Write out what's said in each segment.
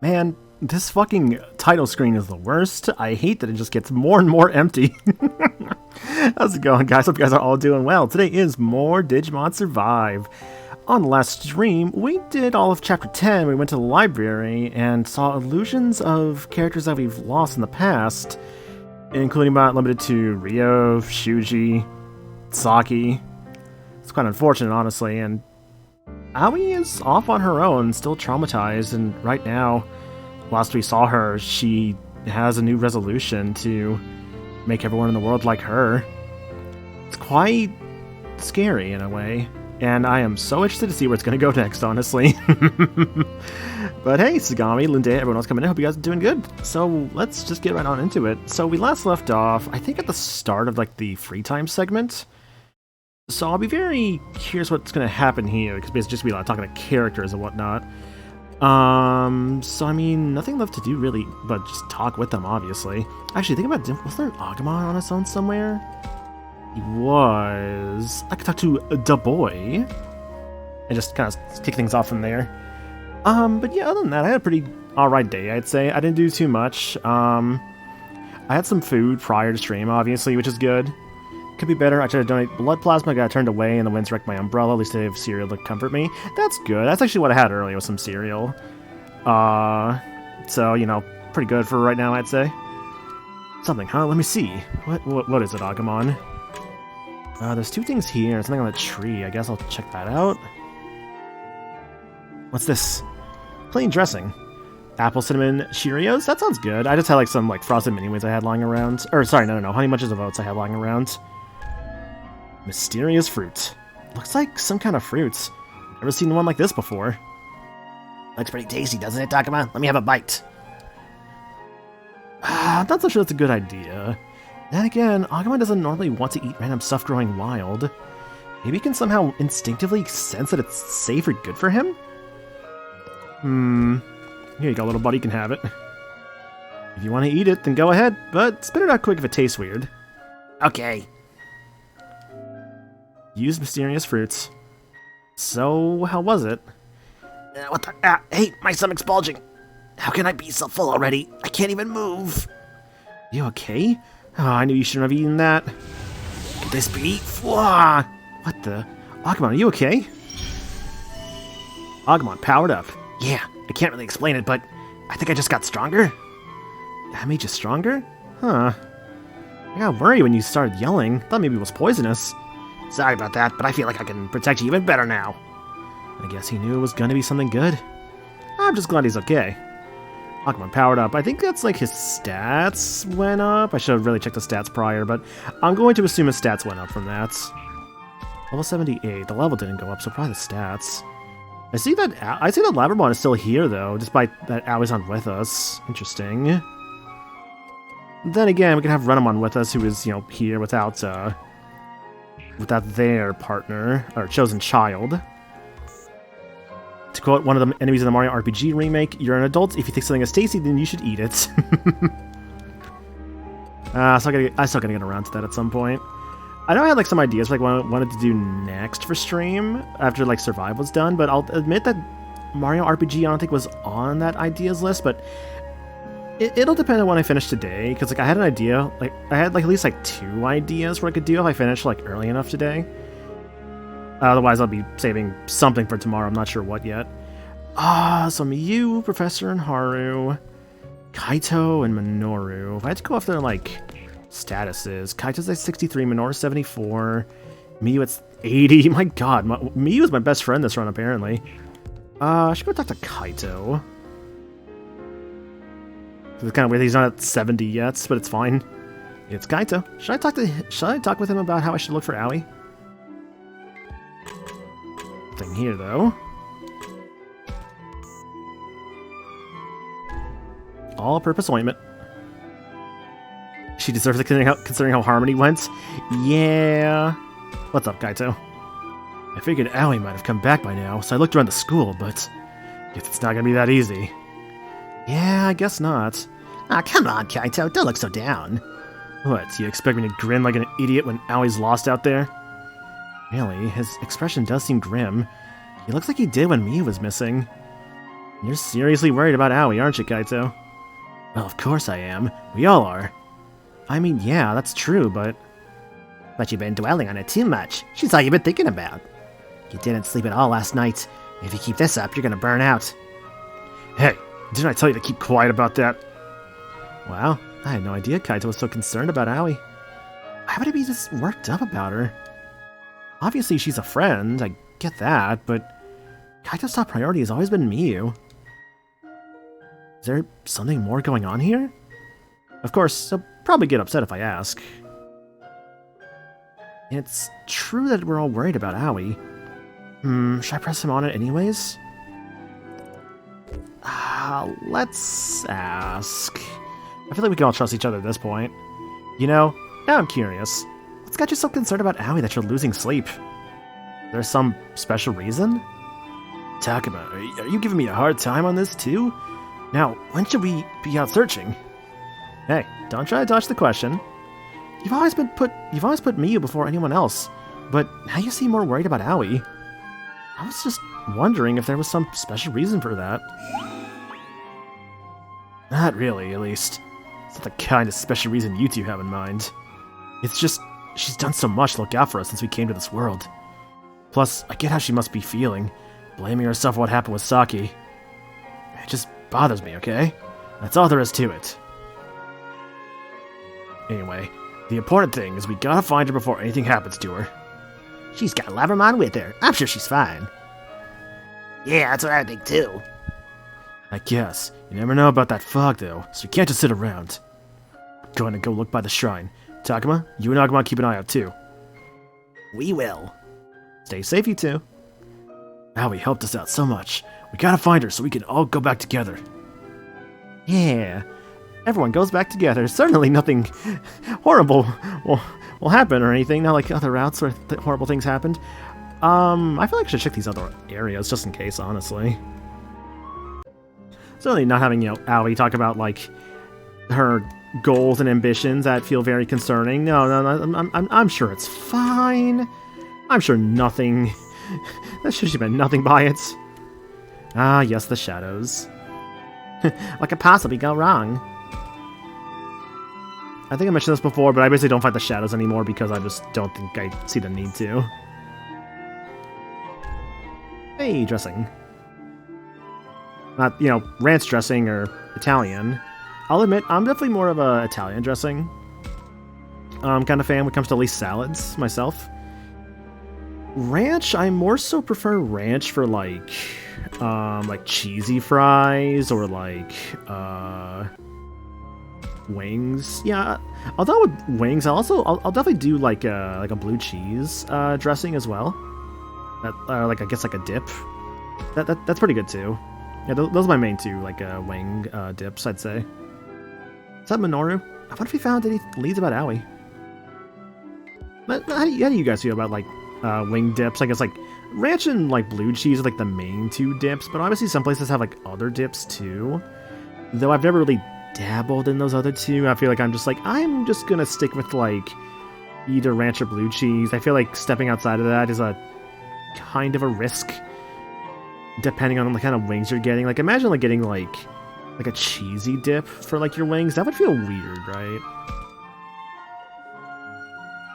Man, this fucking title screen is the worst. I hate that it just gets more and more empty. How's it going, guys? Hope you guys are all doing well. Today is more Digimon Survive. On the last stream, we did all of Chapter 10. We went to the library and saw illusions of characters that we've lost in the past, including but not limited to Ryo, Shuji, Saki. It's quite unfortunate, honestly, and Aoi is off on her own, still traumatized, and right now, last we saw her, she has a new resolution to make everyone in the world like her. It's quite scary in a way, and I am so interested to see where it's going to go next, honestly. But hey, Sagami, Lindea, everyone else coming in, hope you guys are doing good. So let's just get right on into it. So we last left off, I think at the start of like the free time segment. So I'll be very curious what's going to happen here, because basically just be like talking to characters and whatnot. So I mean, nothing left to do really, but just talk with them, obviously. Actually, think about it, was there an Agumon on its own somewhere? He was. I could talk to the boy and just kind of kick things off from there. But yeah, other than that, I had a pretty alright day, I'd say. I didn't do too much. I had some food prior to stream, obviously, which is good. Could be better. I tried to donate blood plasma, got turned away, and the winds wrecked my umbrella. At least I have cereal to comfort me. That's good. That's actually what I had earlier, was some cereal. So, you know, pretty good for right now, I'd say. Something, huh? Let me see. What is it, Agumon? There's two things here. Something on the tree. I guess I'll check that out. What's this? Plain dressing. Apple cinnamon Cheerios? That sounds good. I just had like some like frosted mini wheats I had lying around. Or sorry, no. Honey Munches of Oats I had lying around. Mysterious fruit. Looks like some kind of fruit. Never seen one like this before. Looks pretty tasty, doesn't it, Takuma? Let me have a bite. I'm not so sure that's a good idea. Then again, Agumon doesn't normally want to eat random stuff growing wild. Maybe he can somehow instinctively sense that it's safe or good for him? Here you go, little buddy, you can have it. If you want to eat it, then go ahead, but spit it out quick if it tastes weird. Okay. Use mysterious fruits. So, how was it? What the? Hey, my stomach's bulging. How can I be so full already? I can't even move. You okay? Oh, I knew you shouldn't have eaten that. Could this be? Whoa. What the? Agumon, are you okay? Agumon, powered up. Yeah, I can't really explain it, but I think I just got stronger. That made you stronger? Huh. I got worried when you started yelling. Thought maybe it was poisonous. Sorry about that, but I feel like I can protect you even better now. I guess he knew it was gonna be something good. I'm just glad he's okay. Agumon powered up. I think that's like his stats went up. I should have really checked the stats prior, but I'm going to assume his stats went up from that. Level 78. The level didn't go up, so probably the stats. I see that Labramon is still here, though, despite that Aoi's not with us. Interesting. Then again, we can have Renamon with us, who is, you know, here without their partner, or chosen child. To quote one of the enemies in the Mario RPG remake, you're an adult. If you think something is tasty, then you should eat it. I still gotta get around to that at some point. I know I had like some ideas for, like what I wanted to do next for stream after like Survive was done, but I'll admit that Mario RPG I don't think was on that ideas list, but it'll depend on when I finish today, because like I had an idea, like I had like at least like 2 ideas where I could do if I finished like early enough today. Otherwise I'll be saving something for tomorrow, I'm not sure what yet. So Miyu, Professor and Haru, Kaito and Minoru. If I had to go off their like statuses, Kaito's at 63, Minoru's 74, Miyu at 80. My god, Miyu is my best friend this run, apparently. I should go talk to Kaito. It's kind of weird he's not at 70 yet, but it's fine. It's Kaito. Should I talk with him about how I should look for Aoi? Nothing here, though. All-purpose ointment. She deserves it considering how Harmony went. Yeah. What's up, Kaito? I figured Aoi might have come back by now, so I looked around the school, but guess it's not gonna be that easy. Yeah, I guess not. Ah, come on, Kaito, don't look so down. What, you expect me to grin like an idiot when Aoi's lost out there? Really, his expression does seem grim. He looks like he did when Miyu was missing. You're seriously worried about Aoi, aren't you, Kaito? Well, of course I am. We all are. I mean, yeah, that's true, but... But you've been dwelling on it too much. She's all you've been thinking about. You didn't sleep at all last night. If you keep this up, you're gonna burn out. Hey, didn't I tell you to keep quiet about that? Wow, I had no idea Kaito was so concerned about Aoi. Why would he be just worked up about her? Obviously, she's a friend, I get that, but Kaito's top priority has always been Miyu. Is there something more going on here? Of course, he'll probably get upset if I ask. It's true that we're all worried about Aoi. Should I press him on it anyways? Let's ask. I feel like we can all trust each other at this point. You know, now I'm curious. What's got you so concerned about Aoi that you're losing sleep? There's some special reason? Takuma, are you giving me a hard time on this too? Now, when should we be out searching? Hey, don't try to dodge the question. You've always put Miyu before anyone else, but now you seem more worried about Aoi. I was just wondering if there was some special reason for that. Not really, at least. It's not the kind of special reason you two have in mind. It's just, she's done so much to look out for us since we came to this world. Plus, I get how she must be feeling, blaming herself for what happened with Saki. It just bothers me, okay? That's all there is to it. Anyway, the important thing is we gotta find her before anything happens to her. She's got Labramon with her. I'm sure she's fine. Yeah, that's what I think too. I guess. You never know about that fog, though, so you can't just sit around. I'm going to go look by the shrine. Takuma, you and Agumon keep an eye out, too. We will. Stay safe, you two. Aoi helped us out so much. We gotta find her so we can all go back together. Yeah. Everyone goes back together. Certainly nothing horrible will happen or anything. Not like other routes where horrible things happened. I feel like I should check these other areas just in case, honestly. Certainly not having, Aoi talk about, like, her goals and ambitions that feel very concerning. No, I'm sure it's fine. I'm sure nothing... That should have been nothing by it. Ah, yes, the shadows. What could possibly go wrong? I think I mentioned this before, but I basically don't fight the shadows anymore because I just don't think I see the need to. Hey, dressing. Not, ranch dressing or Italian. I'll admit, I'm definitely more of a Italian dressing kind of fan when it comes to at least salads, myself. Ranch, I more so prefer ranch for, like cheesy fries or, like, wings. Yeah, although with wings, I'll definitely do, like a blue cheese dressing as well. I guess, like a dip. That's pretty good, too. Yeah, those are my main two, like, wing dips, I'd say. Is that Minoru? I wonder if he found any leads about Aoi. But how do you guys feel about, like, wing dips? I guess, like, ranch and, like, blue cheese are, like, the main two dips, but obviously some places have, like, other dips, too. Though I've never really dabbled in those other two. I feel like I'm just gonna stick with, like, either ranch or blue cheese. I feel like stepping outside of that is a kind of a risk, depending on the kind of wings you're getting. Like, imagine, like, getting, like a cheesy dip for, like, your wings. That would feel weird, right?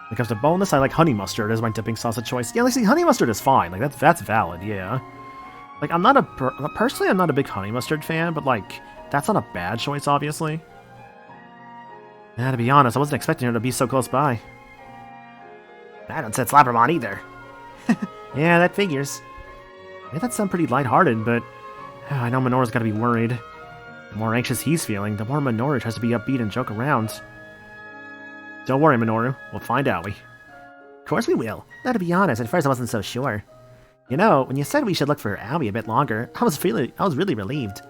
When it comes to boneless, I like honey mustard as my dipping sauce of choice. Yeah, like, see, honey mustard is fine. Like, that's valid, yeah. Like, personally, I'm not a big honey mustard fan, but, like, that's not a bad choice, obviously. Yeah, to be honest, I wasn't expecting her to be so close by. I don't sense Labramon either. Yeah, that figures. Yeah, that sounds pretty lighthearted, but I know Minoru's gotta be worried. The more anxious he's feeling, the more Minoru tries to be upbeat and joke around. Don't worry, Minoru. We'll find Aoi. Of course we will. Now, to be honest, at first I wasn't so sure. You know, when you said we should look for Aoi a bit longer, I was really relieved.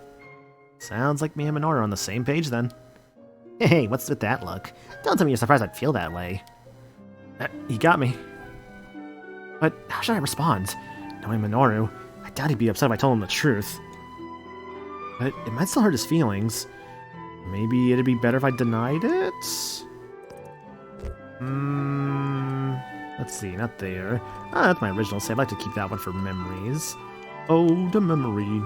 Sounds like me and Minoru are on the same page, then. Hey, what's with that look? Don't tell me you're surprised I'd feel that way. You got me. But how should I respond? Knowing Minoru, I doubt he'd be upset if I told him the truth. But it might still hurt his feelings. Maybe it'd be better if I denied it? Let's see, not there. That's my original save. I like to keep that one for memories. Oh, the memory.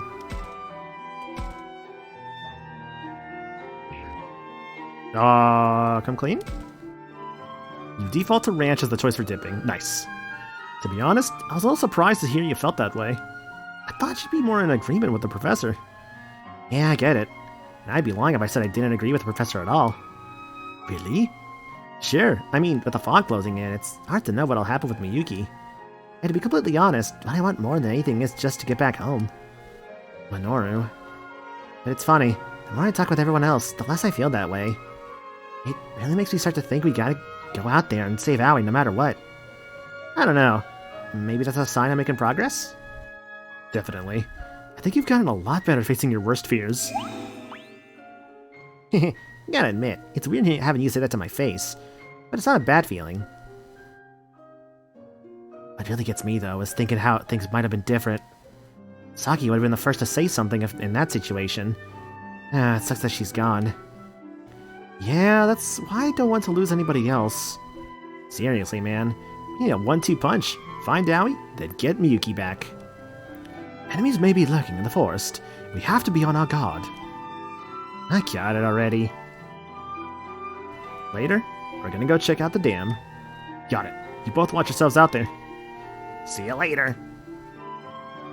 Come clean? You default to ranch as the choice for dipping. Nice. To be honest, I was a little surprised to hear you felt that way. I thought you'd be more in agreement with the professor. Yeah, I get it. And I'd be lying if I said I didn't agree with the professor at all. Really? Sure. I mean, with the fog closing in, it's hard to know what'll happen with Miyuki. And to be completely honest, what I want more than anything is just to get back home. Minoru. But it's funny, the more I talk with everyone else, the less I feel that way. It really makes me start to think we gotta go out there and save Aoi no matter what. I don't know. Maybe that's a sign I'm making progress? Definitely. I think you've gotten a lot better facing your worst fears. Gotta admit, it's weird having you say that to my face, but it's not a bad feeling. What really gets me, though, is thinking how things might have been different. Saki would have been the first to say something in that situation. It sucks that she's gone. Yeah, that's why I don't want to lose anybody else. Seriously, man. We need a 1-2 punch. Find Aoi, then get Miyuki back. Enemies may be lurking in the forest. We have to be on our guard. I got it already. Later, we're gonna go check out the dam. Got it. You both watch yourselves out there. See you later.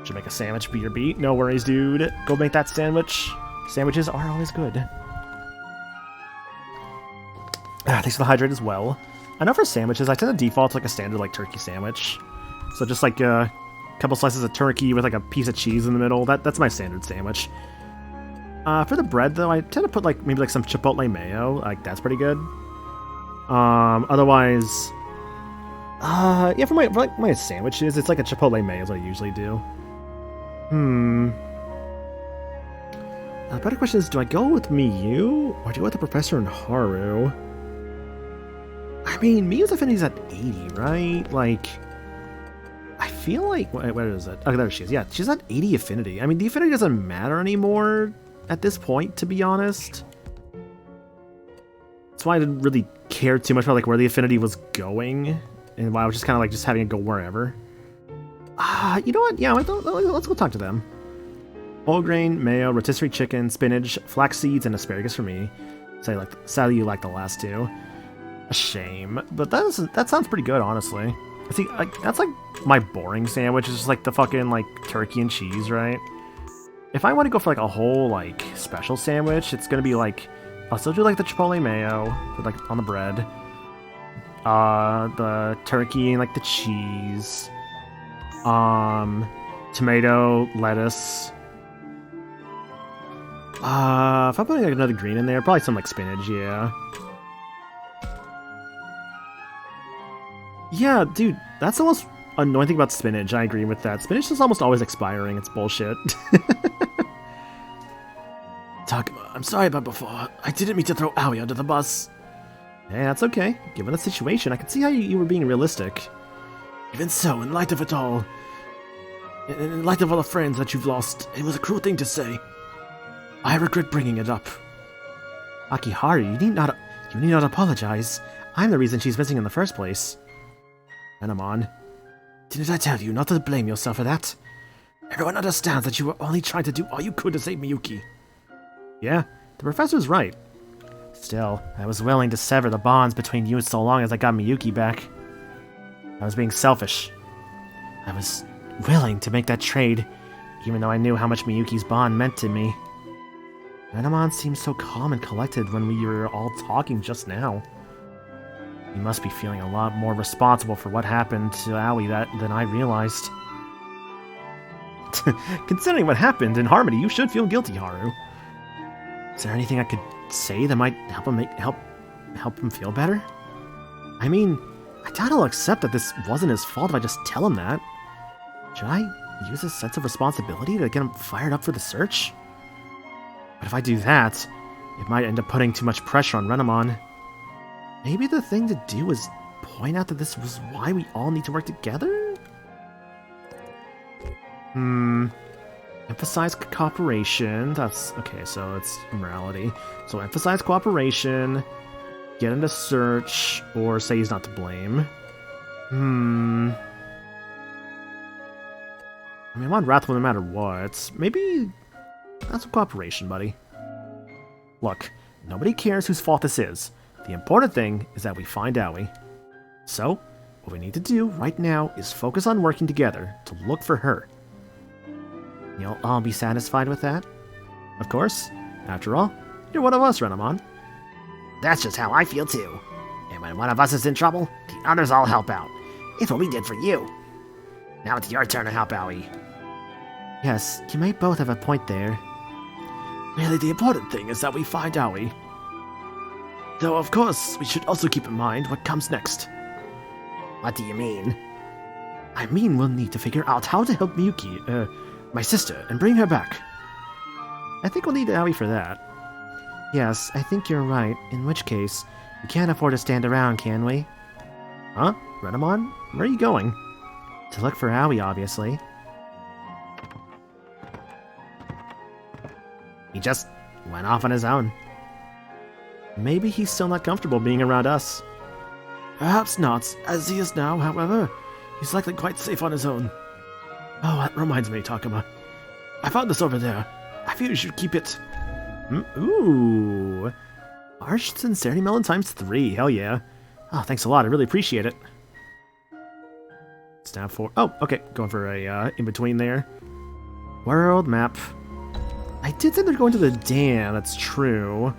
Should make a sandwich be your beat. No worries, dude. Go make that sandwich. Sandwiches are always good. Thanks for the hydrate as well. I know for sandwiches, I tend to default to like a standard like turkey sandwich. So just like a couple slices of turkey with like a piece of cheese in the middle. That's my standard sandwich. For the bread though, I tend to put like maybe like some chipotle mayo. Like that's pretty good. Otherwise, yeah, for my sandwiches, it's like a chipotle mayo is what I usually do. The better question is, do I go with Miyu or do I go with the professor and Haru? I mean, Miyu's affinity's at 80, right? Like, I feel like... Where is it? Oh, there she is. Yeah, she's at 80 affinity. I mean, the affinity doesn't matter anymore at this point, to be honest. That's why I didn't really care too much about like where the affinity was going, and why I was just kind of like just having it go wherever. You know what? Yeah, let's go talk to them. Whole grain, mayo, rotisserie chicken, spinach, flax seeds, and asparagus for me. Sadly, you like the last two. A shame, but that sounds pretty good, honestly. See, that's like my boring sandwich. It's just like the fucking like turkey and cheese, right? If I want to go for like a whole like special sandwich, it's gonna be like I'll still do like the chipotle mayo, with, like on the bread, the turkey and like the cheese, tomato, lettuce. If I'm putting like another green in there, probably some like spinach, yeah. Yeah, dude, that's the most annoying thing about spinach. I agree with that. Spinach is almost always expiring. It's bullshit. Takuma, I'm sorry about before. I didn't mean to throw Aoi under the bus. Hey, that's okay. Given the situation, I can see how you were being realistic. Even so, in light of it all, in light of all the friends that you've lost, it was a cruel thing to say. I regret bringing it up. Akiharu, you need not apologize. I'm the reason she's missing in the first place. Renamon, didn't I tell you not to blame yourself for that? Everyone understands that you were only trying to do all you could to save Miyuki. Yeah, the professor's right. Still, I was willing to sever the bonds between you so long as I got Miyuki back. I was being selfish. I was willing to make that trade, even though I knew how much Miyuki's bond meant to me. Renamon seemed so calm and collected when we were all talking just now. You must be feeling a lot more responsible for what happened to Aoi than I realized. Considering what happened in Harmony, you should feel guilty, Haru. Is there anything I could say that might help him feel better? I mean, I doubt he'll accept that this wasn't his fault if I just tell him that. Should I use a sense of responsibility to get him fired up for the search? But if I do that, it might end up putting too much pressure on Renamon. Maybe the thing to do is point out that this was why we all need to work together? Emphasize cooperation. That's okay, so it's morality. So emphasize cooperation, get him to search, or say he's not to blame. I mean, I want Wrathful no matter what. Maybe that's some cooperation, buddy. Look, Nobody cares whose fault this is. The important thing is that we find Aoi. So, what we need to do right now is focus on working together to look for her. You'll all be satisfied with that? Of course. After all, you're one of us, Renamon. That's just how I feel too. And when one of us is in trouble, the others all help out. It's what we did for you. Now it's your turn to help Aoi. Yes, you may both have a point there. Really, the important thing is that we find Aoi. Though, of course, we should also keep in mind what comes next. What do you mean? I mean, we'll need to figure out how to help Miyuki, my sister, and bring her back. I think we'll need Aoi for that. Yes, I think you're right, in which case, we can't afford to stand around, can we? Huh? Renamon? Where are you going? To look for Aoi, obviously. He just went off on his own. Maybe he's still not comfortable being around us. Perhaps not, as he is now, however. He's likely quite safe on his own. Oh, that reminds me, Takuma. I found this over there. I feel you should keep it. Ooh. Harsh Sincerity Melon times 3. Hell yeah. Oh, thanks a lot. I really appreciate it. Snap 4. Oh, okay. Going for a in-between there. World map. I did say they're going to the dam. That's true.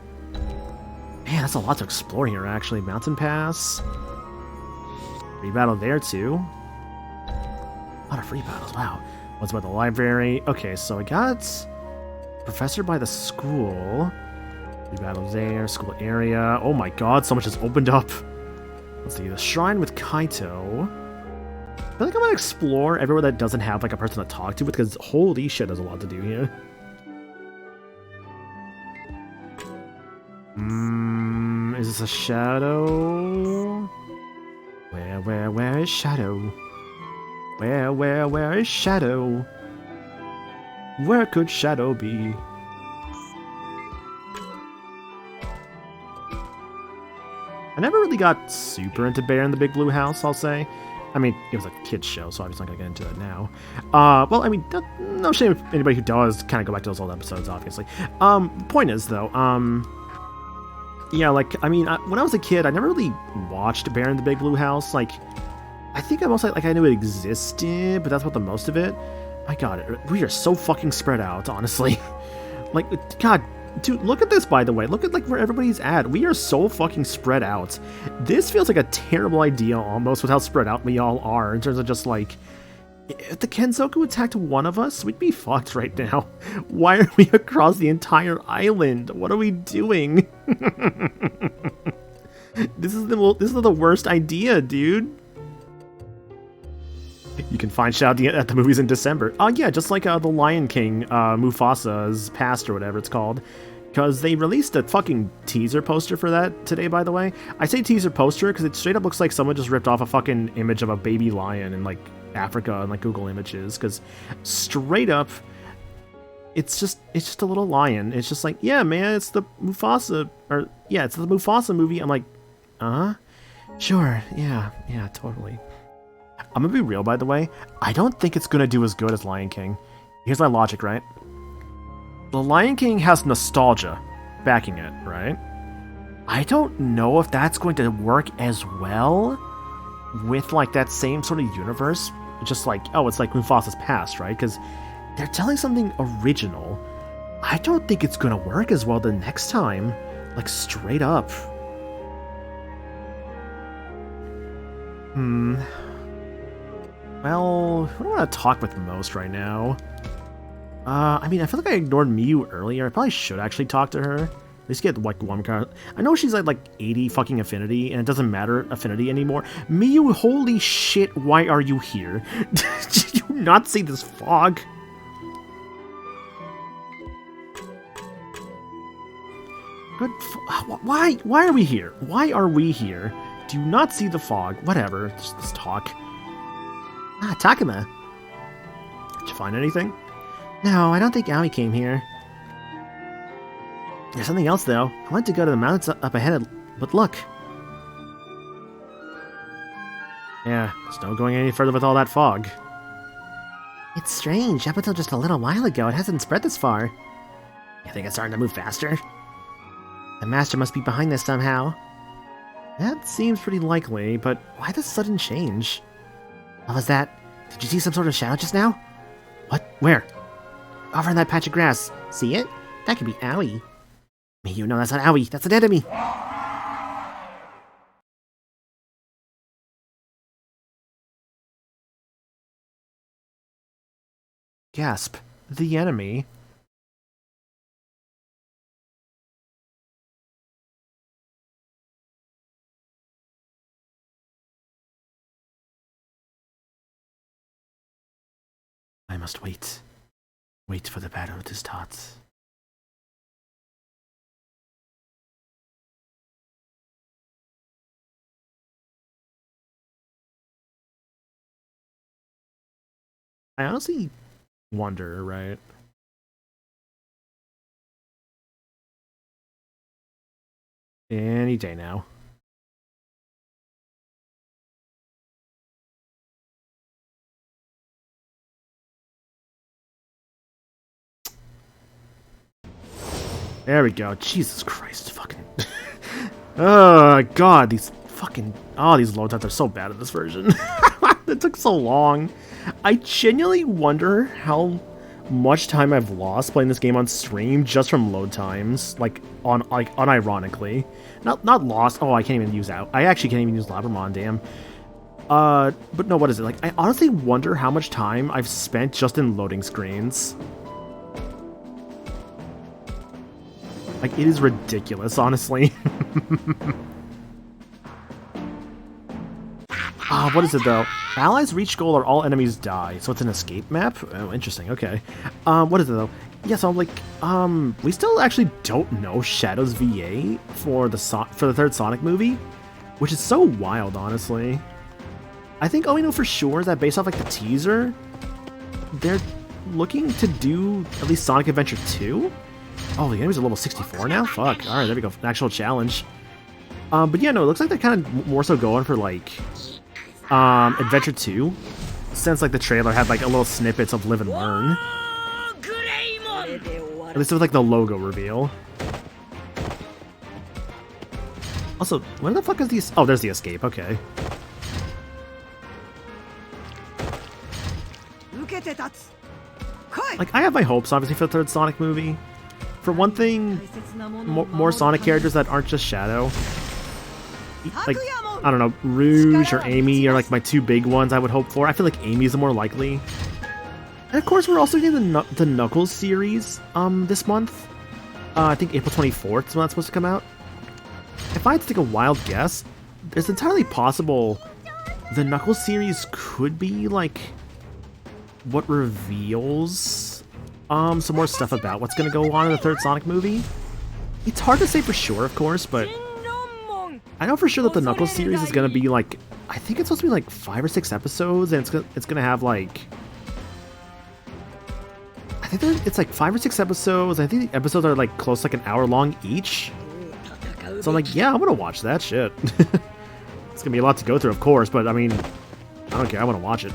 Man, that's a lot to explore here, actually. Mountain Pass. Free battle there, too. A lot of free battles. Wow. What's about the library? Okay, so I got Professor by the school. Free battles there. School area. Oh my god, so much has opened up. Let's see. The shrine with Kaito. I feel like I'm gonna explore everywhere that doesn't have like a person to talk to with, because holy shit, there's a lot to do here. Is this a shadow? Where is Shadow? Where is Shadow? Where could Shadow be? I never really got super into Bear in the Big Blue House, I'll say. I mean, it was a kid's show, so I'm just not gonna get into it now. Well, I mean, no shame if anybody who does kind of go back to those old episodes, obviously. Point is, though, yeah, like, I mean, when I was a kid, I never really watched Bear in the Big Blue House. Like, I think I mostly, like, I knew it existed, but that's about the most of it. My god, we are so fucking spread out, honestly. Like, god, dude, look at this, by the way. Look at, like, where everybody's at. We are so fucking spread out. This feels like a terrible idea, almost, with how spread out we all are, in terms of just, like, if the Kenzoku attacked one of us, we'd be fucked right now. Why are we across the entire island? What are we doing? This is the worst idea, dude. You can find Shadow at the movies in December. Oh yeah, just like the Lion King, Mufasa's past or whatever it's called. Because they released a fucking teaser poster for that today, by the way. I say teaser poster because it straight up looks like someone just ripped off a fucking image of a baby lion in, like, Africa and, like, Google Images. Because straight up, it's just a little lion. It's just like, yeah, man, it's the Mufasa, or, yeah, it's the Mufasa movie. I'm like, sure, yeah, totally. I'm gonna be real, by the way. I don't think it's gonna do as good as Lion King. Here's my logic, right? The Lion King has nostalgia backing it, right? I don't know if that's going to work as well with, like, that same sort of universe. Just like, oh, it's like Mufasa's past, right? Because they're telling something original. I don't think it's going to work as well the next time. Like, straight up. Well, who do I want to talk with most right now? I mean, I feel like I ignored Miyu earlier. I probably should actually talk to her. At least get, like, one card. I know she's at, like, 80 fucking affinity, and it doesn't matter affinity anymore. Miyu, holy shit, why are you here? Did you not see this fog? Good why are we here? Why are we here? Do you not see the fog? Whatever, let's talk. Takuma. Did you find anything? No, I don't think Aoi came here. There's something else, though. I went to go to the mountains up ahead, but look. Yeah, there's no going any further with all that fog. It's strange. Up until just a little while ago, it hasn't spread this far. You think it's starting to move faster? The Master must be behind this somehow. That seems pretty likely, but why this sudden change? What was that? Did you see some sort of shadow just now? What? Where? Over in that patch of grass. See it? That could be Owie. Me, you know that's not Owie. That's an enemy. Gasp. The enemy? I must wait. Wait for the battle to start. I honestly wonder, right? Any day now. There we go. Jesus Christ, fucking. Oh god, these fucking. Oh, these load times are so bad in this version. It took so long. I genuinely wonder how much time I've lost playing this game on stream just from load times, like unironically. Not lost. Oh, I can't even use out. I actually can't even use Labramon, damn. But no, what is it? Like, I honestly wonder how much time I've spent just in loading screens. Like, it is ridiculous, honestly. What is it, though? Allies reach goal or all enemies die. So it's an escape map? Oh, interesting, okay. What is it, though? Yeah, so, like, we still actually don't know Shadow's VA for the third Sonic movie, which is so wild, honestly. I think all we know for sure is that based off, like, the teaser, they're looking to do at least Sonic Adventure 2? Oh, the enemy's a level 64 now? Fuck. Alright, there we go. An actual challenge. But yeah, no, it looks like they're kind of more so going for, like, Adventure 2. Since, like, the trailer had, like, a little snippets of Live and Learn. At least with, like, the logo reveal. Also, where the fuck is these? Oh, there's the escape, okay. Like, I have my hopes, obviously, for the third Sonic movie. For one thing, more Sonic characters that aren't just Shadow. Like, I don't know, Rouge or Amy are like my two big ones I would hope for. I feel like Amy's the more likely. And of course, we're also getting the Knuckles series this month. I think April 24th is when that's supposed to come out. If I had to take a wild guess, it's entirely possible the Knuckles series could be like what reveals some more stuff about what's going to go on in the third Sonic movie. It's hard to say for sure, of course, but I know for sure that the Knuckles series is going to be like, I think it's supposed to be like 5 or 6 episodes, and it's going to have like, I think it's like 5 or 6 episodes. I think the episodes are like close to like an hour long each. So I'm like, yeah, I'm going to watch that shit. It's going to be a lot to go through, of course, but I mean, I don't care, I want to watch it.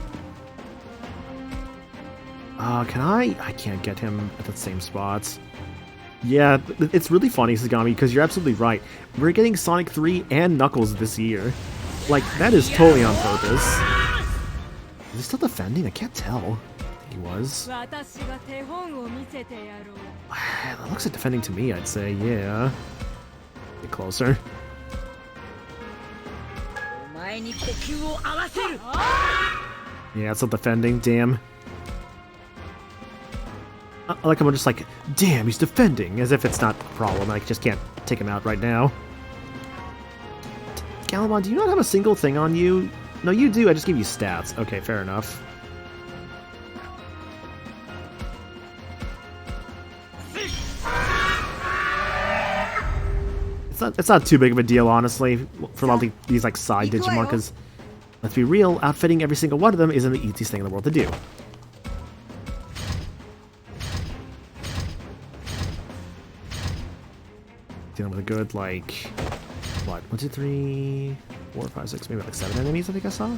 Can I can't get him at the same spots. Yeah, it's really funny, Sagami, because you're absolutely right. We're getting Sonic 3 and Knuckles this year. Like, that is totally on purpose. Is he still defending? I can't tell. I think he was. It looks like defending to me, I'd say, yeah. Get closer. Yeah, it's not defending, damn. I like how I'm just like, damn, he's defending, as if it's not a problem. I just can't take him out right now. Galamon, do you not have a single thing on you? No, you do, I just gave you stats. Okay, fair enough. It's not too big of a deal, honestly, for a lot of these like side Digimon, because, let's be real, outfitting every single one of them isn't the easiest thing in the world to do. Dealing with a good, like, what, 1, 2, 3, 4, 5, 6, maybe like 7 enemies, I think I saw?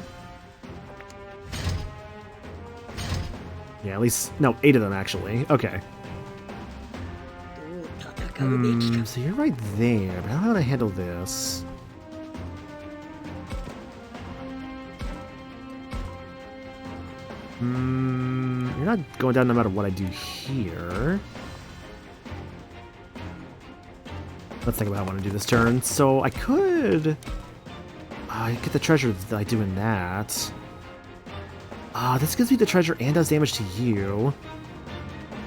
Yeah, at least, no, 8 of them, actually. Okay. So you're right there, but how do I handle this? You're not going down no matter what I do here. Let's think about how I want to do this turn. So I could... get the treasure that I do in that. This gives me the treasure and does damage to you.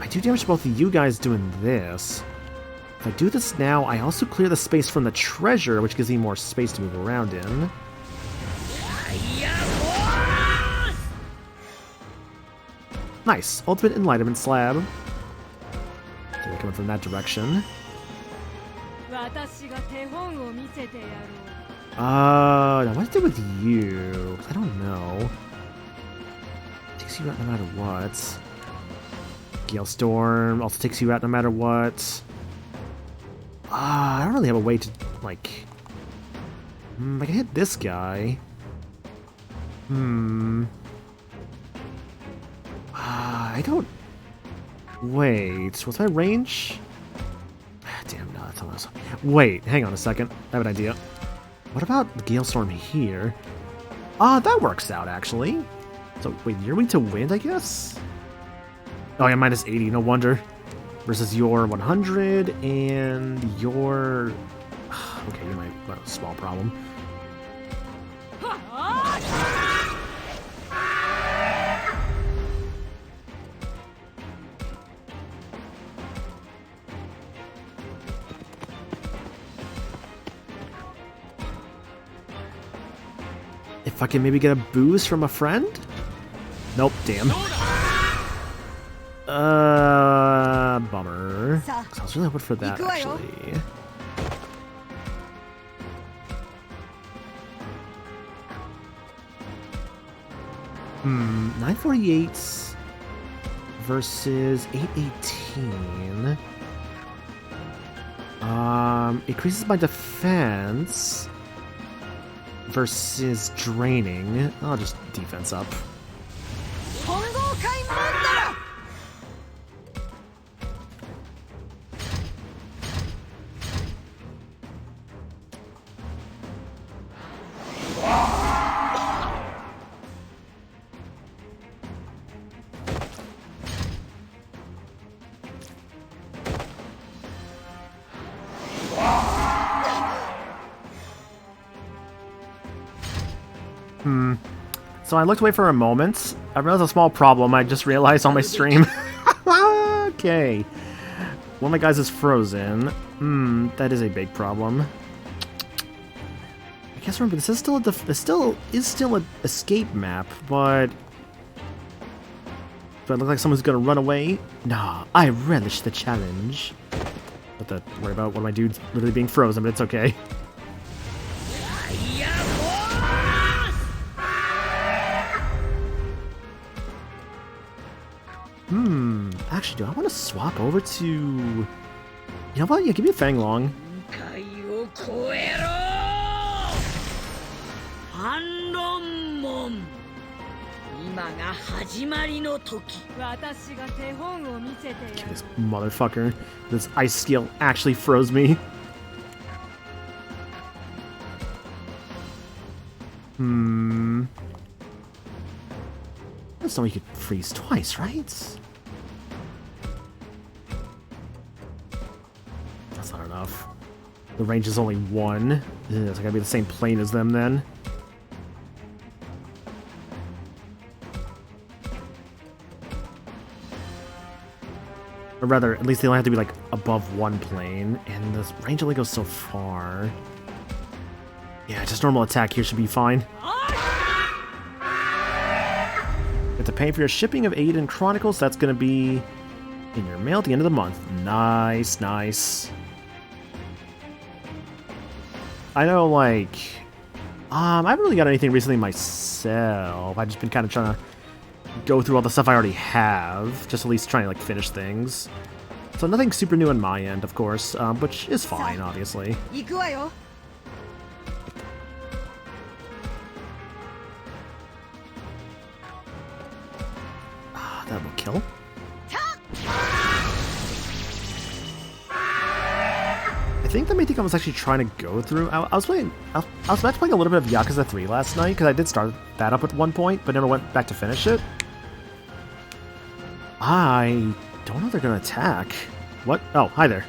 I do damage to both of you guys doing this. If I do this now, I also clear the space from the treasure, which gives me more space to move around in. Nice. Ultimate Enlightenment Slab. So they're coming from that direction. Now what to do with you? I don't know. Takes you out no matter what. Gale Storm also takes you out no matter what. I don't really have a way to, like... I can hit this guy. I don't... Wait, what's my range? Damn, no, that's almost... Wait, hang on a second. I have an idea. What about the Gale Storm here? That works out, actually. So, wait, you're weak to wind, I guess? Oh, yeah, minus 80, no wonder. Versus your 100 and your... Okay, you might have a small problem. If I can maybe get a boost from a friend? Nope, damn. Bummer. 'Cause I was really hoping for that, actually. 948 versus 818. Increases my defense versus draining. I'll just defense up. So I looked away for a moment. I realized a small problem I just realized on my stream. Okay. One of my guys is frozen. That is a big problem. I guess remember this is still an escape map, but do I look like someone's gonna run away? Nah, I relish the challenge. Don't have to worry about one of my dudes literally being frozen, but it's okay. Actually, do I want to swap over to... You know what? Yeah, give me a Fang Long. This motherfucker. This ice skill actually froze me. That's not you could freeze twice, right? That's not enough. The range is only 1. Ugh, so I gotta be the same plane as them then. Or rather, at least they only have to be like above 1 plane, and the range only goes so far. Yeah, just normal attack here should be fine. Get to pay for your shipping of Aiden Chronicles. That's gonna be in your mail at the end of the month. Nice, nice. I know, like, I haven't really got anything recently myself. I've just been kind of trying to go through all the stuff I already have, just at least trying to like finish things. So nothing super new on my end, of course, which is fine, obviously. That will kill. I think the main thing I was actually trying to go through... I was about to play a little bit of Yakuza 3 last night, because I did start that up at one point, but never went back to finish it. I don't know if they're going to attack. What? Oh, hi there.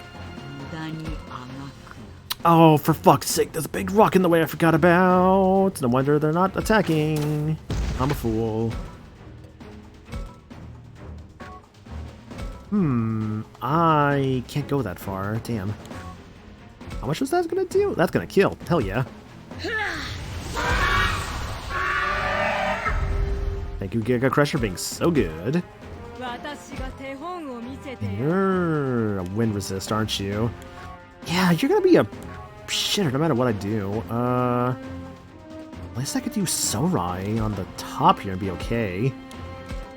Oh, for fuck's sake, there's a big rock in the way I forgot about. No wonder they're not attacking. I'm a fool. I can't go that far. Damn. How much was that gonna do? That's gonna kill. Hell yeah. Thank you, Giga Crusher, being so good. You're a wind resist, aren't you? Yeah, you're gonna be a shitter no matter what I do. At least I could do Sorai on the top here and be okay.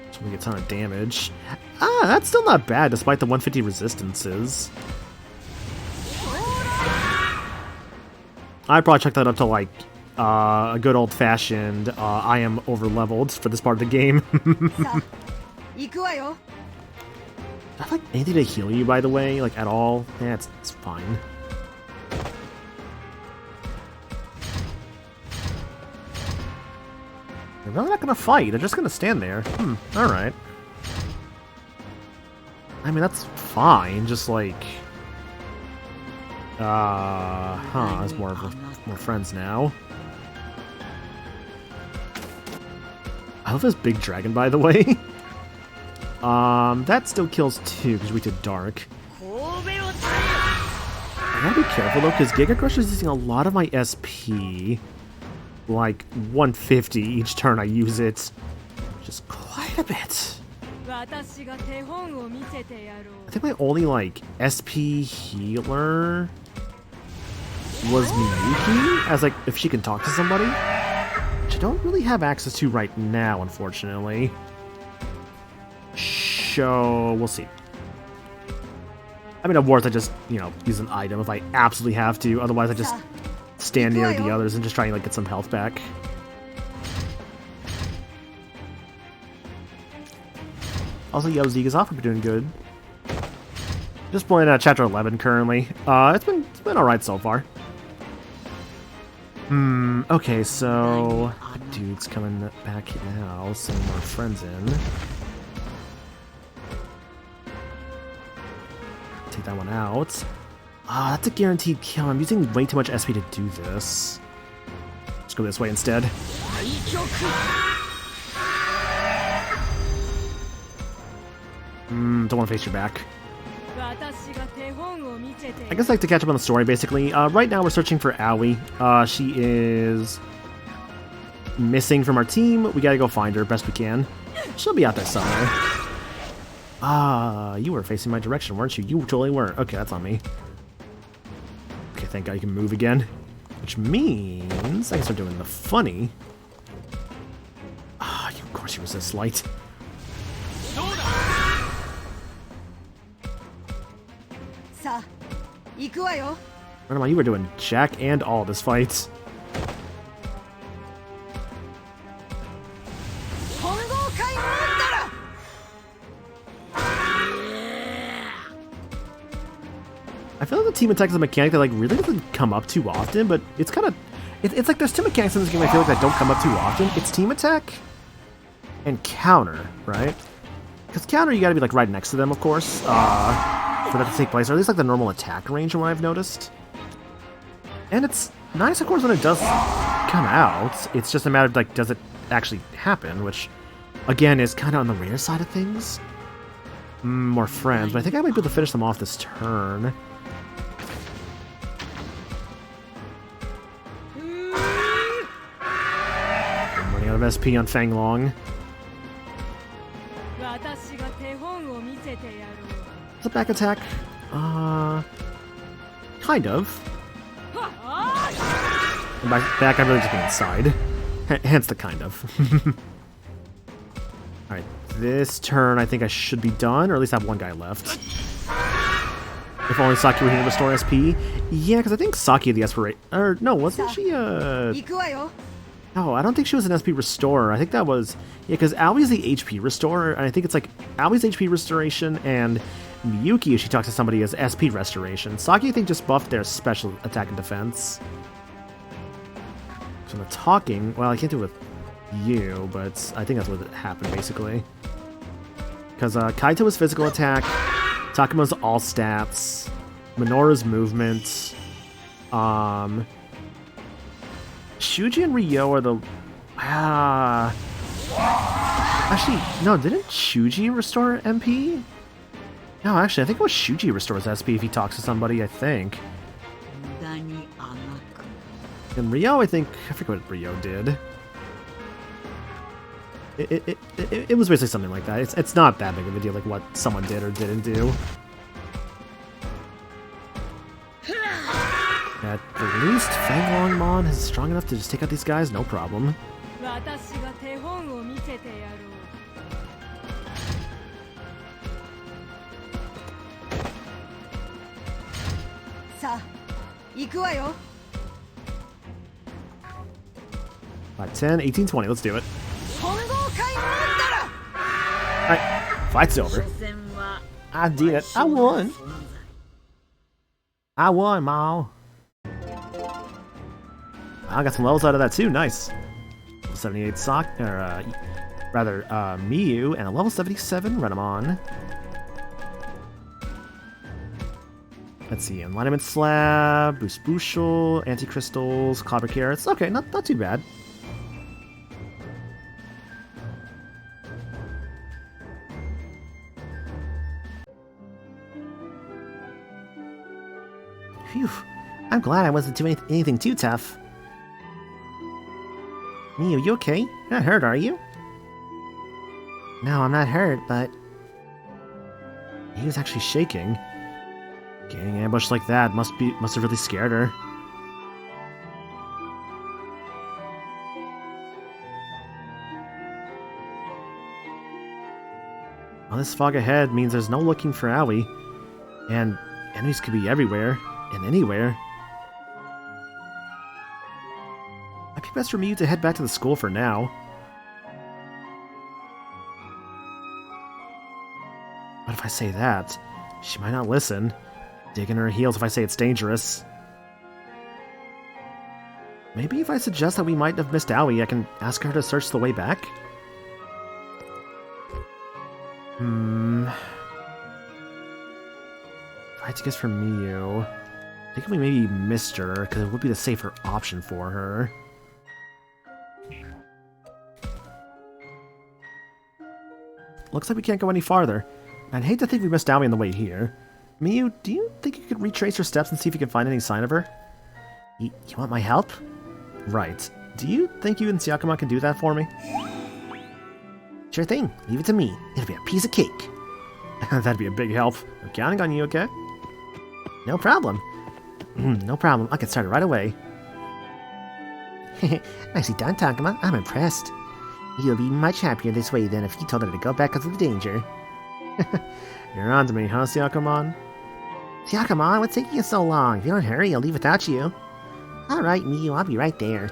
Just make a ton of damage. That's still not bad despite the 150 resistances. I'd probably check that up to like a good old-fashioned I am over-leveled for this part of the game. Do I have like anything to heal you, by the way? Like, at all? Yeah, it's fine. They're really not gonna fight. They're just gonna stand there. Alright. I mean, that's fine. Just like... there's more friends now. I love this big dragon, by the way. That still kills 2 because we did dark. I gotta be careful though, because Giga Crusher is using a lot of my SP. Like 150 each turn I use it. Which is quite a bit. I think my only like SP healer was Miyuki, as like if she can talk to somebody, which I don't really have access to right now, unfortunately. So we'll see. I mean, of course, I just, you know, use an item if I absolutely have to. Otherwise, I just stand near the others and just try and like get some health back. Also, yo, Zega's off. We're doing good. Just playing chapter 11 currently. It's been alright so far. Okay, so dude's coming back now. Sending more friends in. Take that one out. That's a guaranteed kill. I'm using way too much SP to do this. Let's go this way instead. Don't want to face your back. I guess I like to catch up on the story, basically. Right now we're searching for Aoi. She is missing from our team. We gotta go find her best we can. She'll be out there somewhere. You were facing my direction, weren't you? You totally weren't. Okay, that's on me. Okay, thank God you can move again. Which means I can start doing the funny. Of course you resist light. Remember, you were doing jack and all this fight. I feel like the team attack is a mechanic that like really doesn't come up too often, but it's kind of... It's like there's two mechanics in this game I feel like that don't come up too often. It's team attack and counter, right? Because counter, you gotta be like right next to them, of course, for that to take place, or at least like the normal attack range from what I've noticed. And it's nice, of course, when it does come out. It's just a matter of like, does it actually happen, which, again, is kind of on the rare side of things. More friends, but I think I might be able to finish them off this turn. I'm running out of SP on Fang Long. The back attack? Kind of. And by back, I really just mean inside. Hence the kind of. Alright, this turn I think I should be done, or at least have one guy left. If only Saki were here to restore SP. Yeah, because I think Saki had the SP... Or, no, wasn't she No, I don't think she was an SP restorer. I think that was... Yeah, because Aoi's the HP restorer, and I think it's like Aoi's HP restoration and Miyuki, if she talks to somebody, is SP restoration. Saki, I think, just buffed their special attack and defense. So the talking, well, I can't do it with you, but I think that's what happened, basically. Because Kaito is physical attack, Takuma's all stats, Minoru's movement, Shuji and Ryo are the... Actually, no, didn't Shuji restore MP? No, actually, I think it was Shuji restores SP if he talks to somebody, I think. And Ryo, I think... I forget what Ryo did. It was basically something like that. It's not that big of a deal, like what someone did or didn't do. At the least, Fanglongmon is strong enough to just take out these guys, no problem. Alright, 10, 18, 20, let's do it. Alright, fight's over. I did it. I won. I won, Mao. I got some levels out of that too. Nice. Level 78 Miyu, and a level 77 Renamon. Let's see, Enlightenment Slab, Boost Bushel, Anti-Crystals, Clobber Carrots. Okay, not too bad. Phew, I'm glad I wasn't doing anything too tough. Miyu, you okay? You're not hurt, are you? No, I'm not hurt, but... He was actually shaking. Getting ambushed like that must have really scared her. Well, this fog ahead means there's no looking for Aoi, and enemies could be everywhere and anywhere. Might be best for me to head back to the school for now. But if I say that, she might not listen. Dig in her heels if I say it's dangerous. Maybe if I suggest that we might have missed Aoi, I can ask her to search the way back? If I had to guess for Miyu, I think we maybe missed her, because it would be the safer option for her. Looks like we can't go any farther. I'd hate to think we missed Aoi on the way here. Miyu, do you think you could retrace her steps and see if you can find any sign of her? You want my help? Right. Do you think you and Syakuman can do that for me? Sure thing. Leave it to me. It'll be a piece of cake. That'd be a big help. I'm counting on you, okay? No problem. No problem. I'll get started right away. Nicely done, Takuma. I'm impressed. You'll be much happier this way than if you told her to go back because of the danger. You're on to me, huh, Syakuman? Syakuman, what's taking you so long? If you don't hurry, I'll leave without you. Alright, Miyu, I'll be right there.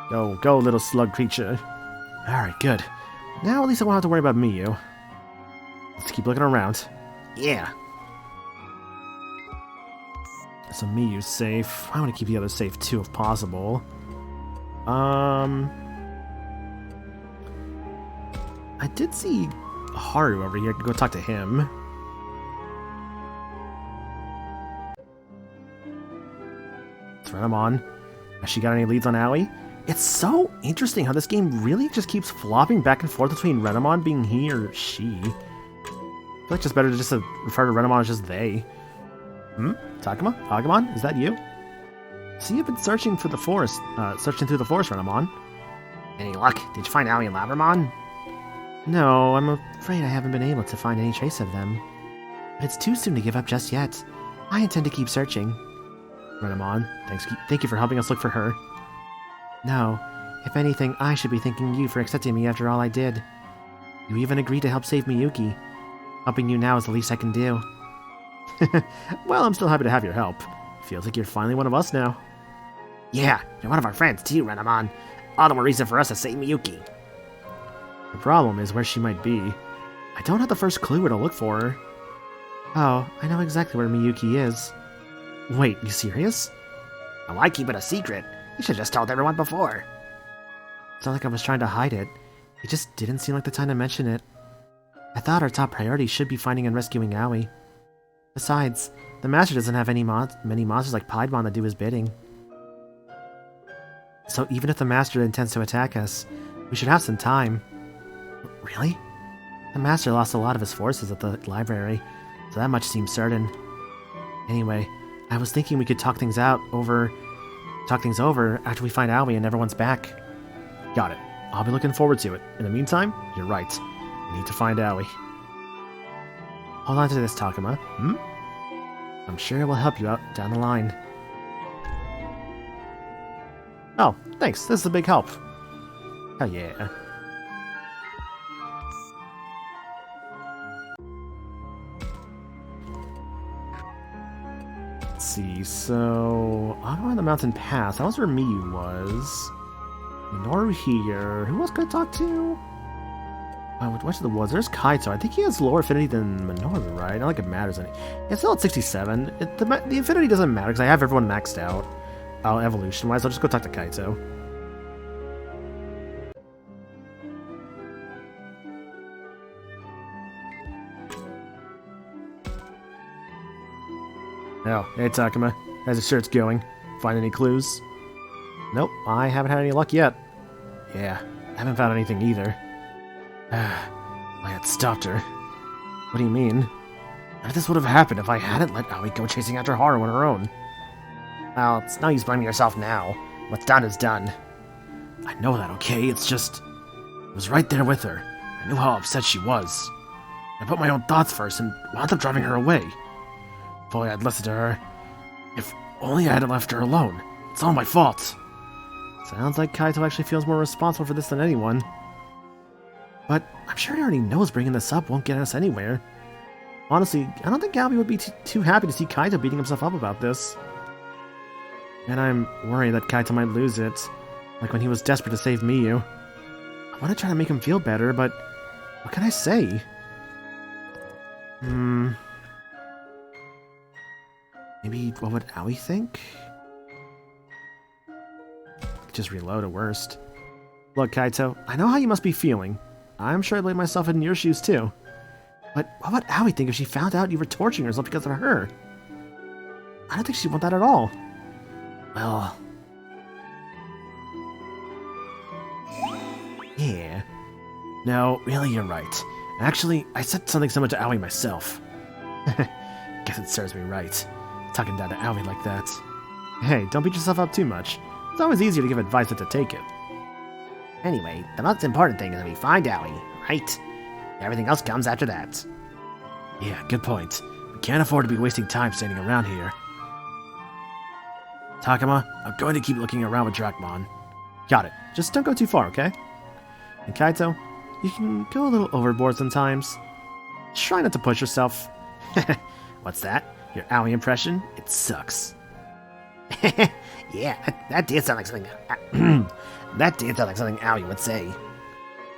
Go, little slug creature. Alright, good. Now at least I won't have to worry about Miyu. Let's keep looking around. Yeah. So Miyu's safe. I want to keep the others safe too, if possible. I did see Haru over here. I could go talk to him. Turn him on. Has she got any leads on Aoi? It's so interesting how this game really just keeps flopping back and forth between Renamon being he or she. I feel like it's just better to just refer to Renamon as just they. Takuma? Agumon? Is that you? See, you've been searching for the forest, searching through the forest, Renamon. Any luck? Did you find Aoi and Labramon? No, I'm afraid I haven't been able to find any trace of them. But it's too soon to give up just yet. I intend to keep searching. Renamon, thank you for helping us look for her. No, if anything, I should be thanking you for accepting me after all I did. You even agreed to help save Miyuki. Helping you now is the least I can do. Well, I'm still happy to have your help. Feels like you're finally one of us now. Yeah, you're one of our friends too, Renamon. All the more reason for us to save Miyuki. The problem is where she might be. I don't have the first clue where to look for her. Oh, I know exactly where Miyuki is. Wait, you serious? Well, I keep it a secret. You should have just told everyone before. It's not like I was trying to hide it. It just didn't seem like the time to mention it. I thought our top priority should be finding and rescuing Aoi. Besides, the Master doesn't have many monsters like Piedmon that do his bidding. So even if the Master intends to attack us, we should have some time. Really? The Master lost a lot of his forces at the library, so that much seems certain. Anyway, I was thinking we could talk things over after we find Aoi and everyone's back. Got it. I'll be looking forward to it. In the meantime, you're right. We need to find Aoi. Hold on to this, Takuma. I'm sure it will help you out down the line. Oh, thanks. This is a big help. Hell yeah. Let's see, so... on the mountain path. That was where Miyu was. Minoru here. Who else could I talk to? What's the woods? There's Kaito. I think he has lower affinity than Minoru, right? Not like it matters any. It's still at 67. The affinity doesn't matter because I have everyone maxed out. Evolution-wise, I'll just go talk to Kaito. Oh, hey Takuma. How's the shirts going? Find any clues? Nope, I haven't had any luck yet. Yeah, I haven't found anything either. I had stopped her. What do you mean? None of this would have happened if I hadn't let Aoi go chasing after Haru on her own. Well, it's no use blaming yourself now. What's done is done. I know that, okay? It's just... I was right there with her. I knew how upset she was. I put my own thoughts first and wound up driving her away. If only I'd listened to her. If only I hadn't left her alone. It's all my fault. Sounds like Kaito actually feels more responsible for this than anyone. But I'm sure he already knows bringing this up won't get us anywhere. Honestly, I don't think Aoi would be too happy to see Kaito beating himself up about this. And I'm worried that Kaito might lose it, like when he was desperate to save Miyu. I want to try to make him feel better, but what can I say? Maybe what would Aoi think? Just reload at worst. Look, Kaito, I know how you must be feeling. I'm sure I'd lay myself in your shoes too. But what would Aoi think if she found out you were torturing yourself because of her? I don't think she'd want that at all. Well... yeah. No, really, you're right. Actually, I said something similar to Aoi myself. Guess it serves me right. Talking down to Aoi like that. Hey, don't beat yourself up too much. It's always easier to give advice than to take it. Anyway, the most important thing is that we find Aoi, right? Everything else comes after that. Yeah, good point. We can't afford to be wasting time standing around here. Takuma, I'm going to keep looking around with Dracmon. Got it. Just don't go too far, okay? And Kaito, you can go a little overboard sometimes. Try not to push yourself. What's that? Your Aoi impression? It sucks. Yeah, that did sound like something... that did sound like something Aoi would say.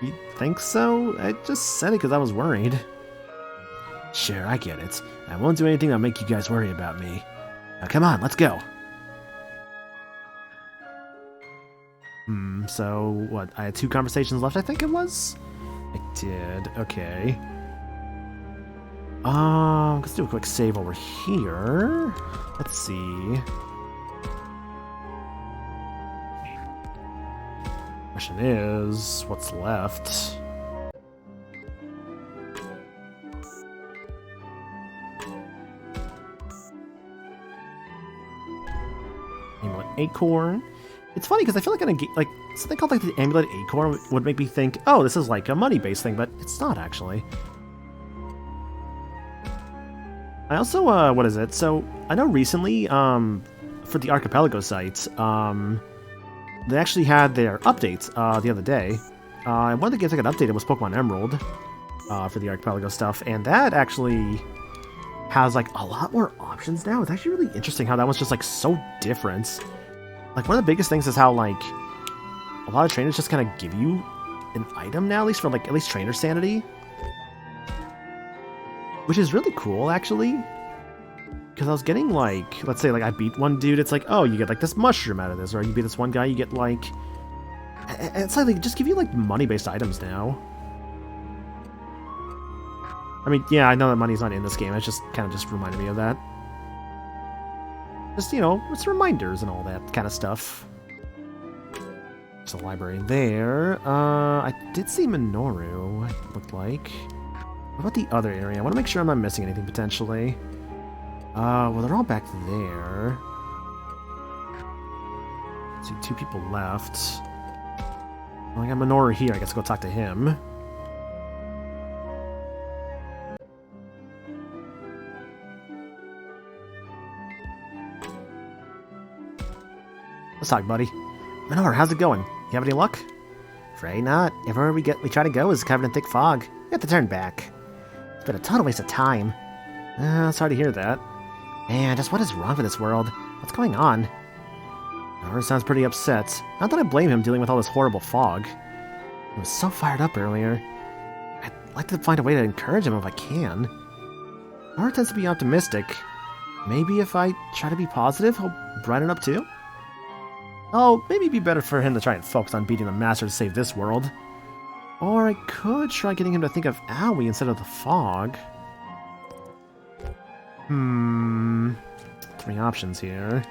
You think so? I just said it because I was worried. Sure, I get it. I won't do anything that'll make you guys worry about me. Now come on, let's go. So, what, I had 2 conversations left, I think it was? I did, okay. Let's do a quick save over here. Let's see. Question is, what's left? Amulet Acorn. It's funny because I feel like in a game, like something called like the Amulet Acorn would make me think, oh, this is like a money-based thing, but it's not actually. I also, what is it? So I know recently, for the Archipelago site, they actually had their updates the other day. One of the games that got updated was Pokemon Emerald for the Archipelago stuff, and that actually has like a lot more options now. It's actually really interesting how that one's just like so different. Like one of the biggest things is how like a lot of trainers just kind of give you an item now, at least for like at least trainer sanity. Which is really cool, actually. Because I was getting, like, let's say, like, I beat one dude, it's like, oh, you get, like, this mushroom out of this. Or you beat this one guy, you get, like... It's like they just give you, like, money-based items now. I mean, yeah, I know that money's not in this game. It's just kind of just reminded me of that. Just, you know, it's reminders and all that kind of stuff. There's a library there. I did see Minoru, it looked like. What about the other area? I want to make sure I'm not missing anything, potentially. Well, they're all back there. Let's see, 2 people left. Well, I got Minoru here. I guess I'll go talk to him. Let's talk, buddy. Minoru, how's it going? You have any luck? Afraid not. Everywhere we try to go is covered in thick fog. We have to turn back. It's been a total waste of time. Sorry to hear that. Man, just what is wrong with this world? What's going on? Minoru sounds pretty upset. Not that I blame him dealing with all this horrible fog. He was so fired up earlier. I'd like to find a way to encourage him if I can. Minoru tends to be optimistic. Maybe if I try to be positive, he'll brighten up too? Oh, maybe it'd be better for him to try and focus on beating the Master to save this world. Or I could try getting him to think of Aoi instead of the fog. 3 options here.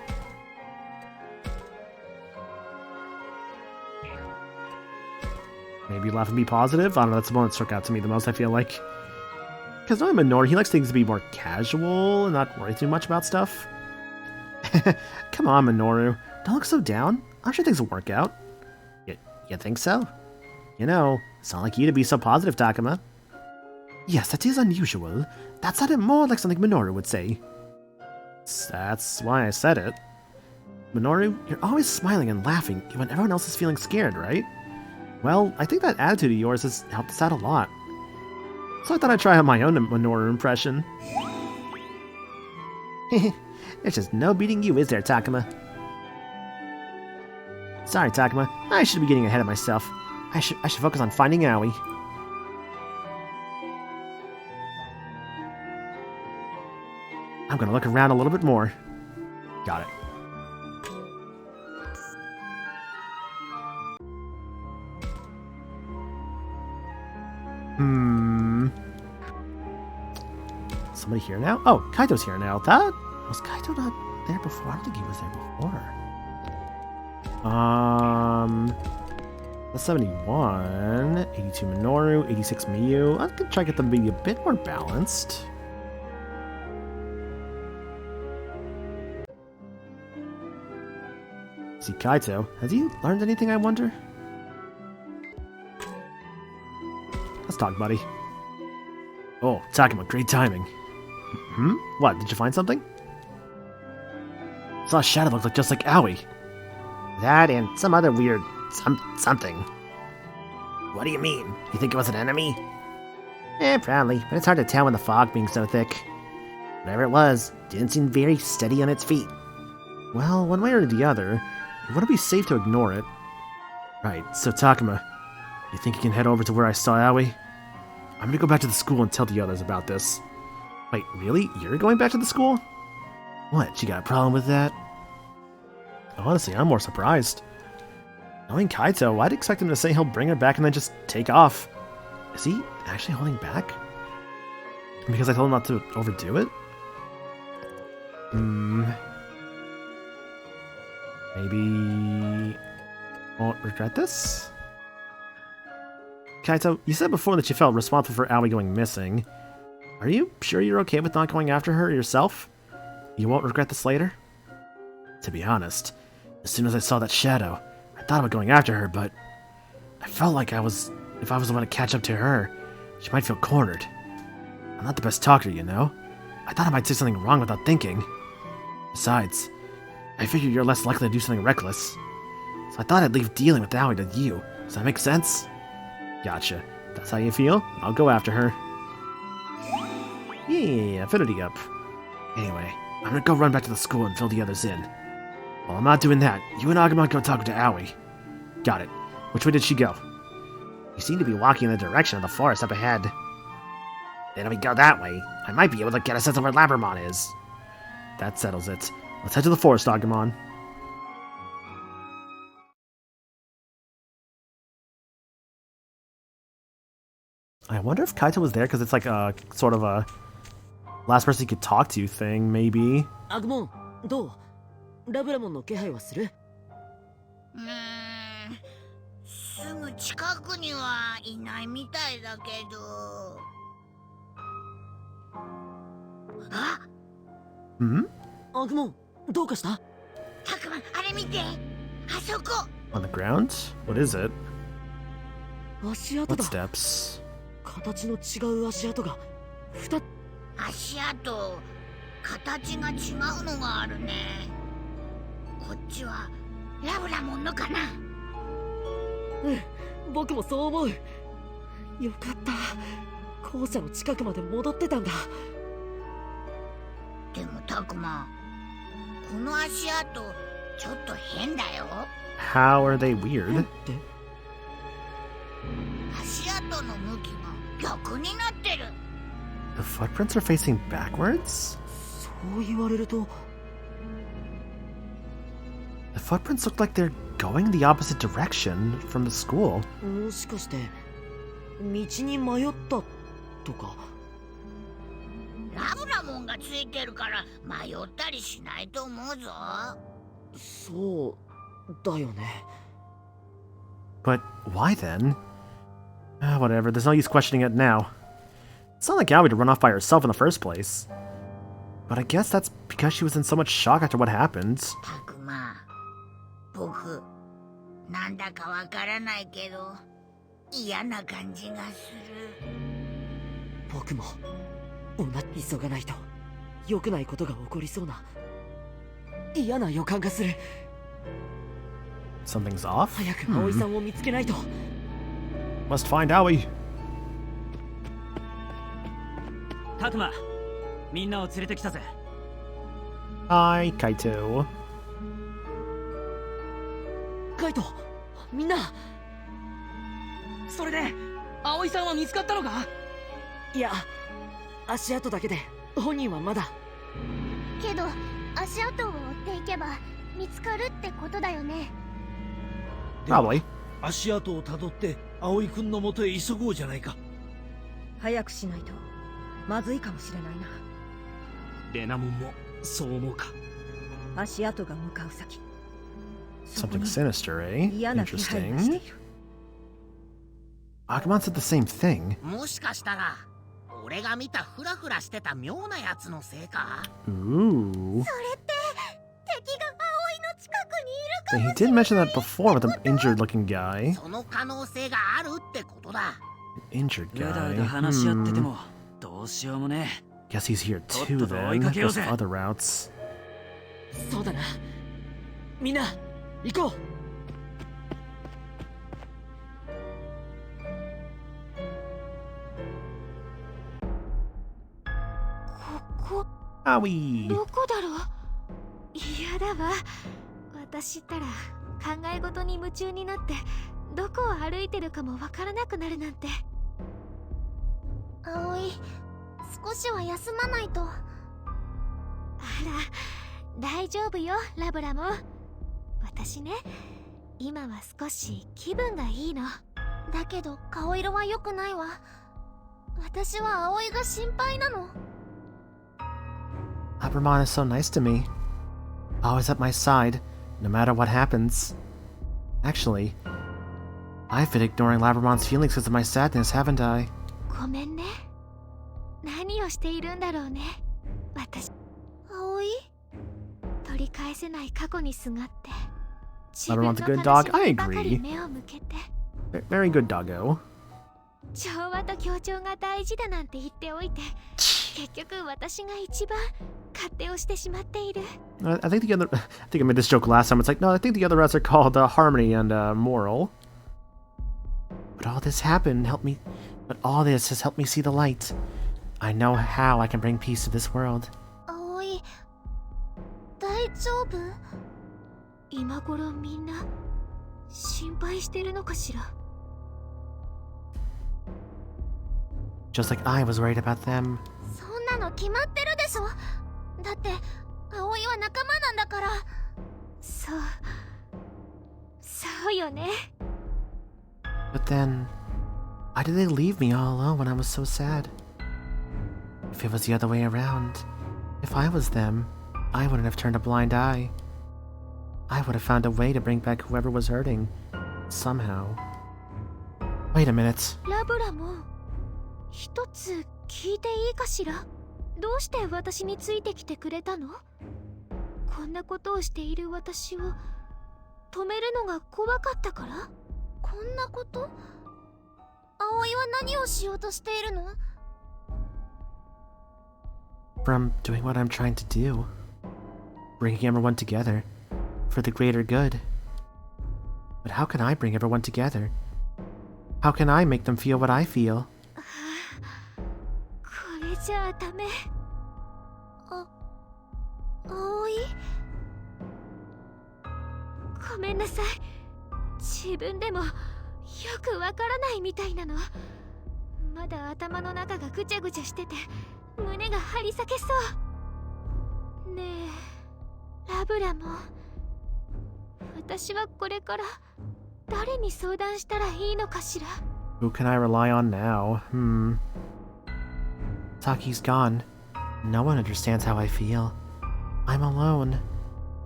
Maybe laugh and be positive? I don't know, that's the one that struck out to me the most, I feel like. Because knowing Minoru, he likes things to be more casual and not worry too much about stuff. Come on, Minoru. Don't look so down. I'm sure things will work out. You think so? You know, it's not like you to be so positive, Takuma. Yes, that is unusual. That sounded more like something Minoru would say. That's why I said it. Minoru, you're always smiling and laughing when everyone else is feeling scared, right? Well, I think that attitude of yours has helped us out a lot. So I thought I'd try out my own Minoru impression. There's just no beating you, is there, Takuma? Sorry, Takuma. I should be getting ahead of myself. I should focus on finding Aoi. I'm gonna look around a little bit more. Got it. Somebody here now? Oh, Kaito's here now. That... Was Kaito not there before? I don't think he was there before. That's 71, 82 Minoru, 86 Miyu. I could try to get them to be a bit more balanced. See, Kaito, has he learned anything, I wonder? Let's talk, buddy. Oh, Takuma, great timing. What, did you find something? Saw a shadow look just like Aoi. That and some other weird something. What do you mean? You think it was an enemy? Probably, but it's hard to tell when the fog being so thick. Whatever it was, didn't seem very steady on its feet. Well, one way or the other, it wouldn't be safe to ignore it. Right, so Takuma, you think you can head over to where I saw Aoi? I'm gonna go back to the school and tell the others about this. Wait, really? You're going back to the school? What, you got a problem with that? Honestly, I'm more surprised. Knowing Kaito, I'd expect him to say he'll bring her back and then just take off. Is he actually holding back? Because I told him not to overdo it? Maybe... won't regret this? Kaito, you said before that you felt responsible for Aoi going missing. Are you sure you're okay with not going after her yourself? You won't regret this later? To be honest, as soon as I saw that shadow, I thought about going after her, but I felt like if I was the one to catch up to her, she might feel cornered. I'm not the best talker, you know? I thought I might say something wrong without thinking. Besides, I figured you're less likely to do something reckless. So I thought I'd leave dealing with Aoi to you. Does that make sense? Gotcha. That's how you feel? I'll go after her. Yeah, affinity up. Anyway, I'm gonna go run back to the school and fill the others in. While I'm not doing that, you and Agumon go talk to Aoi. Got it. Which way did she go? You seem to be walking in the direction of the forest up ahead. Then if we go that way, I might be able to get a sense of where Labramon is. That settles it. Let's head to the forest, Agumon. I wonder if Kaito was there because it's like a sort of a last person he could talk to thing, maybe. アグモン、どう？ラブラモンの気配はする？すぐ近くにはいないみたいだけど。あ、アグモン、どうかした？たくま、あれ見て。あそこ。On the ground? What is it? 足跡 What だ。 steps? 形の違う足跡が2つ。足跡、形が違うのがあるね。こっちはラブラモンのかな。僕もそう思う。よかった。校舎の近くまで戻ってたんだ。でもたくま、この足跡ちょっと変だよ。 How are they weird? 足跡の向きが逆になってる。 The footprints are facing backwards? そう言われると。 The footprints look like they're going the opposite direction from the school. もしかして道に迷ったとか。ラブラモンがついてるから迷ったりしないと思うぞ。そうだよね。 But why then? Whatever, there's no use questioning it now. It's not like Aoi to run off by herself in the first place. But I guess that's because she was in so much shock after what happened. たくま、僕、なんだかわからないけど、嫌な感じがする。僕も急がないと良くないことが起こりそうな嫌な予感がする。 Something's off? 早く葵さんを見つけないと。Must find Aoi. タクマ、みんなを連れてきたぜ。Hi, Kaito. カイト、みんな。それで葵さんは見つかったのか？いや、足跡だけで本人はまだ。けど足跡を追っていけば見つかるってことだよね。 Probably. 足跡をたどって葵くんの元へ急ごうじゃないか。早くしないとまずいかもしれないな。レナモンもそう思うか。足跡が向かう先、そこ Something に sinister, eh? 嫌な気配がしてい Interesting. る。 Agumon said the same thing. もしかしたら、俺が見たフラフラしてた妙なやつのせいか。 Ooh. 敵が葵の近くにいる He did mention that before with an injured looking guy. その可能性があるってことだ。 Injured うだう guy. だ話し合っててもどうしようもね Guess he's here too What the then. fuck? Goes other routes. そうだな。みんな行こう。ここ Aoi. どこだろう。嫌だわ。私ったら考え事に夢中になってどこを歩いてるかもわからなくなるなんて。葵、少しは休まないと。あら、大丈夫よラブラも。私ね、今は少し気分がいいの。だけど顔色は良くないわ。私は葵が心配なの。 Labramon is so nice to me. Always at my side, no matter what happens. Actually, I've been ignoring Labramon's feelings because of my sadness, haven't I? ごめんね。何をしているんだろうね。私、葵？取り返せない過去にすがって、自分の Labramon's a good 悲 dog. し I みにばかり agree. 目を向けて、Very good doggo. 調和と協調が大事だなんて言っておいて、結局私が一番勝手をしてしまっている。I think I made this joke last time. It's like, no, I think the other routes are called harmony and moral. But all this has helped me see the light. I know how I can bring peace to this world. 葵、大丈夫？今頃みんな心配してるのかしら。just like I was worried about them. そんなの決まってるでしょ。だって葵は仲間なんだから。そうよね。 But then, why did they leave me all alone when I was so sad? If it was the other way around, if I was them, I wouldn't have turned a blind eye. I would have found a way to bring back whoever was hurting, somehow. Wait a minute. ラブラも一つ聞いていいかしら。どうして私についてきてくれたの？こんなことをしている私を止めるのが怖かったから？こんなこと？葵は何をしようとしているの？ From doing what I'm trying to do. Bringing everyone together. For the greater good. But how can I bring everyone together? How can I make them feel what I feel? これじゃあダメ。葵？ごめんなさい。自分でもよくわからないみたいなの。まだ頭の中がぐちゃぐちゃしてて胸が張り裂けそう。ねえ、ラブラも私はこれから誰に相談したらいいのかしら。 Who can I rely on now? Taki's gone. No one understands how I feel. I'm alone.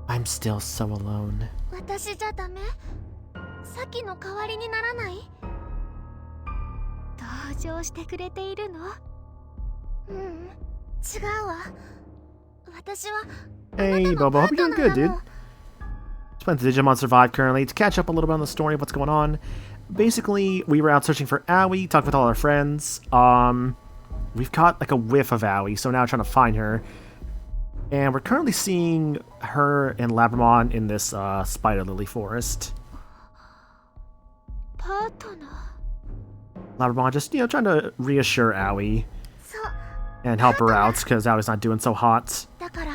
I'm still so alone. 私じゃダメ？さっきの代わりにならない？同情してくれているの？違うわ。私は Hey, Bobo. Hope you're doing good, dude. Just playing Digimon Survive currently to catch up a little bit on the story of what's going on. Basically, we were out searching for Aoi, talked with all our friends. We've caught like a whiff of Aoi, so now we're trying to find her. And we're currently seeing her and Labramon in this spider lily forest. パートナー。 Labramon just, trying to reassure Aoi そう。 and help her out because Aoi's not doing so hot. だから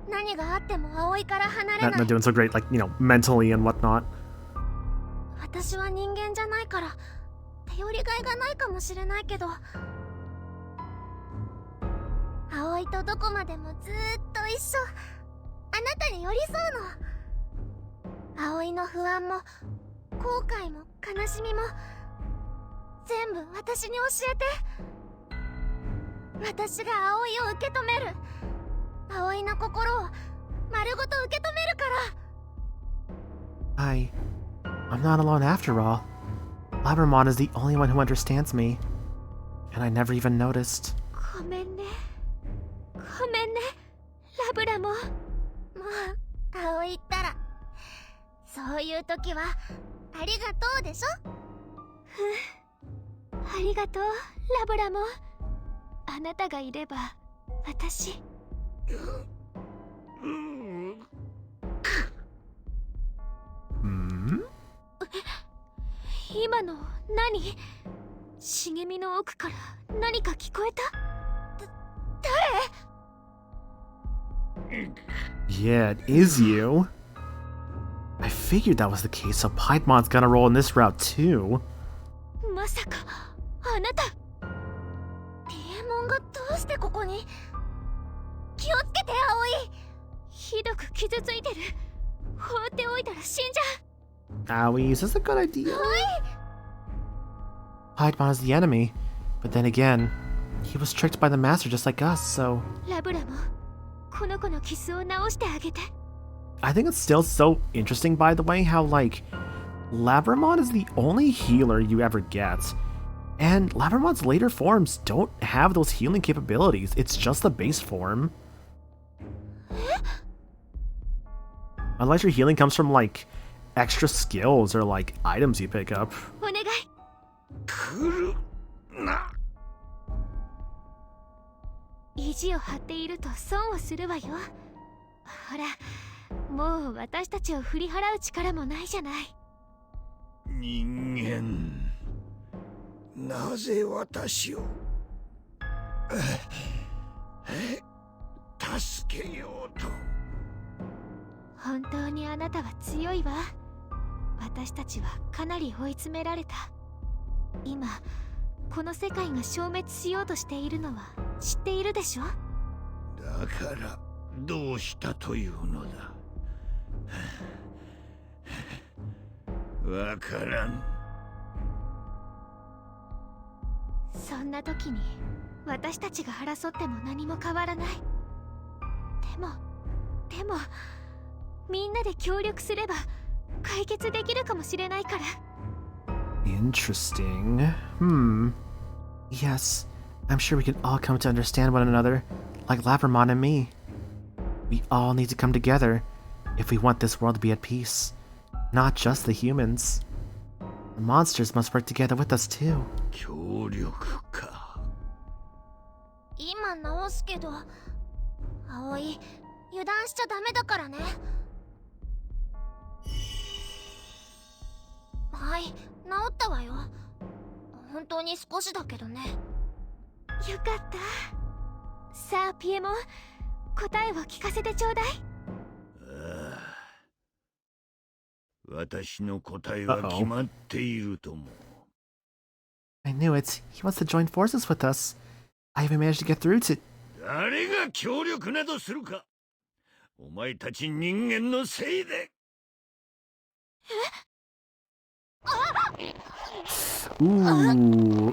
何があっても葵から離れない。 Not doing so great, like, mentally and whatnot. 私は人間じゃないから頼りがいがないかもしれないけど、葵とどこまでもずーっと一緒。あなたに寄り添うの。葵の不安も後悔も悲しみも全部私に教えて。私が葵を受け止める。葵の心を丸ごと受け止めるから。 I'm not alone after all. Labramon is the only one who understands me. And I never even noticed. ごめんね。ごめんね、ラブラも。もう、葵ったら。そういう時は、ありがとうでしょ？ありがとう、ラブラも。あなたがいれば、私。今の何？茂みの奥から何か聞こえた？誰？ Yeah, it is you. I figured that was the case, so Piedmont's gonna roll in this route too. まさかあなた。デーモンがどうしてここに？気をつけて、葵。ひどく傷ついてる。放っておいたら死んじゃう。 Aoi, is this a good idea? 葵。 Piedmon is the enemy, but then again, he was tricked by the master just like us, so... ラブラもこの子の傷を治してあげて。 I think it's still so interesting, by the way, how, like, Labramon is the only healer you ever get. And Labramon's later forms don't have those healing capabilities. It's just the base form. Unless your healing comes from, like, extra skills or, like, items you pick up. お願い。来るな。意地を張っていると損をするわよ。ほら、もう私たちを振り払う力もないじゃない。人間、なぜ私を助けようと。本当にあなたは強いわ。私たちはかなり追い詰められた。今この世界が消滅しようとしているのは知っているでしょ。だからどうしたというのだ。わからん。そんな時に私たちが争っても何も変わらない。でもみんなで協力すれば解決できるかもしれないから。 Interesting. Yes, I'm sure we can all come to understand one another, like Labramon and me. We all need to come together if we want this world to be at peace. Not just the humans. The monsters must work together with us too. 協力か。今直すけど、葵、油断しちゃダメだからね。はい、治ったわよ。本当に少しだけどね。よかった。さあピエモン、答えを聞かせてちょうだい。ああ、私の答えは決まっているとも。I knew it. He wants to join forces with us. I even managed to get through to... 誰が協力などするか。お前たち人間のせいで。Ooh.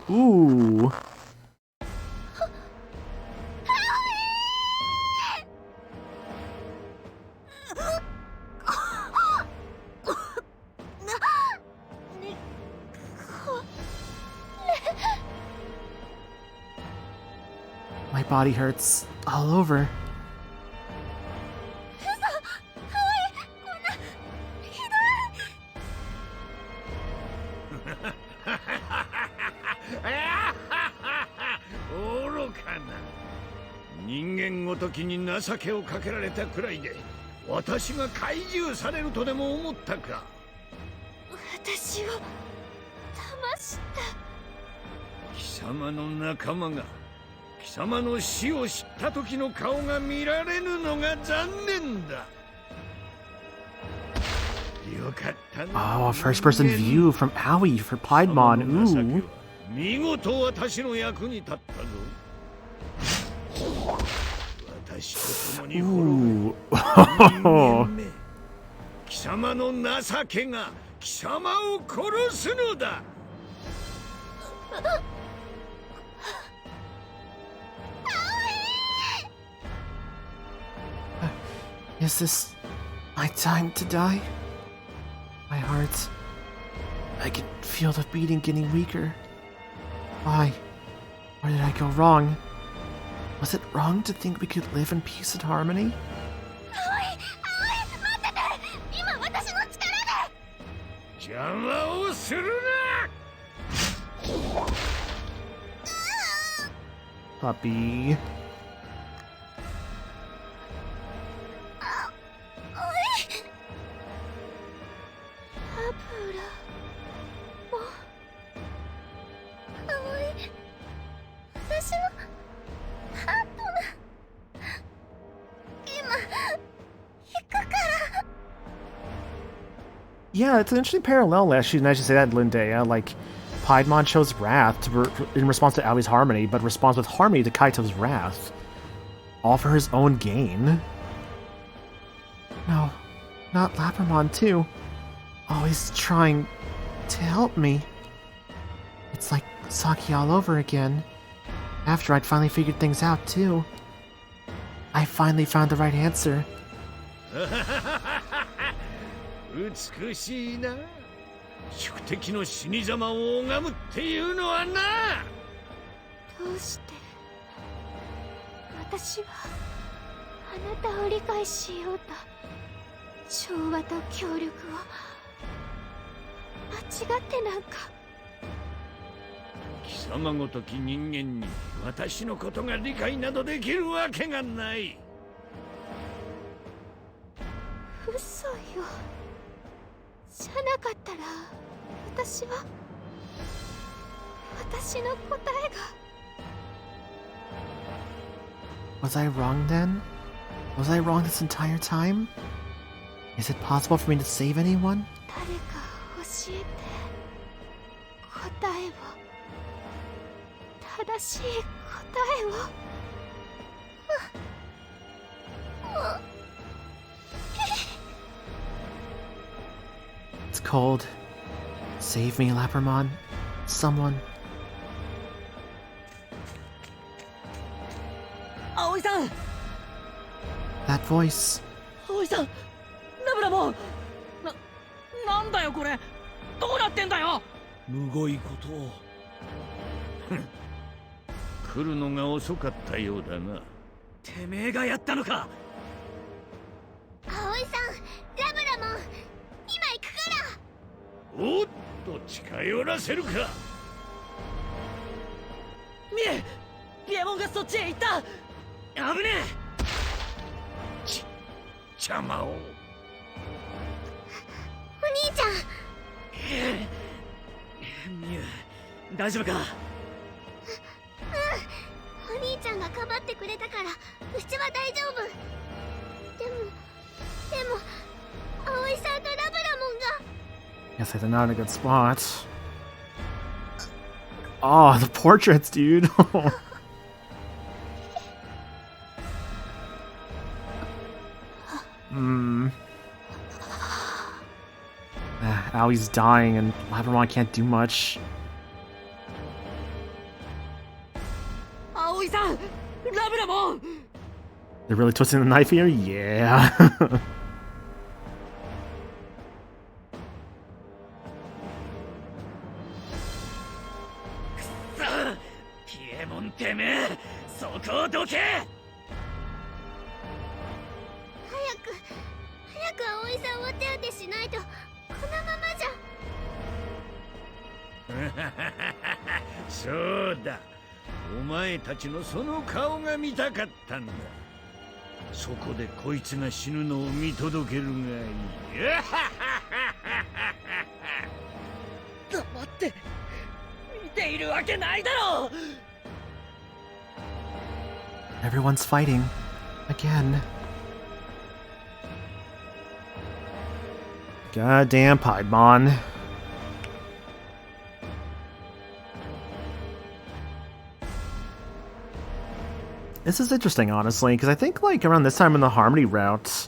My body hurts all over.愚かな。人間ごときに情けをかけられたくらいで私が懐柔されるとでも思ったか。私を騙した。貴様の仲間が貴様の死を知った時の顔が見られぬのが残念だ。よかったな。Oh, a first-person view from Aoi for Piedmon. Ooh. 見事私の役に立ったぞ。私と共に滅ぶ人間め。貴様の情けが貴様を殺すのだ。Is this my time to die? My heart... I can feel the beating getting weaker. Why? Where did I go wrong? Was it wrong to think we could live in peace and harmony? 今私の力で。邪魔をするな。Puppy. Yeah, it's an interesting parallel, actually, now you say that, Lindea. Like, Piedmon chose Wrath in response to Aoi's Harmony, but responds with Harmony to Kaito's Wrath. All for his own gain. No, not Labramon, too. Always trying to help me. It's like Saki all over again. After I'd finally figured things out, too. I finally found the right answer. 美しいな。宿敵の死に様を拝むっていうのはな。どうして私はあなたを理解しようと調和と協力を間違ってなんか。貴様ごとき人間に私のことが理解などできるわけがない。嘘よ。じゃなかったら私の答えが。 Was I wrong then? Was I wrong this entire time? Is it possible for me to save anyone? 誰か教えて答えを。正しい答えを。It's cold. Save me, Lapramon. Someone. 葵さん That voice. 葵さんラブラモンなんだよこれ、どうなってんだよ。むごいことを。来るのが遅かったようだな。てめえがやったのか。葵さん、ラブラモン、今行くから。おっと近寄らせるか。見えリエモンがそっちへ行った。危ね邪魔を。お兄ちゃん。え。ミュウ、大丈夫か。お兄ちゃんがかばってくれたからうちは大丈夫。でも葵さんとラブラモンが。 Guess they're not in a good spot. Oh, the portraits, dude. Aoi's dying and Labramon can't do much. 葵さんラブラモン They're really twisting the knife here? Yeah. ピエモンてめえ、そこをどけ。早く葵さんを手当てしないとこのままじゃ。そうだ。お前たちのその顔が見たかったんだ。そこでこいつが死ぬのを見届けるがいい。黙って見ているわけないだろう。 Everyone's fighting. Again. Goddamn Piedmon. This is interesting, honestly, because I think, like, around this time in the Harmony route,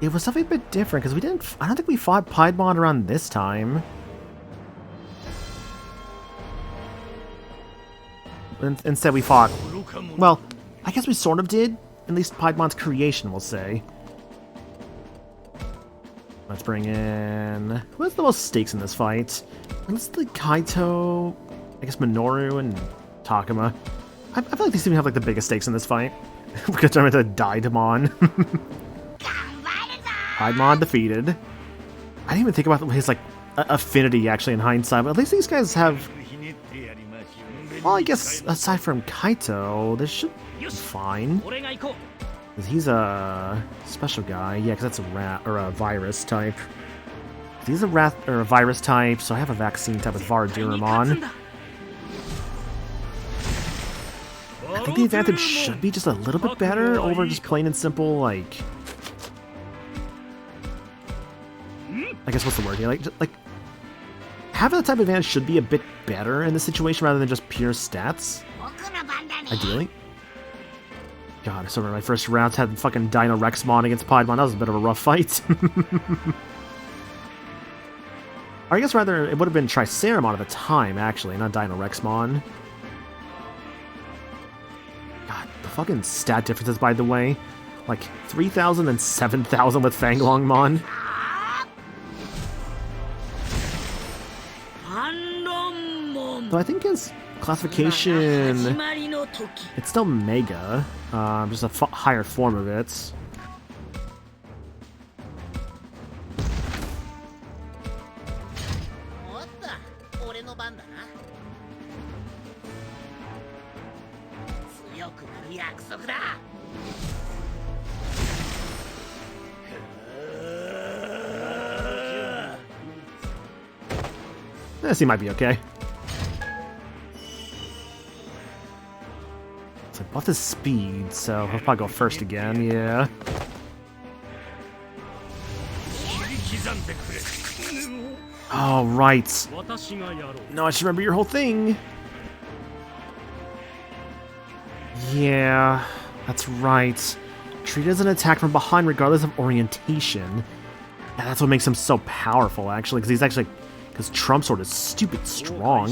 it was something a bit different, because I don't think we fought Piedmon around this time. Instead we fought, well, I guess we sort of did, at least Piedmon's creation, we'll say. Let's bring in... Who has the most stakes in this fight? Let's do Kaito, I guess Minoru, and Takuma. I feel like these seem to have like the biggest stakes in this fight. We're gonna turn into Digimon. Piedmon defeated. I didn't even think about his like affinity actually in hindsight, but at least these guys have... Well, I guess aside from Kaito, this should be fine. He's a special guy. Yeah, because that's a rat or a virus type. He's a virus type, so I have a vaccine type with Varaduramon. I think the advantage should be just a little bit better over just plain and simple, like... I guess what's the word here? Like having the type of advantage should be a bit better in this situation rather than just pure stats. Ideally. God, I still remember my first rounds had fucking Dino Rexmon against Piedmon. That was a bit of a rough fight. Or I guess rather it would have been Triceramon at the time, actually, not Dino Rexmon. God, the fucking stat differences, by the way. Like, 3,000 and 7,000 with Fanglongmon. Though I think his classification... It's still Mega, just a higher form of it. He might be okay. So buff his speed, so he'll probably go first again, yeah. Oh, right. No, I should remember your whole thing. Yeah, that's right. Treat as an attack from behind regardless of orientation. And that's what makes him so powerful, actually, because Trump Sword is stupid strong.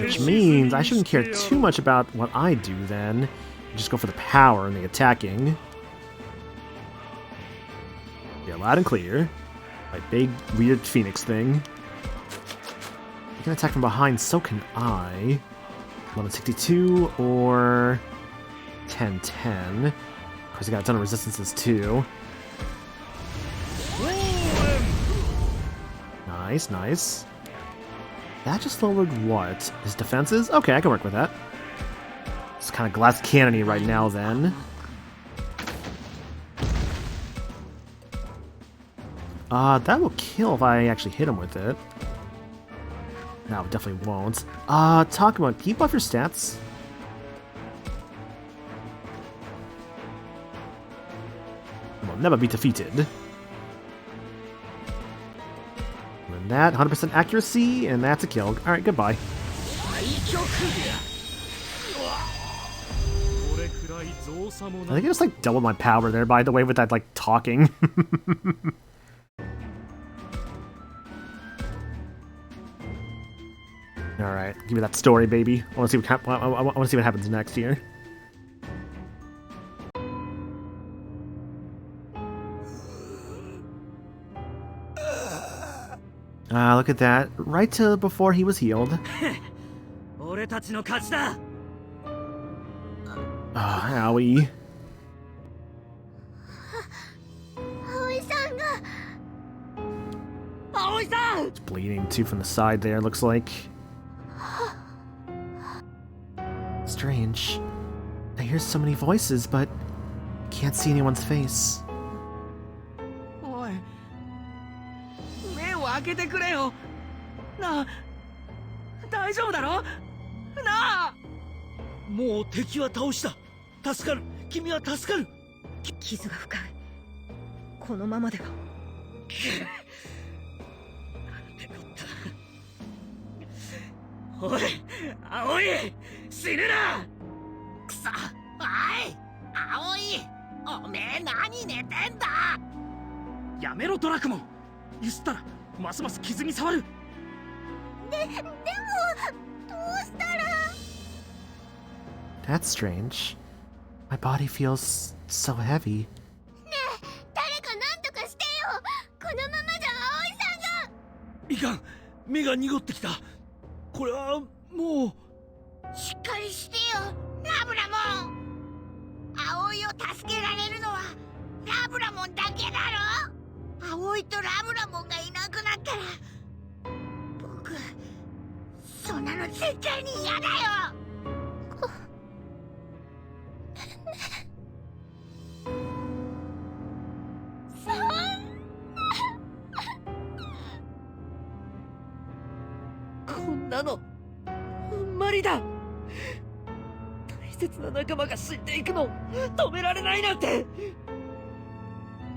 Which means I shouldn't care too much about what I do then. Just go for the power and the attacking. Yeah, loud and clear. My big, weird phoenix thing. You can attack from behind, so can I. 1162 or 1010. Of course, I got a ton of resistances too. Nice, nice. That just lowered what? His defenses? Okay, I can work with that. It's kind of glass cannony right now then. That will kill if I actually hit him with it. No, it definitely won't. Talk about, can you buff your stats? Will never be defeated. And that, 100% accuracy, and that's a kill. Alright, goodbye. I think I just like doubled my power there, by the way, with that like talking. Alright, give me that story, baby. I want to see what happens next here. Look at that. Right to before he was healed. Oh, Aoi. It's bleeding too from the side there, looks like. Strange. I hear so many voices, but can't see anyone's face. That's strange. My body feels so heavy.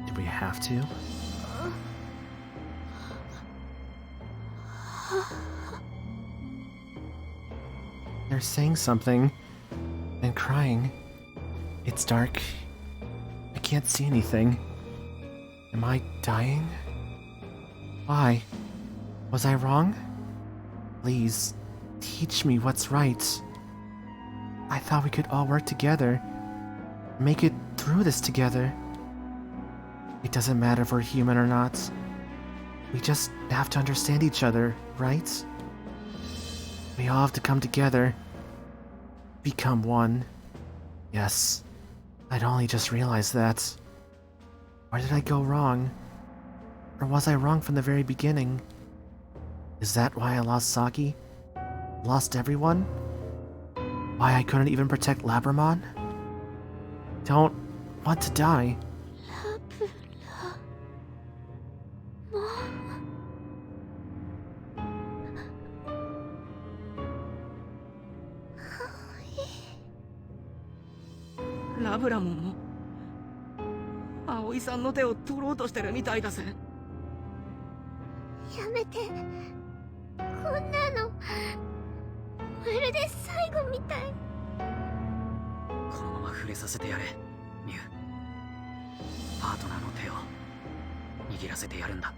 Do we have to? They're saying something and crying. It's dark. I can't see anything. Am I dying? Why? Was I wrong? Please, teach me what's right. I thought we could all work together. Make it through this together. It doesn't matter if we're human or not. We just have to understand each other, right? We all have to come together. Become one. Yes. I'd only just realized that. Where did I go wrong? Or was I wrong from the very beginning? Is that why I lost Saki? Lost everyone? Why I couldn't even protect Labramon? Don't want to die. Labramon も葵さんの手を取ろうとしてるみたいだぜ。やめて。こんなのまるで最後みたい。このまま触れさせてやれ、ミュウ。パートナーの手を握らせてやるんだ。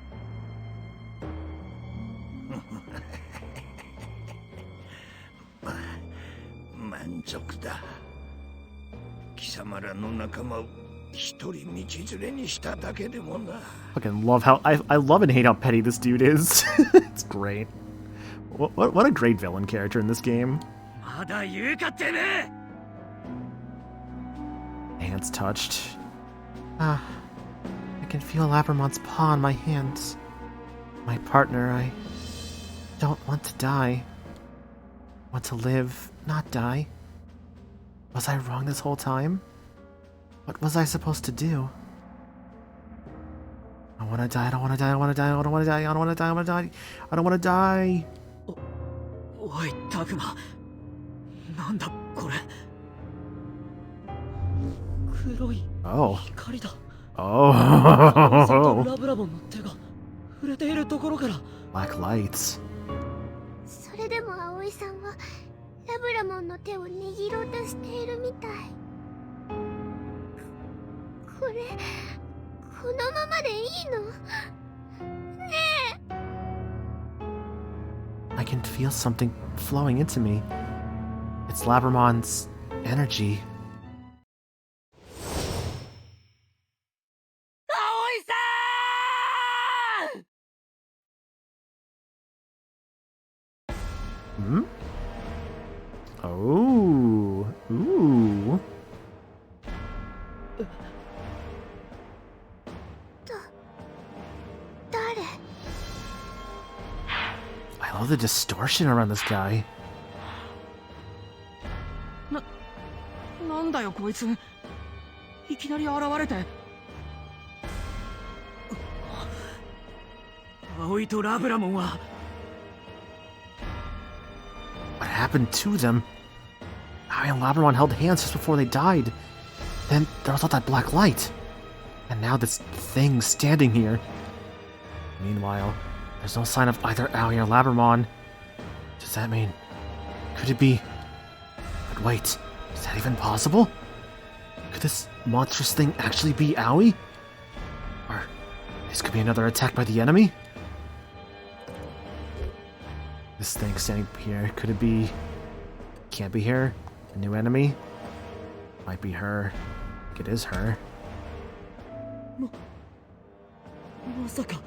満足だ。貴様らの仲間を一人道連れにしただけでもな。Fucking love how I love and hate how petty this dude is. It's great. What a great villain character in this game. まだ言うかってめえ。 Hands touched. Ah, I can feel Labramon's paw on my hands. My partner, I don't want to die. Want to live, not die. Was I wrong this whole time? What was I supposed to do? I wanna die, I don't wanna die, I wanna die, I don't wanna die, I don't wanna die, I wanna die, I don't wanna die. おい、タクマ。なんだこれ。黒い Oh. 光だ。 Oh. ラブラボンの手が触れているところから。 Black lights. それでも葵さんはラブラモンの手を握ろうとしているみたい。これこのままでいいの？ねえ。 I can feel something flowing into me. It's Labramon's energy. 葵さん。 Hmm? Oh. Ooh. 誰？ I love the distortion around this guy. なんだよこいつ。いきなり現れて。葵とラブラモンは。 What happened to them? Aoi and Labramon held hands just before they died. Then there was all that black light. And now this thing standing here. Meanwhile, there's no sign of either Aoi or Labramon. Does that mean... Could it be... But wait, is that even possible? Could this monstrous thing actually be Aoi? Or this could be another attack by the enemy? This thing standing here, could it be... Can't be her? A new enemy? Might be her. I think it is her. まさか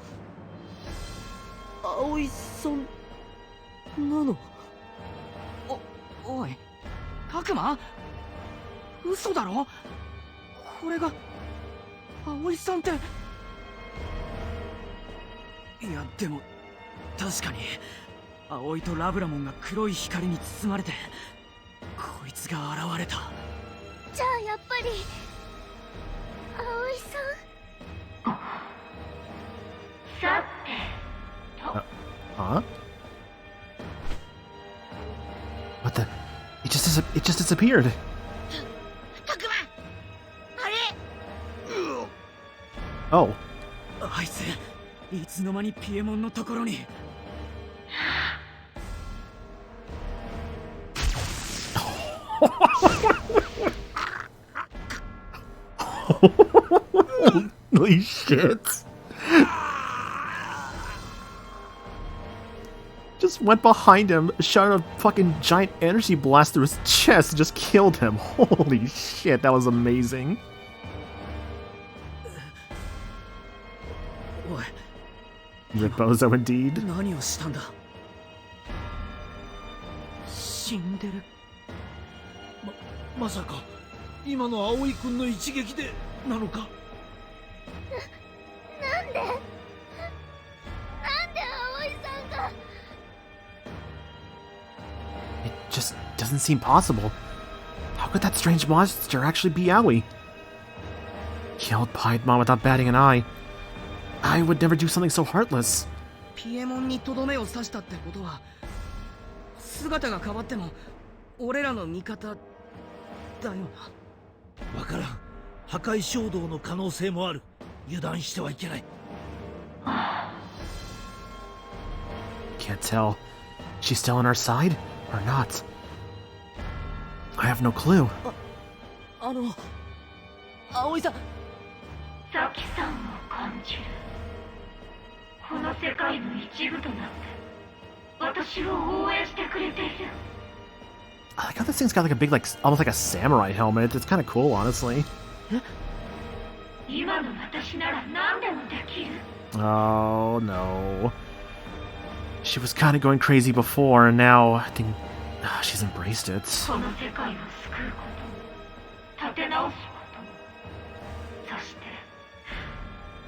葵さんなの？おい、タクマ？嘘だろ？これが葵さんって。いやでも確かに葵とラブラモンが黒い光に包まれてこいつが現れた。じゃあやっぱり葵さん。 Huh? What the? It just disappeared. たくま、あれ？ Oh. あいついつの間にピエモンのところに。Holy shit. Just went behind him, shot a fucking giant energy blast through his chest, and just killed him. Holy shit, that was amazing. おい、 Ripbozo indeed. 何をしたんだ。死んでる。まさか今の葵くんの一撃でなのか？なんで葵さんが。 It just doesn't seem possible. How could that strange monster actually be Aoi? Killed Piedmon without batting an eye. I would never do something so heartless. ピエモンにとどめを刺したってことは姿が変わっても俺らの味方だよな。わからん。破壊衝動の可能性もある。油断してはいけない。can't tell. She's still on our side or not? I have no clue. 葵さん。サキさんを感じる。この世界の一部となって私を応援してくれている。 I like how this thing's got like a big, like, almost like a samurai helmet. It's kind of cool, honestly. 今の私なら何でもできる。 Oh, no. She was kind of going crazy before, and now I think she's embraced it. この世界を救うことも立て直すことも、そして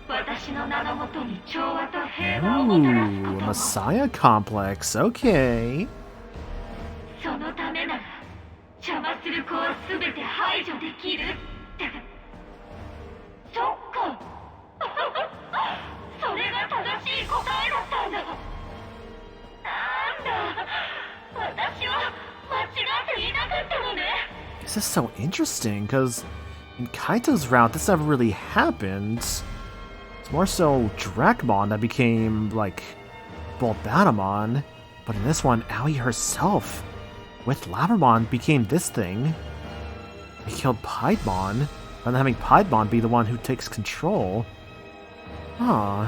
私の名のもとに調和と平和をもたらすこと Ooh, も。 Messiah complex. Okay. そのためなら邪魔する子は全て排除できるって。そっかそれが正しい答えだったんだ。なんだ、私は間違っていなかったのね。 This is so interesting, because in Kaito's route, this never really happened. It's more so Dracmon that became, like, Bulbatamon. But in this one, Aoi herself, with Labramon, became this thing. He killed Piedmon, and having Piedmon be the one who takes control. Huh.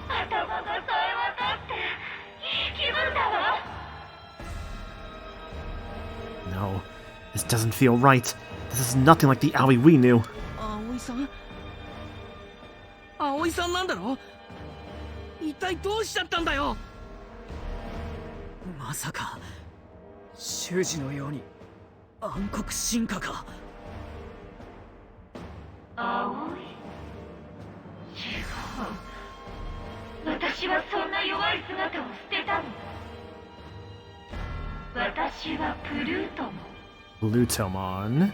頭がさえ渡っていい気分だわ。 No, this doesn't feel right. This is nothing like the Aoi we knew. 葵さん葵さんなんだろ。一体どうしちゃったんだよ。まさか修士のように暗黒進化か。葵、違う。私はそんな弱い姿を捨てたの。私はプルートモン。 Glutomon.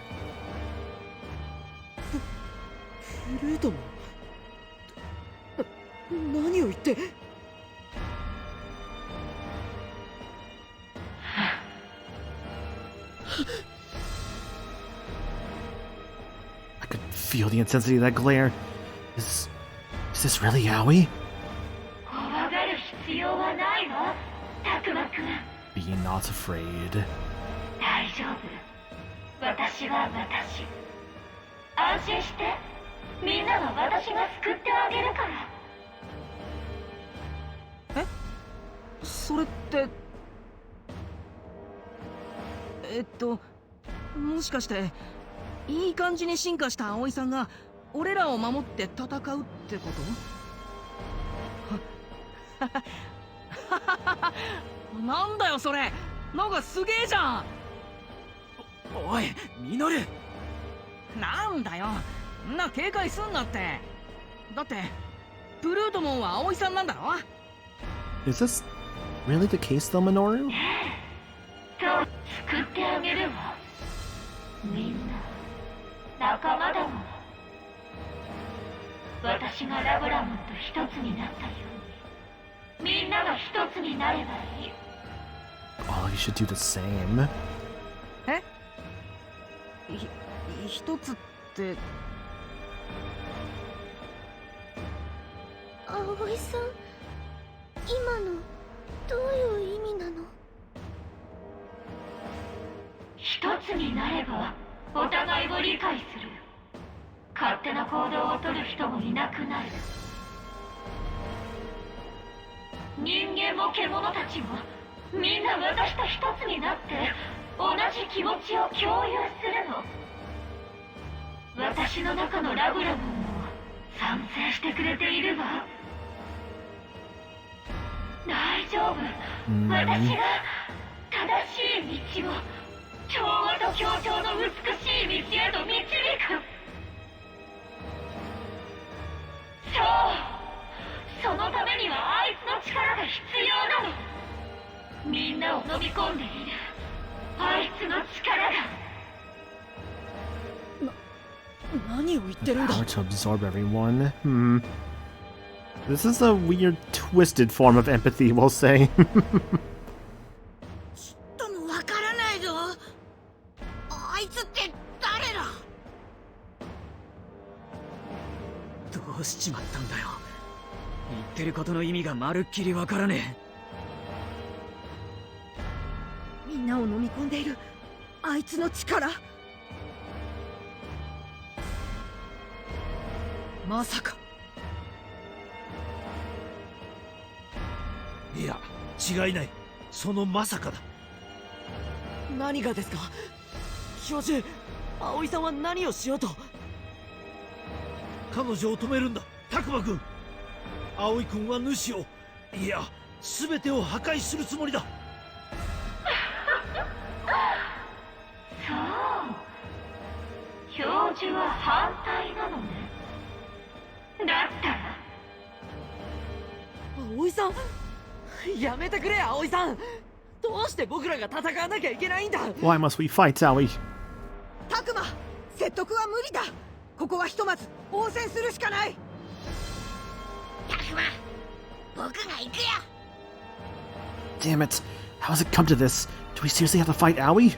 プルートも何を言って。 I could feel the intensity of that glare. Is this really Aoi? 怖がる必要はないわ、たくまくん。 Be not afraid. 大丈夫。私は私。安心して。みんなは私が救ってあげるから。それってもしかしていい感じに進化した葵さんが俺らを守って戦うってこと？なんだよそれ。なんかすげえじゃん。おいミノル。なんだよ、んな警戒すんなって。だってプルートモンは葵さんなんだろ。 Is this really the case though, Minoru? そう救ってあげるわ。みんな仲間だもの。私がラブラモンと一つになったように、みんなが一つになればいい。 Oh, you should do the same. 一つって葵さん、今のどういう意味なの？一つになればお互いを理解する。勝手な行動をとる人もいなくなる。人間も獣たちもみんな私と一つになって同じ気持ちを共有するの。私の中のラブラモンも賛成してくれているわ。大丈夫。私が正しい道を、調和と協調の美しい道へと導く。そう、そのためにはあいつの力が必要なの。みんなを飲み込んでいるあいつの力が。何を言ってるんだ。 Power to absorb everyone. This is a weird, twisted form of empathy, we'll say. ちっともわからないぞ。あいつって誰だ。どうしちまったんだよ。言ってることの意味がまるっきりわからねみんなを飲み込んでいるあいつの力。まさか。いや違いない、そのまさかだ。何がですか教授。葵さんは何をしようと。彼女を止めるんだ、拓磨君。葵君は主を、いや全てを破壊するつもりだ。そう教授は反対なのね。だったら葵さん、やめてくれ葵さん。どうして僕らが戦わなきゃいけないんだ。 Why must we fight, Aoi? タクマ、説得は無理だ。ここはひとまず応戦するしかない。タクマ、僕が行くよ。 Damn it. How has it come to this? Do we seriously have to fight Aoi?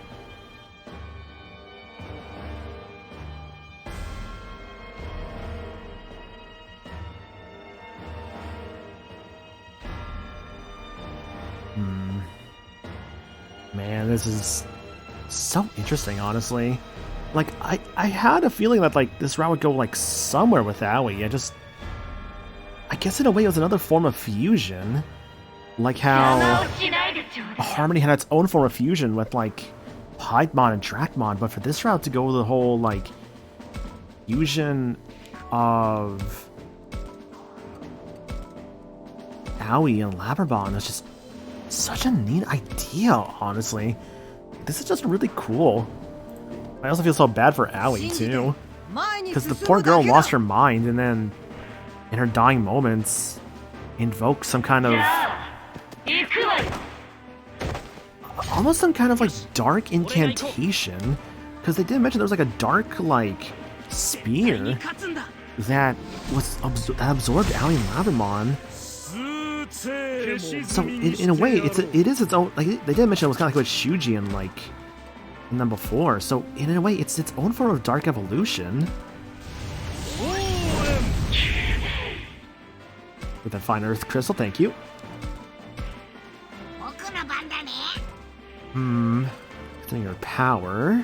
Man, this is so interesting, honestly. Like, I had a feeling that, like, this route would go, like, somewhere with Aoi. I guess in a way it was another form of fusion. Like how Harmony had its own form of fusion with, like, Piedmon and Dracmon, but for this route to go the whole, like, fusion of Aoi and Labarbon is just such a neat idea, honestly. This is just really cool. I also feel so bad for Aoi, too. Because the poor girl lost her mind and then, in her dying moments, invoked some kind of... almost some kind of, like, dark incantation. Because they did mention there was, like, a dark, like, spear that absorbed Aoi and Labramon. So in a way, it is its own. Like they did mention it was kind of like with Shuji and like in them before. So in a way, it's its own form of dark evolution. With that fine earth crystal, thank you. Getting your power.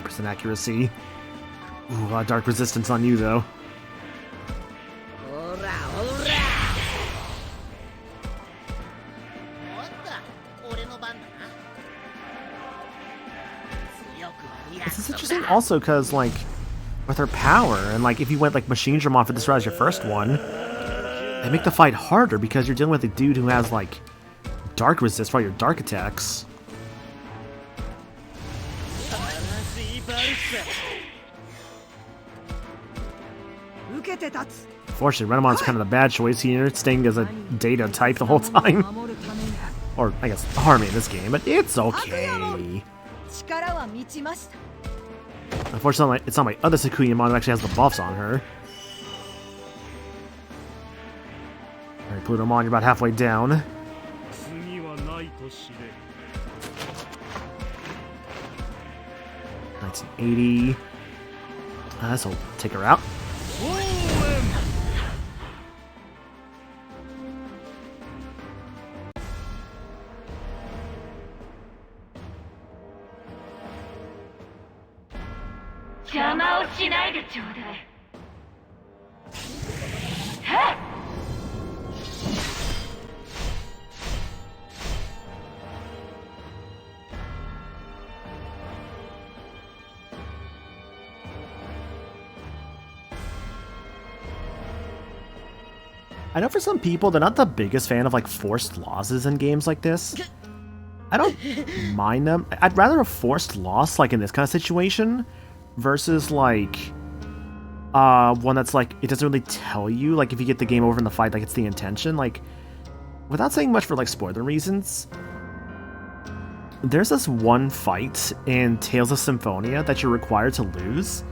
Percent accuracy. Ooh, dark resistance on you though. This is interesting also because, like, with her power, and like if you went like Machine Dramon for this route as your first one, they make the fight harder because you're dealing with a dude who has like dark resist for all your dark attacks. Fortunately, Renamon's kind of the bad choice here, staying as a data type the whole time. Or, I guess, Harmony in this game, but it's okay. Unfortunately, it's not my other Sakuyamon that actually has the buffs on her. Alright, Plutomon, you're about halfway down. 1980. This will take her out. I know for some people, they're not the biggest fan of like forced losses in games like this. I don't mind them. I'd rather a forced loss like in this kind of situation versus like one that's like it doesn't really tell you like if you get the game over in the fight like it's the intention. Like without saying much for like spoiler reasons, there's this one fight in Tales of Symphonia that you're required to lose.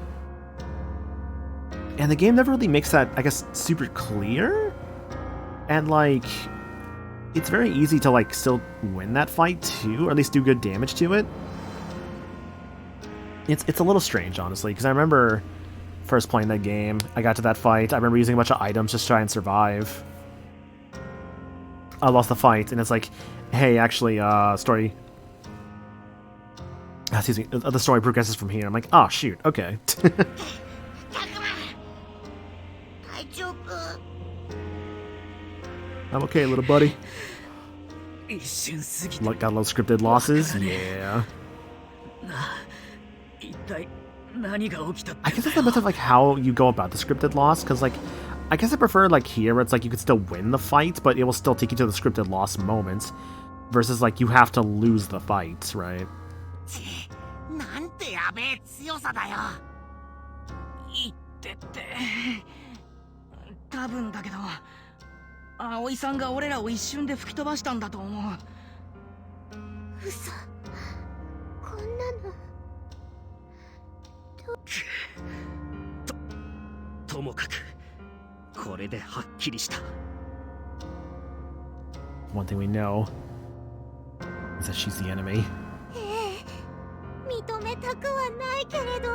And the game never really makes that, I guess, super clear. And, like, it's very easy to like still win that fight too, or at least do good damage to it. It's a little strange, honestly, because I remember first playing that game, I got to that fight, I remember using a bunch of items just to try and survive. I lost the fight, and it's like, hey, actually, story... excuse me, the story progresses from here. I'm like, oh, shoot, okay. I'm okay, little buddy. Look, got a little scripted losses? Yeah. I guess that's a bit of like how you go about the scripted loss, because like, I guess I prefer like here where it's like you could still win the fight, but it will still take you to the scripted loss moments, versus like you have to lose the fight, right? なんてやべえ強さだよ。言ってって多分だけど葵さんが俺らを一瞬で吹き飛ばしたんだと思う。嘘、こんなのともかくこれではっきりした。 One thing we know is that she's the enemy. 認めたくはないけれど、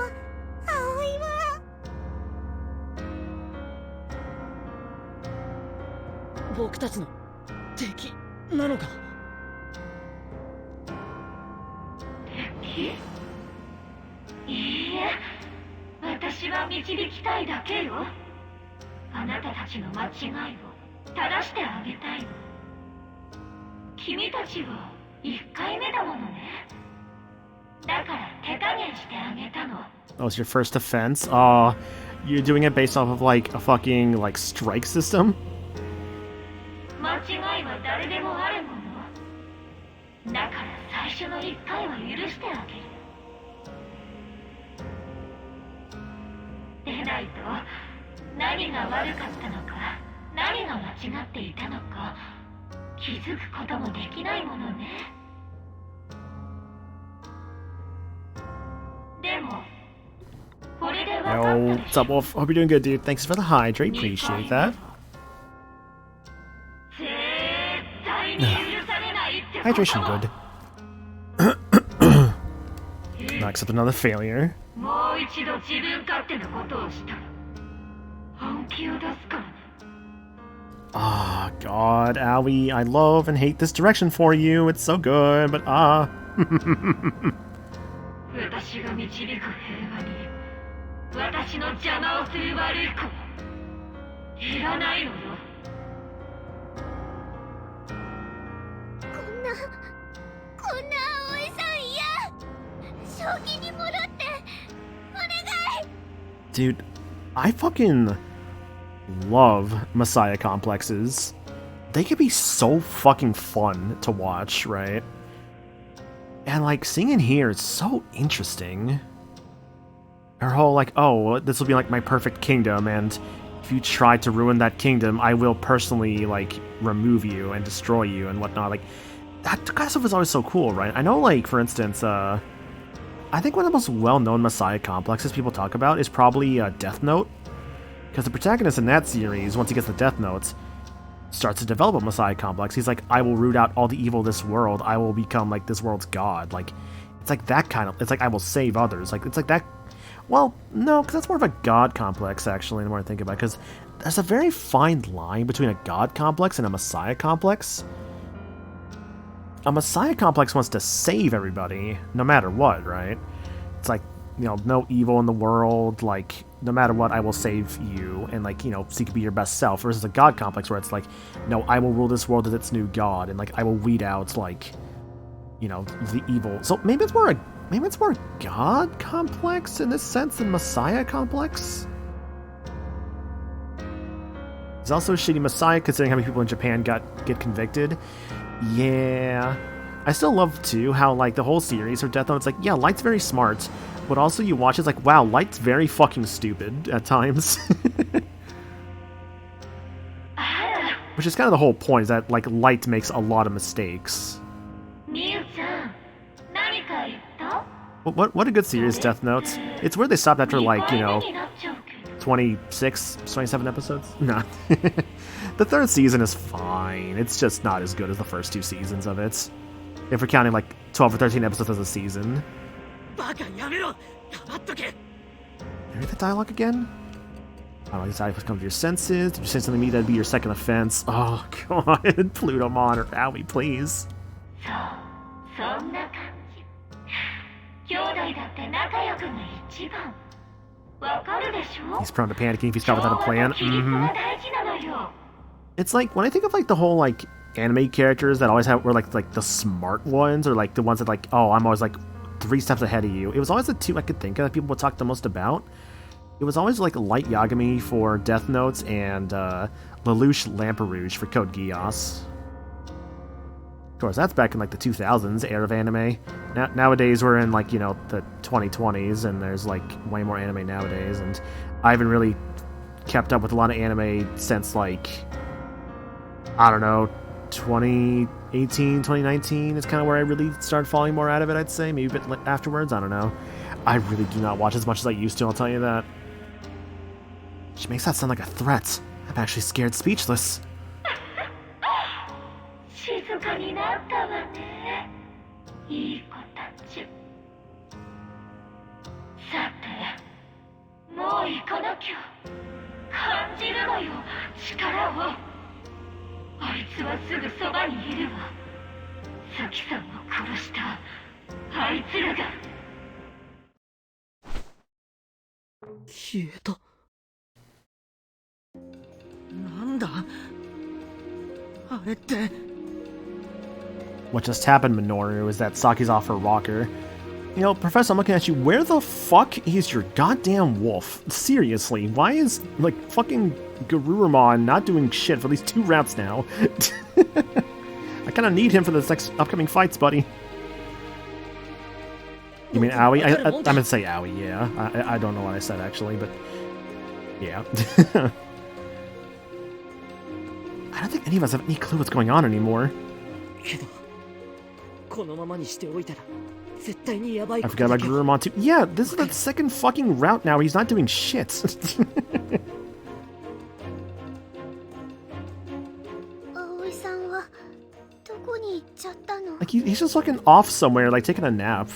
葵は僕たちの敵なのか。敵？いいえ、私は導きたいだけよ。あなたたちの間違いを正してあげたいの。君たちは1回目だものね。だから手加減してあげたの。 Oh, it's your first offense? Aw, you're doing it based off of like a fucking like strike system? 間違いは誰でもあるもの。だから最初の1回は許してあげる。でないと何が悪かったのか、何が間違っていたのか気づくこともできないものね。でもこれで分かった Yo, で what's しょ。 up, Wolf? Hope you're doing good, dude. Thanks for the hydrate. Appreciate that. 絶対に許されないってこと。 Hydration good. Not accept another failure. もう一度自分勝手なことをしたら本気を出すからね。 Ah, God, Owie, I love and hate this direction for you. It's so good, but 私が導く平和に私の邪魔をする悪い子いらないのよ。こんな葵さん嫌。正気に戻ってお願い。 dude, I fucking love Messiah complexes. They could be so fucking fun to watch, right? And like seeing in here is so interesting. Her whole like, oh, this will be like my perfect kingdom, and if you try to ruin that kingdom, I will personally like remove you and destroy you and whatnot. Like that kind of stuff is always so cool, right? I know, like for instance, I think one of the most well-known Messiah complexes people talk about is probably Death Note, because the protagonist in that series, once he gets the Death Notes, starts to develop a Messiah complex. He's like, I will root out all the evil of this world. I will become like this world's god. Like, it's like that kind of. It's like I will save others. Like it's like that. Well, no, because that's more of a god complex actually. The more I think about it, because there's a very fine line between a god complex and a Messiah complex. A Messiah complex wants to save everybody, no matter what, right? It's like, you know, no evil in the world, like, no matter what, I will save you, and, like, you know, so you can be your best self, versus a god complex where it's like, no, I will rule this world as its new god, and, like, I will weed out, like, you know, the evil. So maybe it's more a god complex in this sense than Messiah complex? It's also a shitty Messiah considering how many people in Japan get convicted. Yeah. I still love, too, how, like, the whole series of Death Note, it's like, yeah, Light's very smart, but also you watch, it's like, wow, Light's very fucking stupid at times. Which is kind of the whole point, is that, like, Light makes a lot of mistakes. What a good series, Death Note. It's where they stopped after, like, you know, 26, 27 episodes? No. The third season is fine. It's just not as good as the first 2 seasons of it. If we're counting like 12 or 13 episodes as a season. バカやめろ。黙っとけ。 Can you read the dialogue again? I don't know, decide if come to your senses. Did you say something to me that'd be your second offense? Oh, God. Plutomon or Aoi, please. そんな感じ。兄弟だって仲良くが一番。わかるでしょ? He's prone to panicking if he's caught without a plan. 規律が大事なのよ。 It's like, when I think of like the whole like anime characters that always were like the smart ones, or like the ones that like, oh, I'm always like 3 steps ahead of you. It was always the 2 I could think of that people would talk the most about. It was always like Light Yagami for Death Notes and Lelouch Lamperouge for Code Geass. Of course, that's back in like the 2000s era of anime. Nowadays we're in like, you know, the 2020s, and there's like way more anime nowadays, and I haven't really kept up with a lot of anime since like, I don't know, 2018, 2019 is kind of where I really started falling more out of it, I'd say. Maybe a bit afterwards, I don't know. I really do not watch as much as I used to, I'll tell you that. She makes that sound like a threat. I'm actually scared speechless. 静かになったわね。いい子たち。さて、もう行かなきゃ。感じるのよ、力を。あいつはすぐそばにいるわ。サキさんを殺したあいつらが。消えた。なんだあれって。 What just happened, Minoru, is that Saki's off her rocker. You know, Professor, I'm looking at you. Where the fuck is your goddamn wolf? Seriously, why is, like, fucking Garurumon not doing shit for these 2 routes now? I kinda need him for the next upcoming fights, buddy. You mean Aoi? I'm gonna say Aoi, yeah. I don't know what I said, actually, but... Yeah. I don't think any of us have any clue what's going on anymore. I forgot about Garurumon too. Yeah, this is the second fucking route now where he's not doing shit. Like, he's just fucking off somewhere, like taking a nap.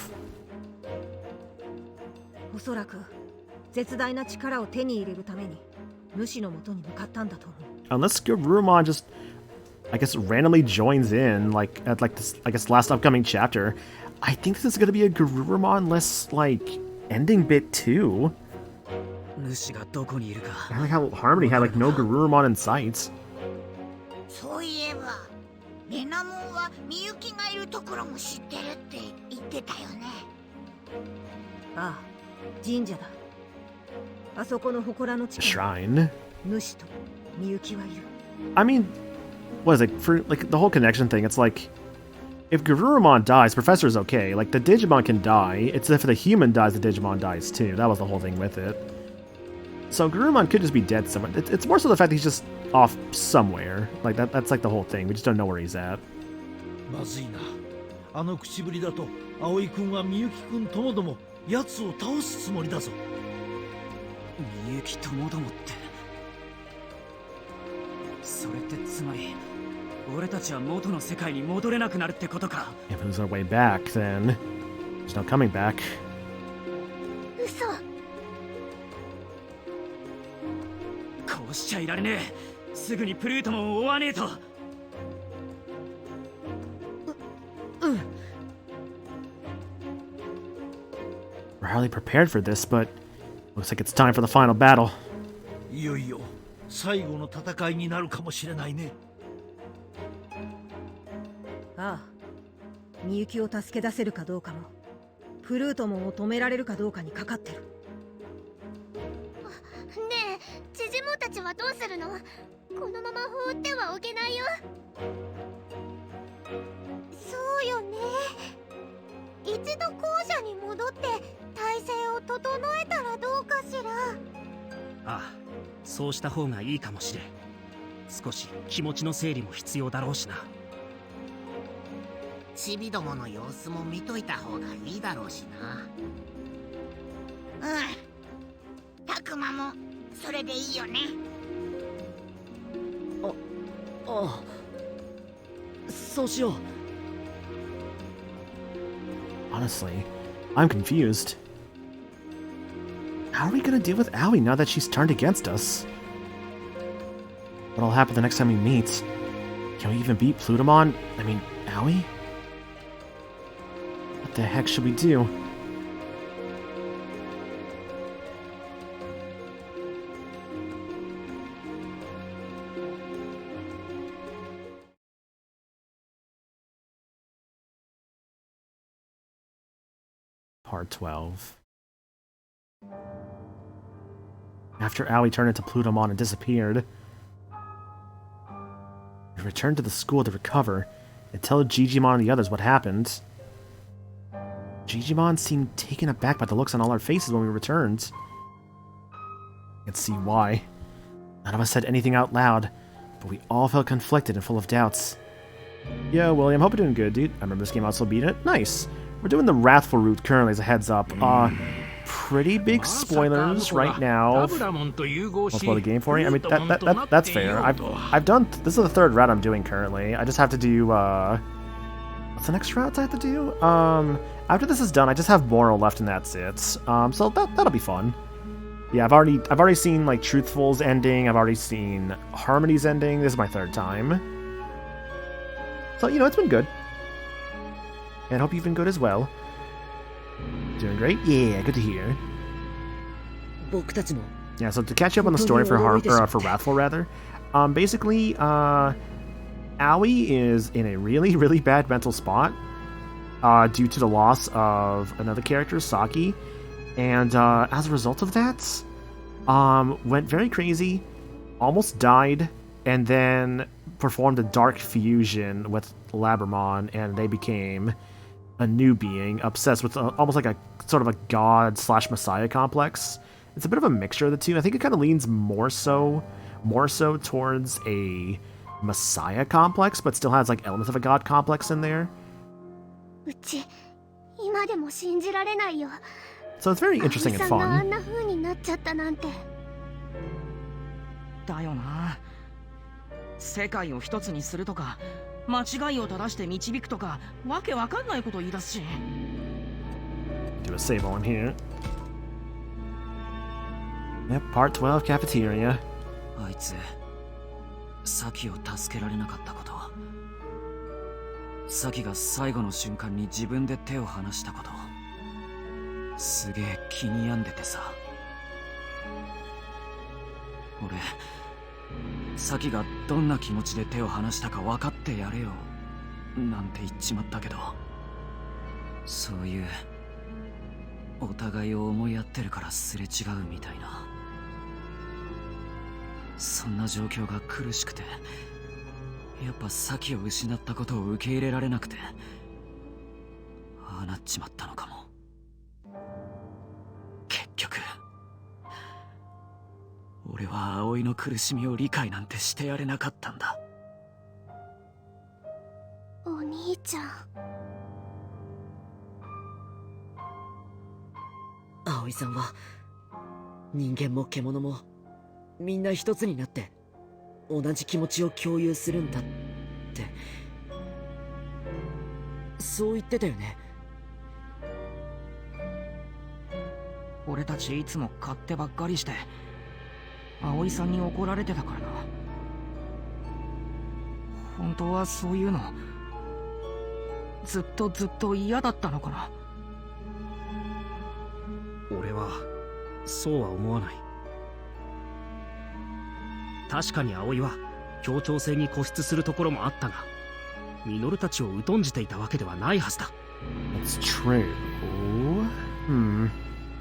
おそらく絶大な力を手に入れるために主の元に向かったんだと思う。 Unless Garurumon just, I guess, randomly joins in, like, at, like, this, I guess, last upcoming chapter. I think this is gonna be a Garurumon-less, like, ending bit, too. I like how Harmony had, like, no Garurumon in sight. そういえば、レナモンはみゆきがいるところも知ってるって言ってたよね。ああ、神社だ。あそこの祠の地 Shrine. 主とみゆきはいる。 I mean, what is it? For, like, the whole connection thing, it's like, if Garurumon dies, Professor's okay. Like, the Digimon can die. It's if the human dies, the Digimon dies too. That was the whole thing with it. So Garurumon could just be dead somewhere. It's more so the fact that he's just off somewhere. Like, that's like the whole thing. We just don't know where he's at. まずいな。あの口ぶりだと、葵君はみゆき君ともども奴を倒すつもりだぞ。みゆきともどもって。それってつまり、俺たちは元の世界に戻れなくなるってことか。If it was our way back, then there's no coming back. 嘘。こうしちゃいられねえ。すぐにプルートモンを追わねえと。We're hardly prepared for this, but looks like it's time for the final battle. いよいよ最後の戦いになるかもしれないね。ああ、みゆきを助け出せるかどうかも、プルートモンを止められるかどうかにかかってる。ねえ、ジジモンたちはどうするの？このまま放ってはおけないよ。そうよね。一度校舎に戻って体勢を整えたらどうかしら。ああ、そうした方がいいかもしれん。少し気持ちの整理も必要だろうしな。チビどもの様子も見といた方がいいだろうしな。うん。タクマもそれでいいよね。ああ、そうしよう。 Honestly, I'm confused. How are we gonna deal with Aoi now that she's turned against us? What'll happen the next time we meet? Can we even beat Plutamon? I mean, Aoi? What the heck should we do? Part 12. After Aoi turned into Plutamon and disappeared, we returned to the school to recover and tell Digimon and the others what happened. Digimon seemed taken aback by the looks on all our faces when we returned. I can see why. None of us said anything out loud, but we all felt conflicted and full of doubts. Yo, William, hope you're doing good, dude. I remember this game, also beat it. Nice. We're doing the Wrathful route currently as a heads up. Pretty big spoilers right now. I'll spoil the game for you. I mean, that's fair. I've done. This is the third route I'm doing currently. I just have to do. What's the next route I have to do? After this is done, I just have Moro left, and that's it. So that'll be fun. Yeah, I've already seen like Truthful's ending. I've already seen Harmony's ending. This is my third time. So you know, it's been good. And I hope you've been good as well. Doing great? Yeah, good to hear. Yeah, so to catch up on the story for Wrathful, rather, basically, Aoi is in a really, really bad mental spot due to the loss of another character, Saki, and as a result of that, went very crazy, almost died, and then performed a dark fusion with Labramon, and they became a new being, obsessed with almost like a sort of a god / messiah complex. It's a bit of a mixture of the two. I think it kind of leans more so towards a messiah complex, but still has like elements of a god complex in there. So it's very interesting and fun. だよな。世界を一つにするとか、間違いを正して導くとか、わけわかんないこと言い出すし。Do a save on here. Yep, part 12 cafeteria. あいつ、サキを助けられなかったこと。サキが最後の瞬間に自分で手を離したこと。すげえ気に病んでてさ。俺、サキがどんな気持ちで手を離したか分かってやれよなんて言っちまったけど、そういうお互いを思い合ってるからすれ違うみたいな、そんな状況が苦しくて、やっぱサキを失ったことを受け入れられなくて、ああなっちまったのかも。結局俺は葵の苦しみを理解なんてしてやれなかったんだ。お兄ちゃん。葵さんは人間も獣もみんな一つになって同じ気持ちを共有するんだってそう言ってたよね。俺たちいつも勝手ばっかりして葵さんに怒られてたからな。本当はそういうのずっと嫌だったのかな。俺はそうは思わない。確かに葵は協調性に固執するところもあったが、ミノルたちを疎んじていたわけではないはずだ。 That's true.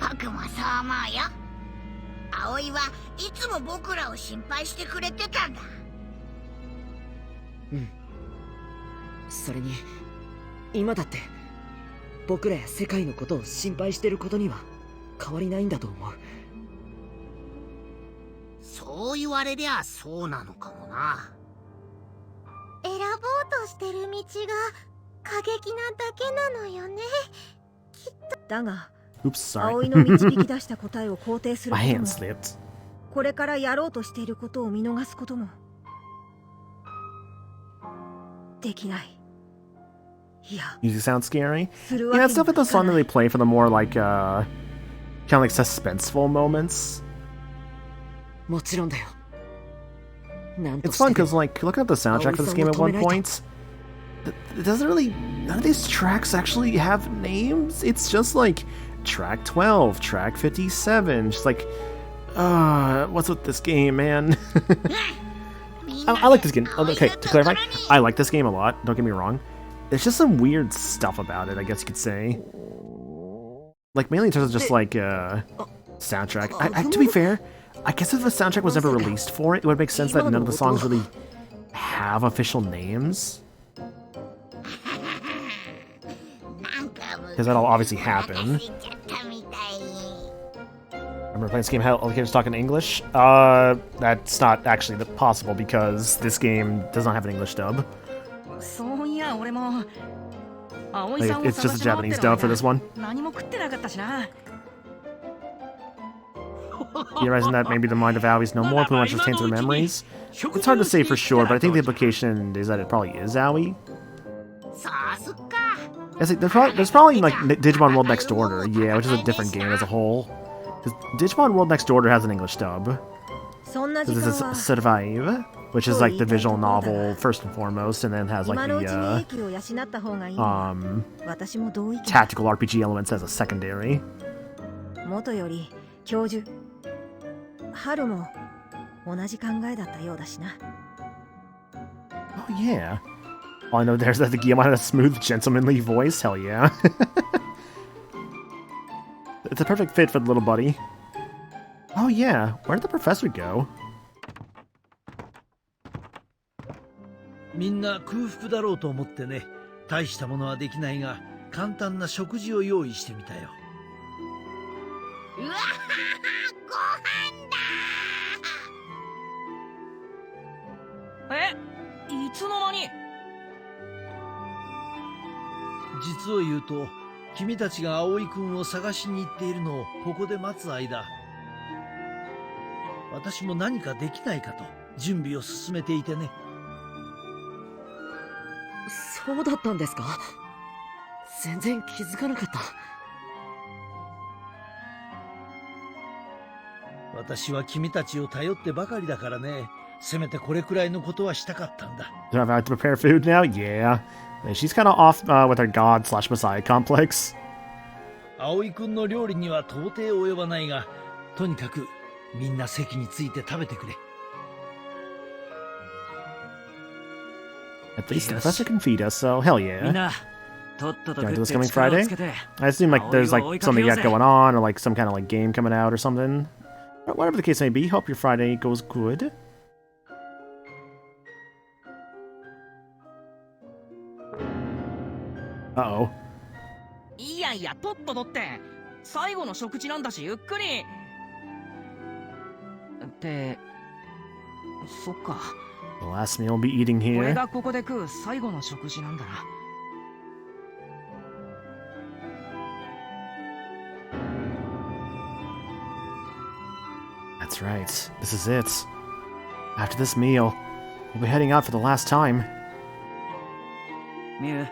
僕もそう思うよ。葵はいつも僕らを心配してくれてたんだ。うん。それに今だって僕らや世界のことを心配してることには変わりないんだと思う。そう言われりゃそうなのかもな。選ぼうとしてる道が過激なだけなのよね。きっと。だが、Oops, 葵の導き出した答えを肯定する My こと hand も、 slipped. これからやろうとしていることを見逃すことも、できない。いや、 Music sounds scary. する Yeah, わ it's け stuff に with も the いか song な that い。 they play for the more like kind of like suspenseful moments. もちろんだよ。なんと It's して fun で because も like looking at the soundtrack for this game at one point, it doesn't really, none of these tracks actually have names. It's just like track 12, track 57. Just like, what's with this game, man? I like this game. Okay, to clarify, I like this game a lot. Don't get me wrong. There's just some weird stuff about it, I guess you could say. Like mainly in terms of just like soundtrack. To be fair, I guess if the soundtrack was never released for it, it would make sense that none of the songs really have official names. Because that'll obviously happen. Remember playing this game how all the characters talk in English? That's not actually possible because this game does not have an English dub. そういや俺も Like, it's just a Japanese dub for this one. 何も食ってなかったしな You realizing that maybe the mind of Aoi's no more, pretty much retains her memories? It's hard to say for sure, but I think the implication is that it probably is Aoi. There's probably like Digimon World Next Order, yeah, which is a different game as a whole. Because Digimon World Next Order has an English dub. This is Survive, which is like the visual novel first and foremost, and then has like the tactical RPG elements as a secondary. もとより教授春も同じ考えだったようだしな。 Oh yeah. All I know there's that the Guillemot had a smooth, gentlemanly voice. Hell yeah. It's a perfect fit for the little buddy. Oh yeah, where did the professor go? みんな空腹だろうと思ってね。大したものはできないが、簡単な食事を用意してみたよ。うわははご飯だえいつの間に実を言うと、君たちが葵くんを探しに行っているのをここで待つ間、私も何かできないかと準備を進めていてね。そうだったんですか？全然気づかなかった。私は君たちを頼ってばかりだからね。せめてこれくらいのことはしたかったんだ。Do I have to prepare food now? Yeah. She's kind of off with her god/messiah complex. 葵くんの料理には到底及ばないが、とにかくみんな席について食べてくれ。At least the professor can feed us, so hell yeah. みんなとっとと Gonna 食 do っ this て coming 力を Friday? つけて I assume like there's like 葵を追いか something け you よう got ぜ going on, or like some kind of like game coming out or something. Whatever the case may be, hope your Friday goes good. Uh-oh. いやいやとっととって最後の食事なんだしゆっくりってそっか The last meal we'll be eating これ here. がここで食う最後の食事なんだな That's right. This is it. After this meal, we'll be heading out for the last time. ミュウ、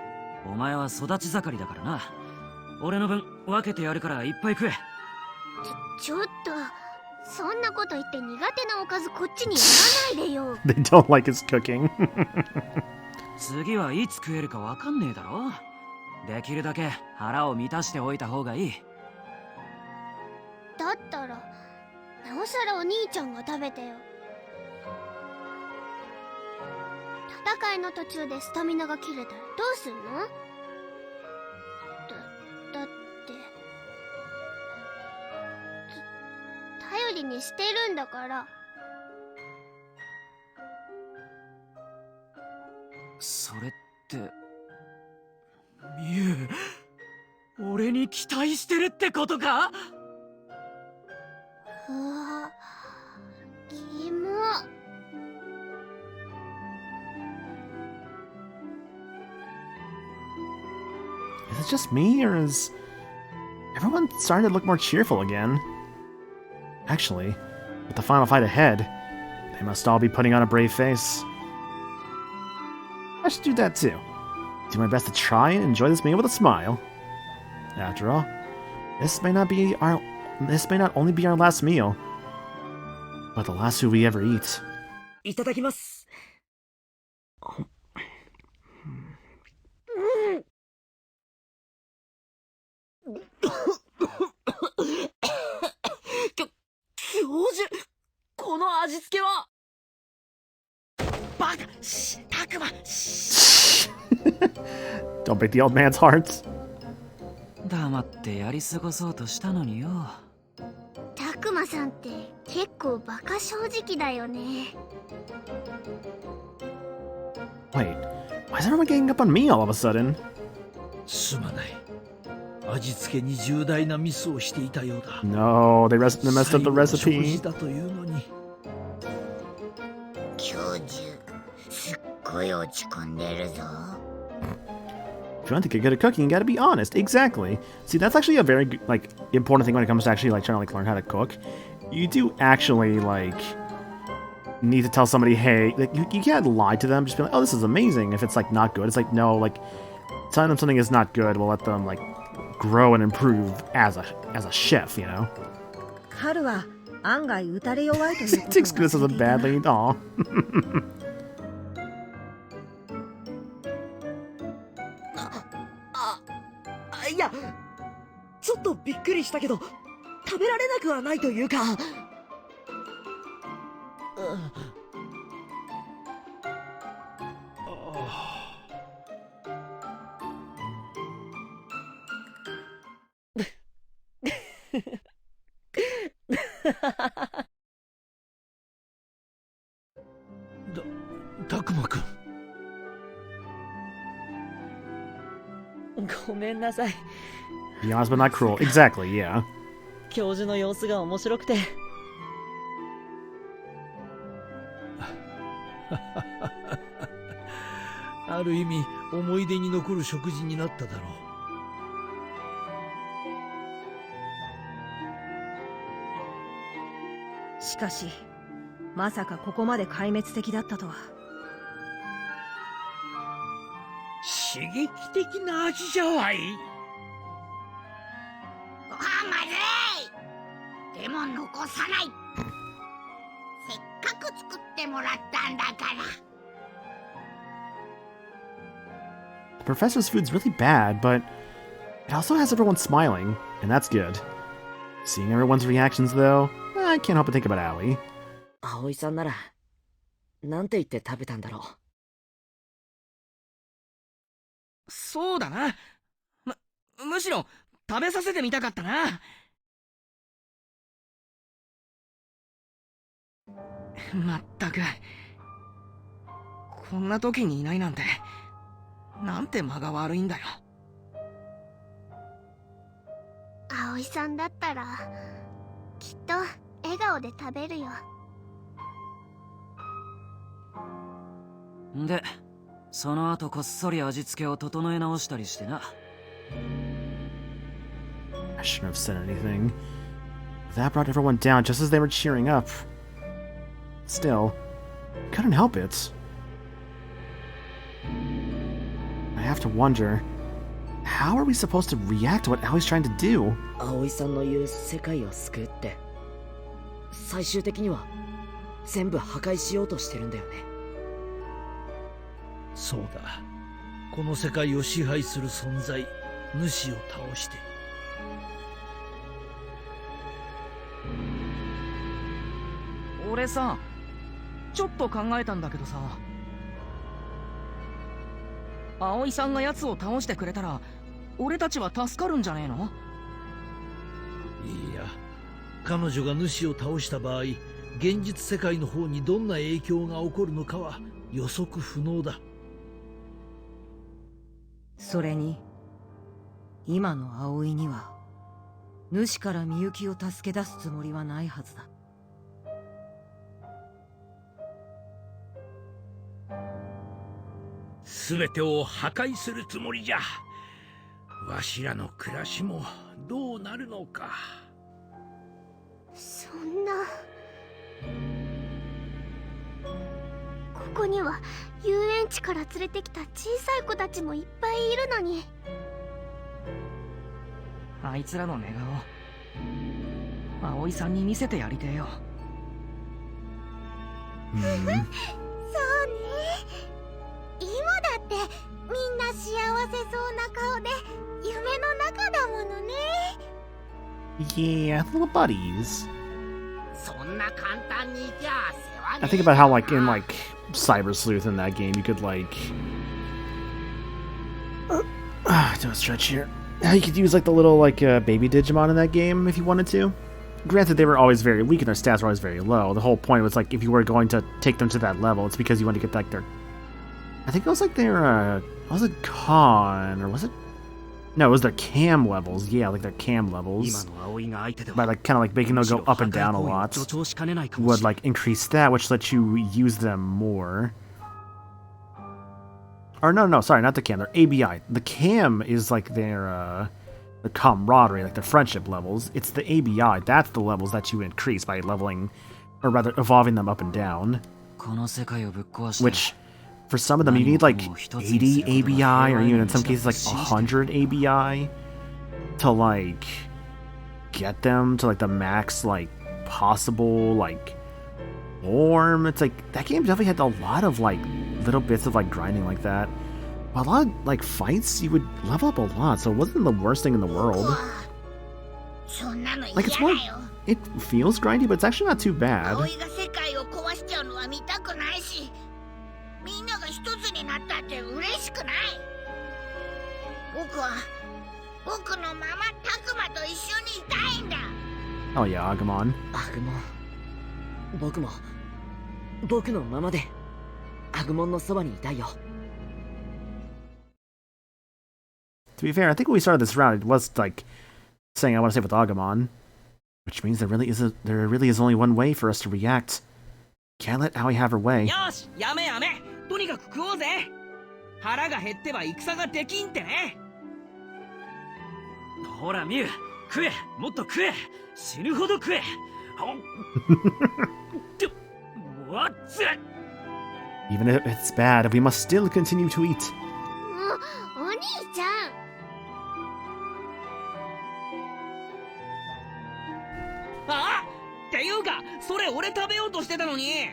お前は育ち盛りだからな。俺の分分けてやるからいっぱい食え。ちょっとそんなこと言って苦手なおかずこっちにやらないでよ They don't like his cooking. 次はいつ食えるかわかんねえだろ。できるだけ腹を満たしておいた方がいい。だったらなおさらお兄ちゃんが食べてよ。戦いの途中でスタミナが切れたらどうすんの？だって頼りにしてるんだから。それってミュウ、俺に期待してるってことか？うわ、キモ。Is it just me, or is everyone starting to look more cheerful again? Actually, with the final fight ahead, they must all be putting on a brave face. I should do that too. Do my best to try and enjoy this meal with a smile. After all, this may not only be our last meal, but the last food we ever eat. いただきます。教授、この味付けは。バカ、たくま。Don't break the old man's heart. 黙ってやり過ごそうとしたのによ。たくまさんって結構バカ正直だよね。Wait, why is everyone getting up on me all of a sudden? すまない。味付けに重大なミスをしていたようだ。No, they messed up the recipe. だというのに。教授、すっごい落ち込んでるぞ。If you want to get good at cooking, you gotta be honest. Exactly. See, that's actually a very important thing when it comes to actually trying to learn how to cook. You do actually need to tell somebody, hey, you can't lie to them. Just be like, oh, this is amazing. If it's not good, it's no, telling them something is not good will let them grow and improve as a chef, you know. 春は案外打たれ弱いということが。Takes criticism badly. Aw. いや、ちょっとびっくりしたけど、食べられなくはないというか。たくまくん。ごめんなさい。Be honest but not cruel. Exactly, yeah. 教授の様子が面白くて。ある意味思い出に残る食事になっただろう。しかし、まさかここまで壊滅的だったとは。刺激的な味じゃわい。ご飯まずい。でも残さない。せっかく作ってもらったんだから。The professor's food's really bad, but it also has everyone smiling, and that's good. Seeing everyone's reactions, though, I can't help but think about Aoi. 葵さんなら、なんて言って食べたんだろう。そうだな。むしろ食べさせてみたかったな。まったく、こんな時にいないなんて、なんて間が悪いんだよ。葵さんだったらきっと笑顔で食べるよ。で、その後こっそり味付けを整え直したりしてな。I shouldn't have said anything. That brought everyone down just as they were cheering up. Still, couldn't help it. I have to wonder, how are we supposed to react to what Aoi's trying to do? 葵さんの言う世界を救うって、最終的には全部破壊しようとしてるんだよね。そうだ。この世界を支配する存在、主を倒して。俺さ、ちょっと考えたんだけどさ、葵さんが奴を倒してくれたら俺たちは助かるんじゃねえの？いいや、彼女が主を倒した場合、現実世界の方にどんな影響が起こるのかは予測不能だ。それに、今の葵には主からみゆきを助け出すつもりはないはずだ。全てを破壊するつもりじゃ。わしらの暮らしもどうなるのか。そんな。ここには遊園地から連れてきた小さい子たちもいっぱいいるのに。あいつらの寝顔、葵さんに見せてやりてえよ。そうね。今だってみんな幸せそうな顔で夢の中だものね。Yeah, little buddies. そんな簡単にじゃ世話 I think about how, like, in, like, Cyber Sleuth in that game, you could, like... do a stretch here. You could use, like, the little, like, baby Digimon in that game if you wanted to. Granted, they were always very weak and their stats were always very low. The whole point was, like, if you were going to take them to that level, it's because you wanted to get, like, their... I think it was, like, their, was it Con, or was it... No, it was their cam levels. Yeah, like their cam levels. By, like, kind of, like, making them go up and down a lot would, like, increase that, which lets you use them more. Or, no, sorry, not the cam. Their ABI. The cam is, like, their camaraderie, like, their friendship levels. It's the ABI. That's the levels that you increase by leveling, or rather, evolving them up and down. Which... For some of them, you need like 80 ABI, or even in some cases like 100 ABI to like get them to like the max like possible like form. It's like that game definitely had a lot of like little bits of like grinding like that. A lot of like fights, you would level up a lot, so it wasn't the worst thing in the world. Like it's more, it feels grindy, but it's actually not too bad. みんなが一つになったって嬉しくない。僕のままタクマと一緒にいたいんだ。Oh yeah, Agumon. 僕のままでアグモンのそばにいたいよ。 To be fair, I think when we started this round, it was like saying I want to stay with Agumon, which means there really is only one way for us to react. Can't let Aoi have her way. よし、やめ。とにかく食おうぜ。腹が減っては戦ができんってね。ほらミュウ、食え、もっと食え、死ぬほど食え。What? Even if it's bad, we must still continue to eat. お兄ちゃん。あ？っていうか、それ俺食べようとしてたのに。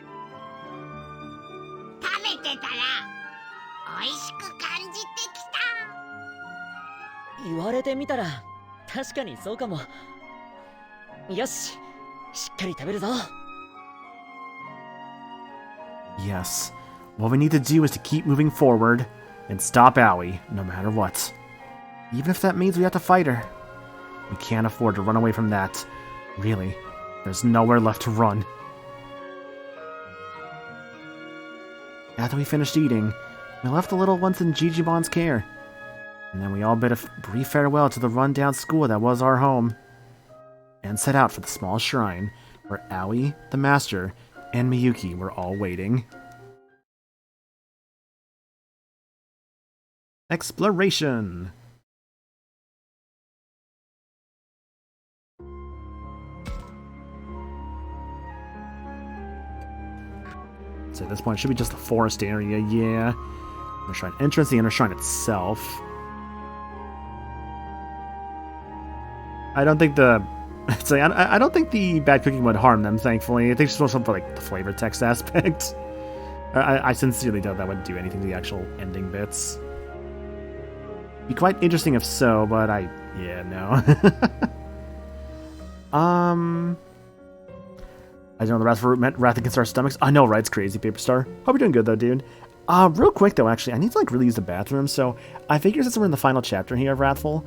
食べてたら美味しく感じてきた。言われてみたら確かにそうかも。よし、しっかり食べるぞ。Yes. What we need to do is to keep moving forward and stop Aoi, no matter what. Even if that means we have to fight her. We can't afford to run away from that. Really, there's nowhere left to run. After we finished eating, we left the little ones in Digimon's care. And then we all bid a brief farewell to the run-down school that was our home. And set out for the small shrine, where Aoi, the master, and Miyuki were all waiting. Exploration! So at this point, it should be just a forest area, yeah. Inner shrine entrance, the inner shrine itself. I don't think I don't think the bad cooking would harm them, thankfully. I think it's just something for like the flavor text aspect. I sincerely doubt that would do anything to the actual ending bits. Be quite interesting if so, but no. I know the Wrathful root meant wrath against our stomachs. I know, right? It's crazy, Paper Star. Hope you're doing good, though, dude. Real quick, though, actually, I need to, like, really use the bathroom, so I figure since we're in the final chapter here of Wrathful,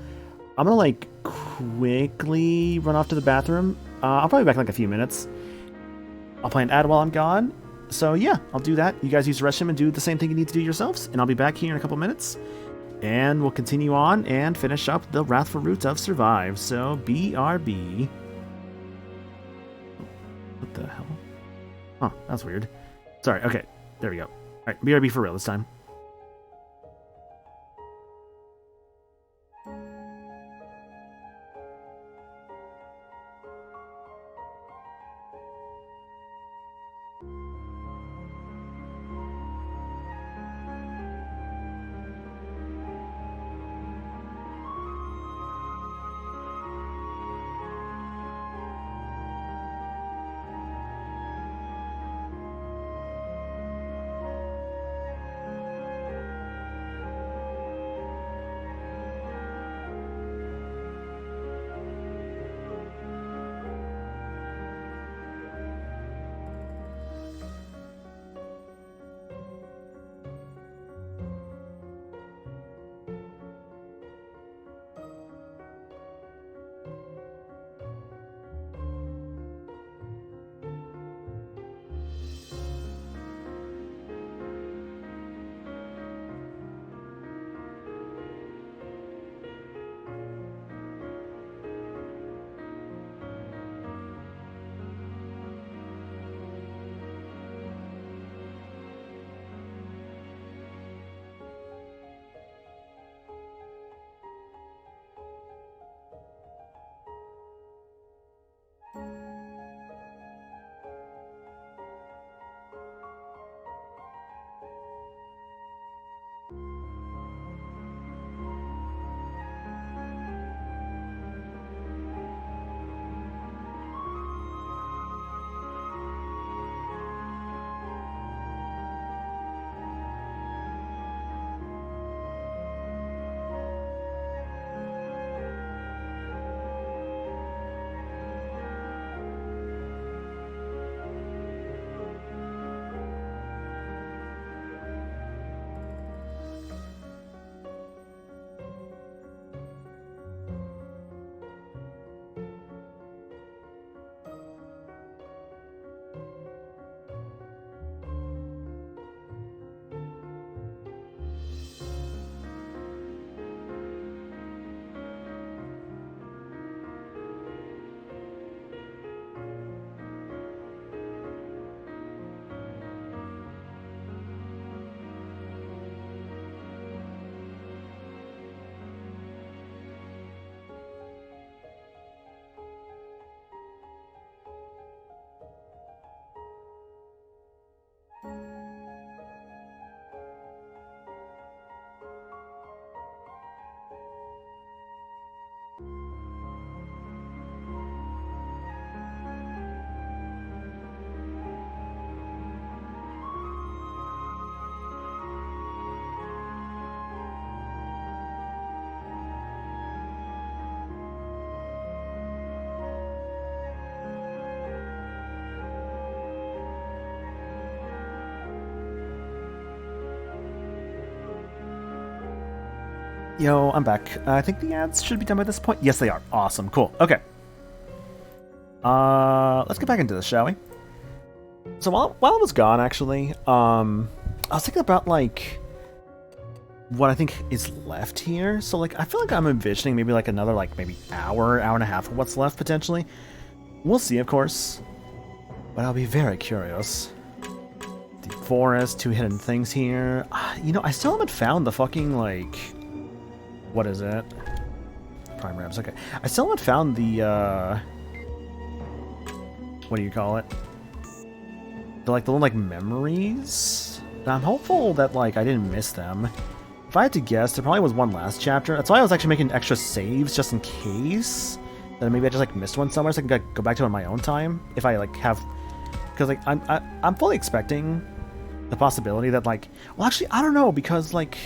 I'm gonna, like, quickly run off to the bathroom. I'll probably be back in, like, a few minutes. I'll play an ad while I'm gone. So, yeah, I'll do that. You guys use the restroom and do the same thing you need to do yourselves, and I'll be back here in a couple minutes. And we'll continue on and finish up the Wrathful Root of Survive. So, BRB. What the hell? Huh, that's weird. Sorry, okay. There we go. Alright, BRB for real this time. Yo, I'm back. I think the ads should be done by this point. Yes, they are. Awesome. Cool. Okay. Let's get back into this, shall we? So while I was gone, actually, I was thinking about, like, what I think is left here. So, like, I feel like I'm envisioning maybe, like, another, like, maybe hour and a half of what's left, potentially. We'll see, of course. But I'll be very curious. The forest, 2 hidden things here. You know, I still haven't found the fucking, like... What is it? Prime Rams, okay. I still haven't found the, what do you call it? The, like, the little, like, memories? And I'm hopeful that, like, I didn't miss them. If I had to guess, there probably was one last chapter. That's why I was actually making extra saves, just in case. That maybe I just, like, missed one somewhere, so I can go back to it on my own time. If I, like, have... Because, like, I'm fully expecting the possibility that, like... Well, actually, I don't know, because, like...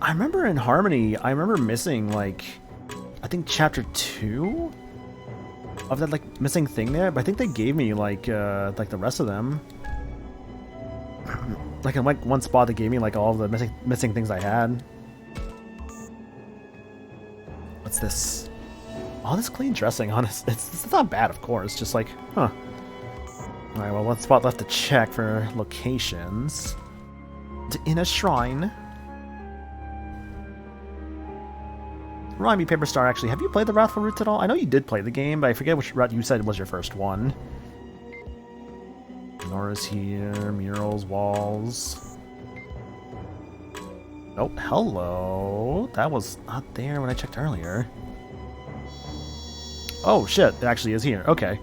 I remember in Harmony, I remember missing, like... I think chapter 2? Of that, like, missing thing there, but I think they gave me, like the rest of them. Like, in, like, one spot they gave me, like, all of the missing things I had. What's this? All this clean dressing on us. It's not bad, of course, just like, huh. Alright, well, one spot left to check for locations. In a shrine. Remind me, Paper Star, actually, have you played the Wrathful routes at all? I know you did play the game, but I forget which route you said was your first one. Nora's here, murals, walls. Oh, hello. That was not there when I checked earlier. Oh, shit, it actually is here. Okay.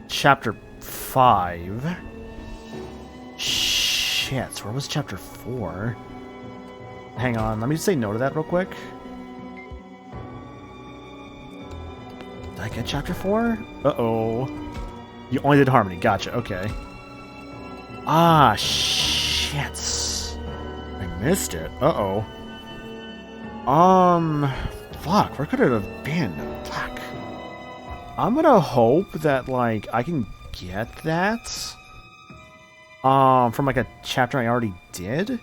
Chapter 5. Shit, where was chapter 4? Hang on, let me just say no to that real quick. Did I get chapter 4? Uh-oh. You only did Harmony, gotcha, okay. Ah, shit. I missed it, uh-oh. Fuck, where could it have been? Fuck. I'm gonna hope that, like, I can get that. From, like, a chapter I already did?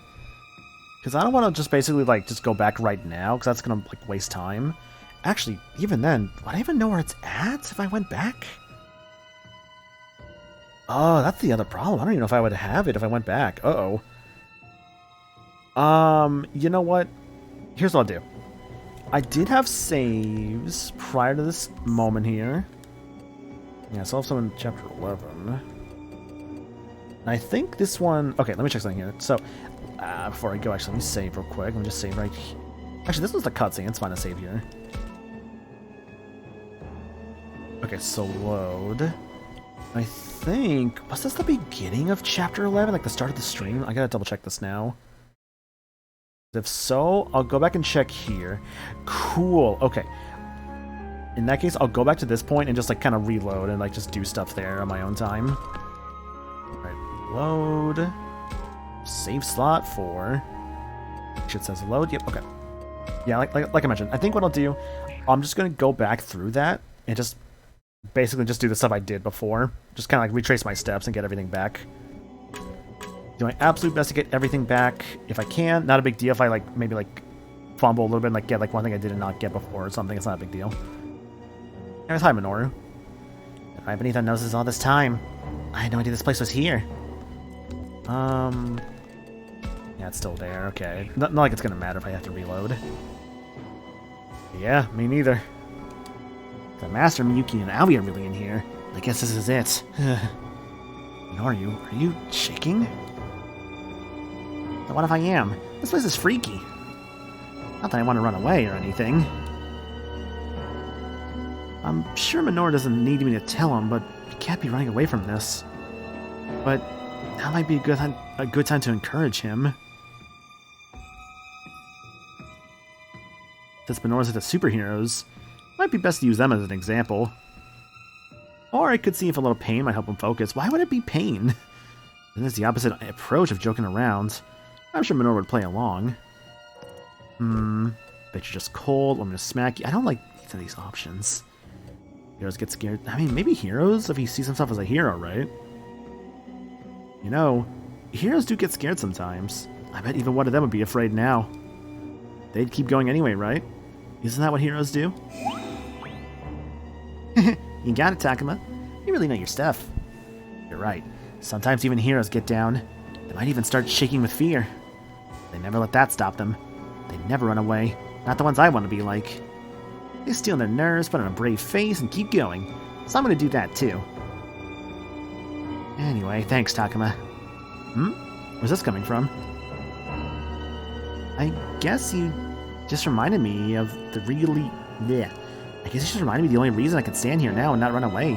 Because I don't want to just basically, like, just go back right now, because that's going to, like, waste time. Actually, even then, would I even know where it's at if I went back? Oh, that's the other problem. I don't even know if I would have it if I went back. Uh-oh. You know what? Here's what I'll do. I did have saves prior to this moment here. Yeah, so also in chapter 11. And I think this one... Okay, let me check something here. So... before I go, actually, let me save real quick. Let me just save right here. Actually, this was the cutscene. It's fine to save here. Okay, so load. I think... Was this the beginning of Chapter 11? Like the start of the stream? I gotta double check this now. If so, I'll go back and check here. Cool. Okay. In that case, I'll go back to this point and just, like, kind of reload and, like, just do stuff there on my own time. Alright, load... Save slot for... It says load. Yep, okay. Yeah, like I mentioned, I think what I'll do, I'm just going to go back through that and just basically just do the stuff I did before. Just kind of like retrace my steps and get everything back. Do my absolute best to get everything back if I can. Not a big deal if I, like, maybe, like, fumble a little bit and, like, get, like, one thing I did not get before or something. It's not a big deal. Anyways, hi, Minoru. Right beneath our noses all this time. I had no idea this place was here. Yeah, it's still there, okay. Not like it's gonna matter if I have to reload. Yeah, me neither. The Master, Miyuki, and Aoi are really in here. I guess this is it. Are you shaking? What if I am? This place is freaky. Not that I want to run away or anything. I'm sure Minoru doesn't need me to tell him, but he can't be running away from this. But that might be a good time to encourage him. Since Minoru's the superheroes, might be best to use them as an example. Or I could see if a little pain might help him focus. Why would it be pain? And it's the opposite approach of joking around. I'm sure Minoru would play along. Bet you're just cold, want me to smack you. I don't like either of these options. Heroes get scared. I mean, maybe heroes if he sees himself as a hero, right? You know, heroes do get scared sometimes. I bet even one of them would be afraid now. they'd keep going anyway, right? Isn't that what heroes do? You got it, Takuma. You really know your stuff. You're right. Sometimes even heroes get down. They might even start shaking with fear. They never let that stop them. They never run away. Not the ones I want to be like. They steel their nerves, put on a brave face, and keep going. So I'm going to do that too. Anyway, thanks, Takuma. Where's this coming from? I guess you just reminded me of the really... Yeah. I guess you just reminded me of the only reason I could stand here now and not run away.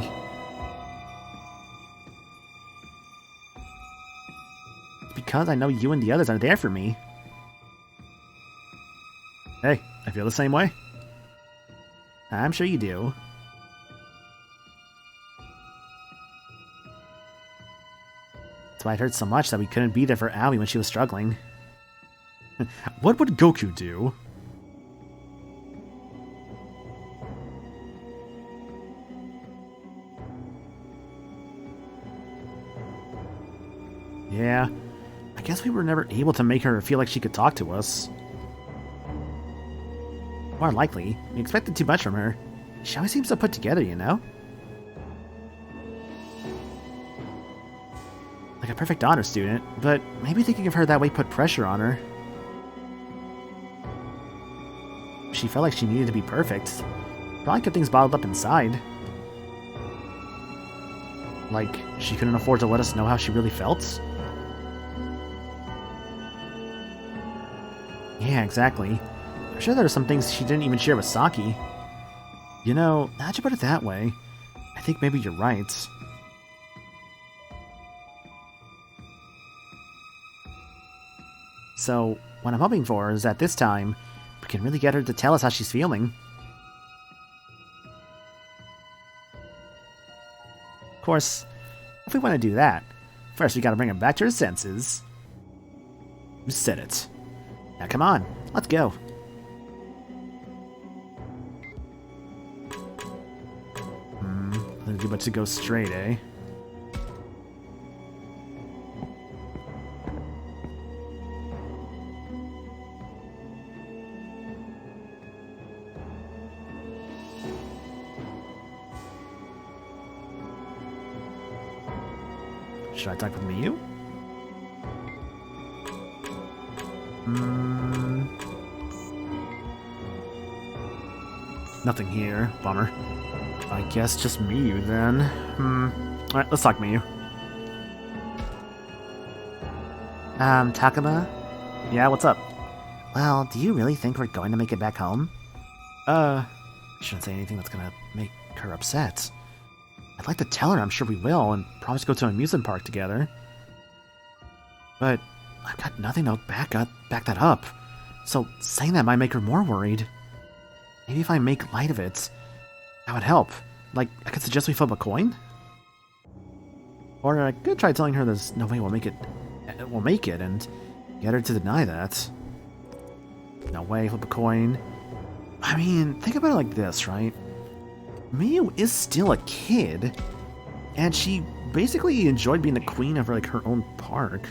It's because I know you and the others are there for me. Hey, I feel the same way. I'm sure you do. That's why it hurt so much that we couldn't be there for Aoi when she was struggling. What would Goku do? Yeah, I guess we were never able to make her feel like she could talk to us. More likely, we expected too much from her. She always seems so put together, you know? Like a perfect honor student, but maybe thinking of her that way put pressure on her. She felt like she needed to be perfect. Probably kept things bottled up inside. Like, she couldn't afford to let us know how she really felt? Yeah, exactly. I'm sure there are some things she didn't even share with Saki. You know, now that you put it that way, I think maybe you're right. So, what I'm hoping for is that this time, we can really get her to tell us how she's feeling. Of course, if we want to do that, first we gotta bring her back to her senses. You said it. Now come on, let's go. Doesn't do much to go straight, eh? Should I talk with Miyu? Nothing here. Bummer. I guess just Miyu then. Alright, let's talk Miyu. Takuma? Yeah, what's up? Well, do you really think we're going to make it back home? Shouldn't say anything that's gonna make her upset. I'd like to tell her I'm sure we will, and promise to go to an amusement park together. But I've got nothing to back that up. So saying that might make her more worried. Maybe if I make light of it, that would help. Like, I could suggest we flip a coin? Or I could try telling her there's no way we'll make it, and get her to deny that. No way, flip a coin. I mean, think about it like this, right? Miyu is still a kid, and she basically enjoyed being the queen of her own park.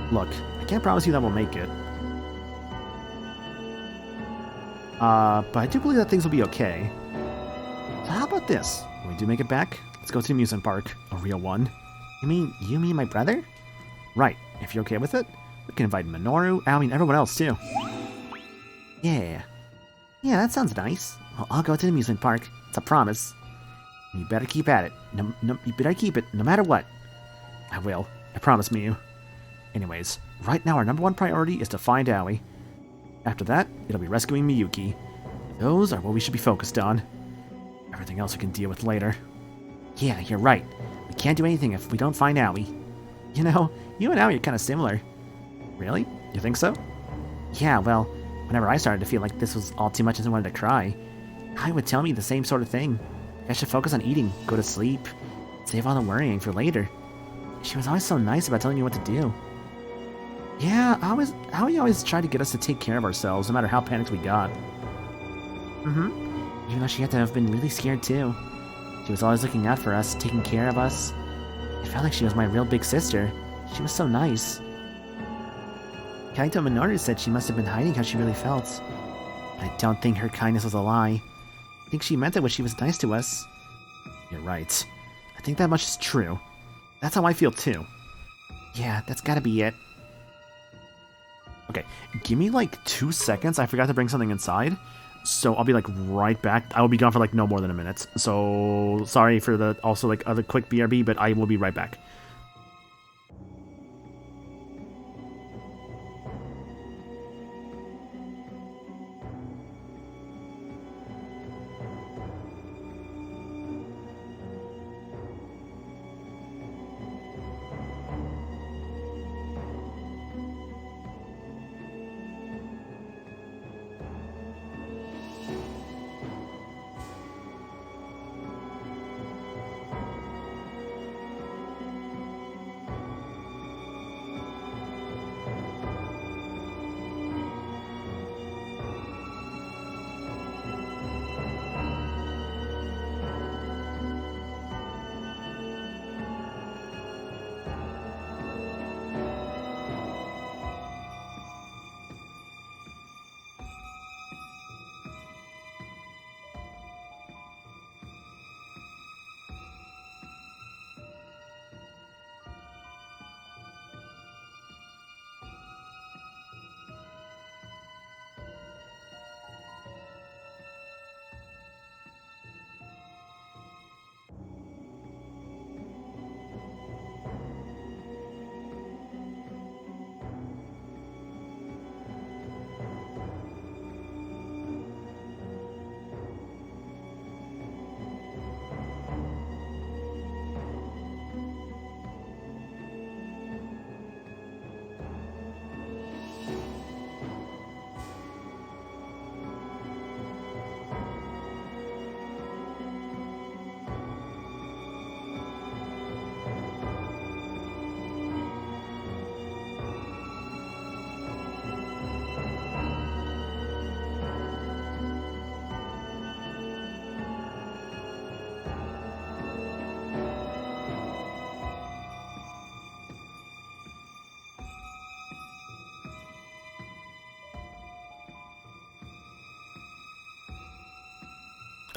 Look, I can't promise you that we'll make it. But I do believe that things will be okay. So how about this? When we do make it back, let's go to the amusement park. A real one. You mean you, me, and my brother? Right. If you're okay with it, we can invite Minoru, everyone else too. Yeah. Yeah, that sounds nice. Well, I'll go to the amusement park. It's a promise. You better keep at it. You better keep it, no matter what. I will. I promise, Miyu. Anyways, right now our #1 priority is to find Aoi. After that, it'll be rescuing Miyuki. Those are what we should be focused on. Everything else we can deal with later. Yeah, you're right. We can't do anything if we don't find Aoi. You know, you and Aoi are kind of similar. Really? You think so? Yeah, well, whenever I started to feel like this was all too much and wanted to cry, Aoi would tell me the same sort of thing. I should focus on eating, go to sleep, save all the worrying for later. She was always so nice about telling me what to do. Yeah, Aoi always tried to get us to take care of ourselves, no matter how panicked we got. Even though she had to have been really scared too. She was always looking out for us, taking care of us. It felt like she was my real big sister. She was so nice. Kaito Minoru said she must have been hiding how she really felt. But I don't think her kindness was a lie. I think she meant it when she was nice to us. You're right. I think that much is true. That's how I feel too. Yeah, that's gotta be it. Okay, give me like 2 seconds. I forgot to bring something inside. So I'll be like right back. I will be gone for like no more than a minute. So sorry for the also like other quick BRB, but I will be right back.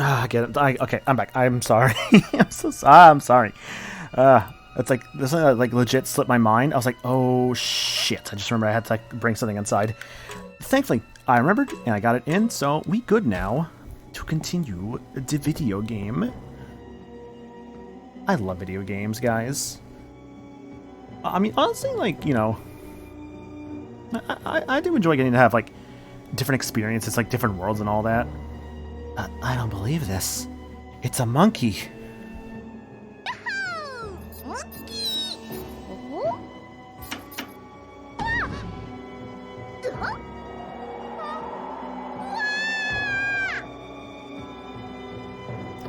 I get it. Okay, I'm back. I'm sorry. I'm so sorry. I'm sorry. It's like this like legit slipped my mind. I was like, oh shit! I just remember I had to like bring something inside. Thankfully, I remembered and I got it in, so we good now to continue the video game. I love video games, guys. I mean, honestly, like, you know, I do enjoy getting to have like different experiences, like different worlds and all that. I don't believe this. It's a monkey.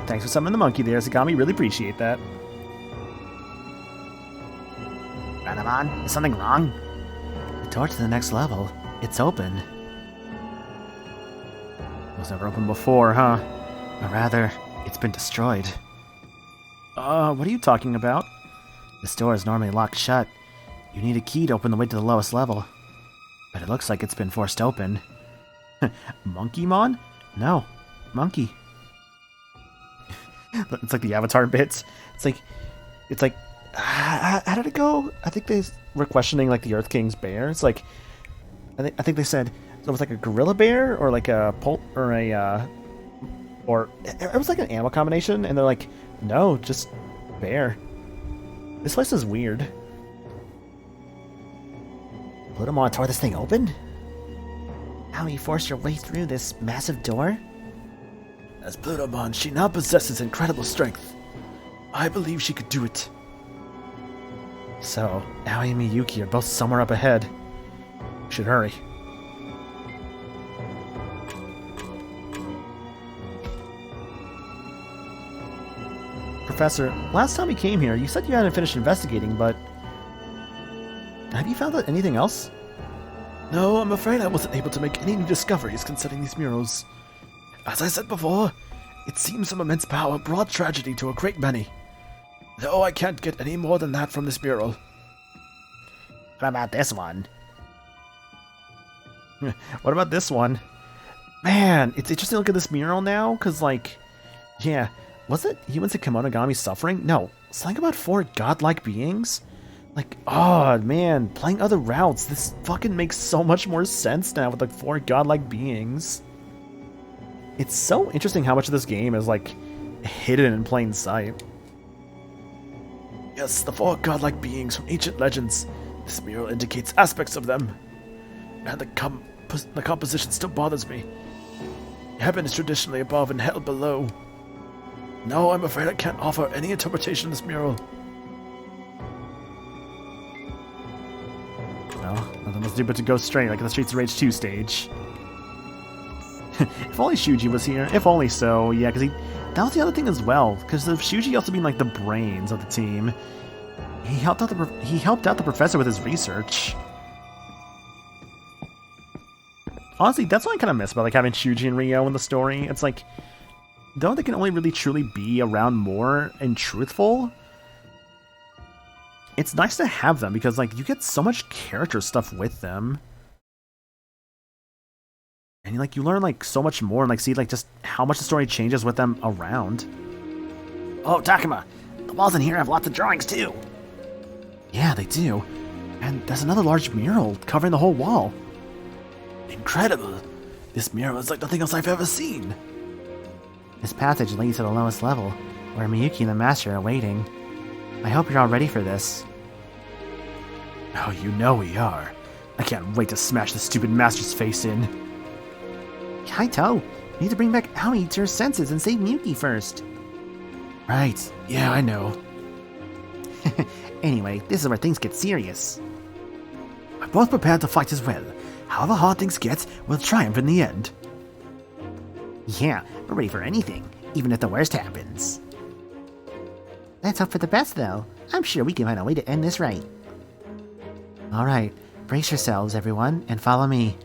Thanks for summoning the monkey there, Zagami. Really appreciate that. Ranamon, is something wrong? The door to the next level. It's open. It was never open before, huh? Or rather, it's been destroyed. What are you talking about? This door is normally locked shut. You need a key to open the way to the lowest level. But it looks like it's been forced open. Monkeymon? No. Monkey. It's like the Avatar bits. It's like, how did it go? I think they were questioning like the Earth King's bear. It's like, I think they said it was like a gorilla bear or like a or it was like an animal combination, and they're like, no, just bear. This place is weird. Plutomon tore this thing open? How you forced your way through this massive door? As Plutomon, she now possesses incredible strength. I believe she could do it. So, Aoi and Miyuki are both somewhere up ahead. We should hurry. Professor, last time you came here, you said you hadn't finished investigating, but... have you found out anything else? No, I'm afraid I wasn't able to make any new discoveries concerning these murals. As I said before, it seems some immense power brought tragedy to a great many. No, I can't get any more than that from this mural. What about this one? What about this one? Man, it's interesting to look at this mural now, because, like, yeah, was it humans at Kemonogami suffering? No, something about 4 godlike beings? Like, oh, man, playing other routes, this fucking makes so much more sense now with, like, 4 godlike beings. It's so interesting how much of this game is, like, hidden in plain sight. Yes, the 4 godlike beings from ancient legends. This mural indicates aspects of them. And the composition still bothers me. Heaven is traditionally above and hell below. No, I'm afraid I can't offer any interpretation of this mural. Well, nothing else to do but to go straight, like in the Streets of Rage 2 stage. If only Shuji was here. If only so, yeah, because that was the other thing as well. Because of Shuji also being like the brains of the team, he helped out the professor with his research. Honestly, that's what I kind of miss about like having Shuji and Ryo in the story. It's like, though they can only really truly be around more and truthful, it's nice to have them because like you get so much character stuff with them. And like you learn like so much more and like see like just how much the story changes with them around. Oh, Takuma, the walls in here have lots of drawings too. Yeah, they do. And there's another large mural covering the whole wall. Incredible. This mural is like nothing else I've ever seen. This passage leads to the lowest level, where Miyuki and the Master are waiting. I hope you're all ready for this. Oh, you know we are. I can't wait to smash the stupid Master's face in. Kaito, you need to bring back Aoi to her senses and save Miyuki first. Right, yeah, I know. Anyway, this is where things get serious. We're both prepared to fight as well. However hard things get, we'll triumph in the end. Yeah, we're ready for anything, even if the worst happens. Let's hope for the best, though. I'm sure we can find a way to end this right. Alright, brace yourselves, everyone, and follow me.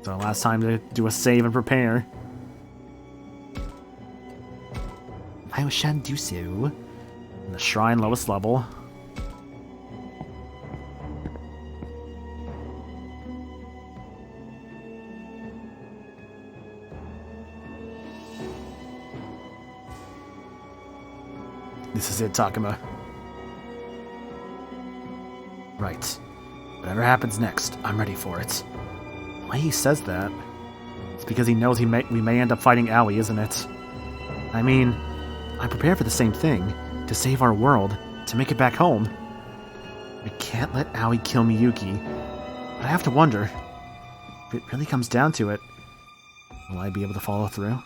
So last time to do a save and prepare. I shall do so. In the shrine, lowest level. This is it, Takuma. Right. Whatever happens next, I'm ready for it. Why he says that? It's because he knows we may end up fighting Aoi, isn't it? I mean, I'm prepared for the same thing. To save our world. To make it back home. We can't let Aoi kill Miyuki. But I have to wonder. If it really comes down to it, will I be able to follow through?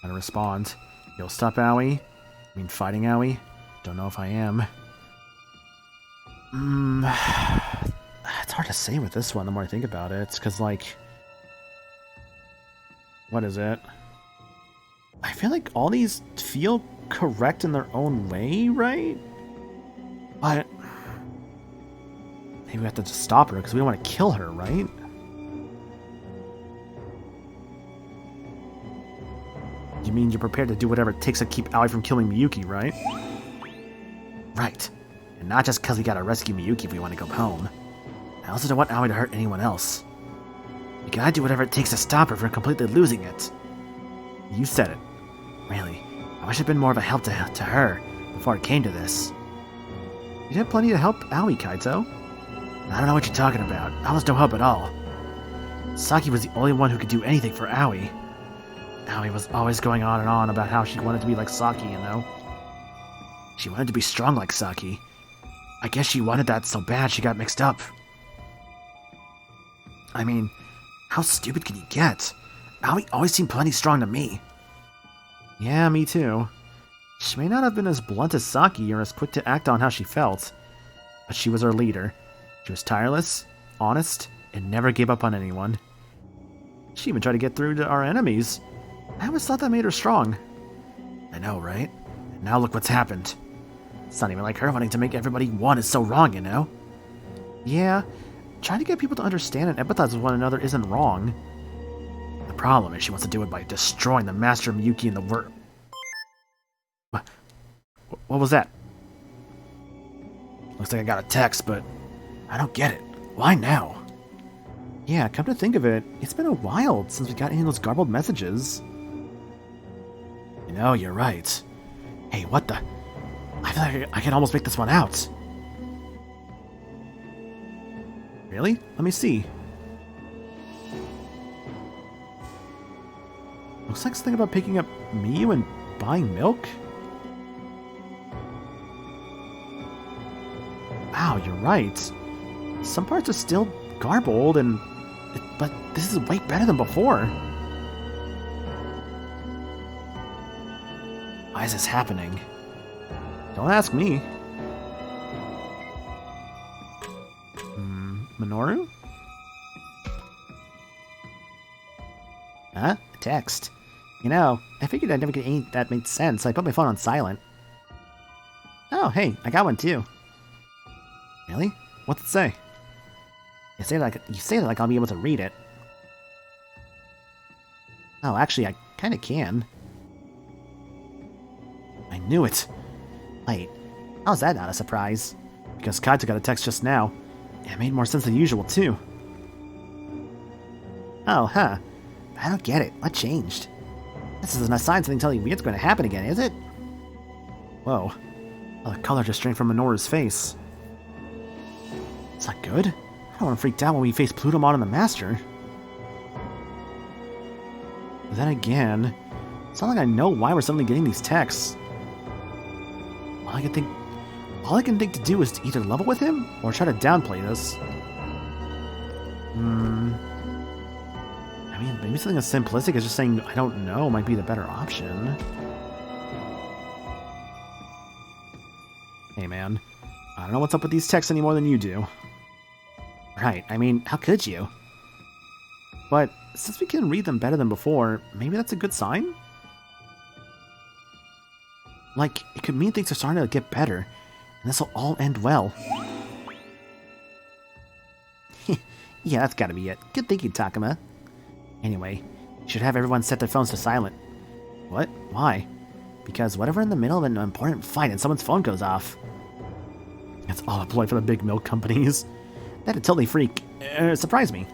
Gotta respond. You'll stop Aoi? I mean fighting Aoi? Don't know if I am. It's hard to say with this one the more I think about it. Because, like... what is it? I feel like all these feel correct in their own way, right? But... maybe we have to just stop her because we don't want to kill her, right? You mean you're prepared to do whatever it takes to keep Aoi from killing Miyuki, right? Right. And not just because we gotta rescue Miyuki if we want to go home. I also don't want Aoi to hurt anyone else. We gotta do whatever it takes to stop her from completely losing it. You said it. Really, I wish I'd been more of a help to her before it came to this. You did plenty to help Aoi, Kaito. I don't know what you're talking about. I was no help at all. Saki was the only one who could do anything for Aoi. Aoi was always going on and on about how she wanted to be like Saki, you know? She wanted to be strong like Saki. I guess she wanted that so bad she got mixed up. I mean, how stupid can you get? Aoi always seemed plenty strong to me. Yeah, me too. She may not have been as blunt as Saki or as quick to act on how she felt, but she was our leader. She was tireless, honest, and never gave up on anyone. She even tried to get through to our enemies. I always thought that made her strong. I know, right? And now look what's happened. It's not even like her wanting to make everybody one is so wrong, you know? Yeah, trying to get people to understand and empathize with one another isn't wrong. The problem is she wants to do it by destroying the Master of Miyuki and the What was that? Looks like I got a text, but I don't get it. Why now? Yeah, come to think of it, it's been a while since we got any of those garbled messages. You know, you're right. Hey, what the? I feel like I can almost make this one out. Really? Let me see. Looks like something about picking up Miyu and buying milk? Wow, you're right. Some parts are still garbled, but this is way better than before. Why is this happening? Don't ask me. Minoru? Huh? A text. You know, I figured I'd never get any that made sense, so I put my phone on silent. Oh, hey, I got one too. Really? What's it say? You say that like I'll be able to read it. Oh, actually, I kinda can. I knew it. Wait, how's that not a surprise? Because Kaito got a text just now. It made more sense than usual, too. Oh, huh. I don't get it. What changed? This isn't a sign something telling you weird's going to happen again, is it? Whoa. Oh, the color just drained from Minoru's face. Is that good? I don't want to freak out when we face Plutomon and the Master. But then again, it's not like I know why we're suddenly getting these texts. All I can think to do is to either level with him or try to downplay this. I mean, maybe something as simplistic as just saying I don't know might be the better option. Hey man, I don't know what's up with these texts any more than you do. Right, I mean, how could you? But since we can read them better than before, maybe that's a good sign? Like, it could mean things are starting to get better, and this will all end well. Yeah, that's gotta be it. Good thinking, Takuma. Anyway, you should have everyone set their phones to silent. What? Why? Because whatever in the middle of an important fight and someone's phone goes off. That's all a ploy for the big milk companies. That'd totally surprise me.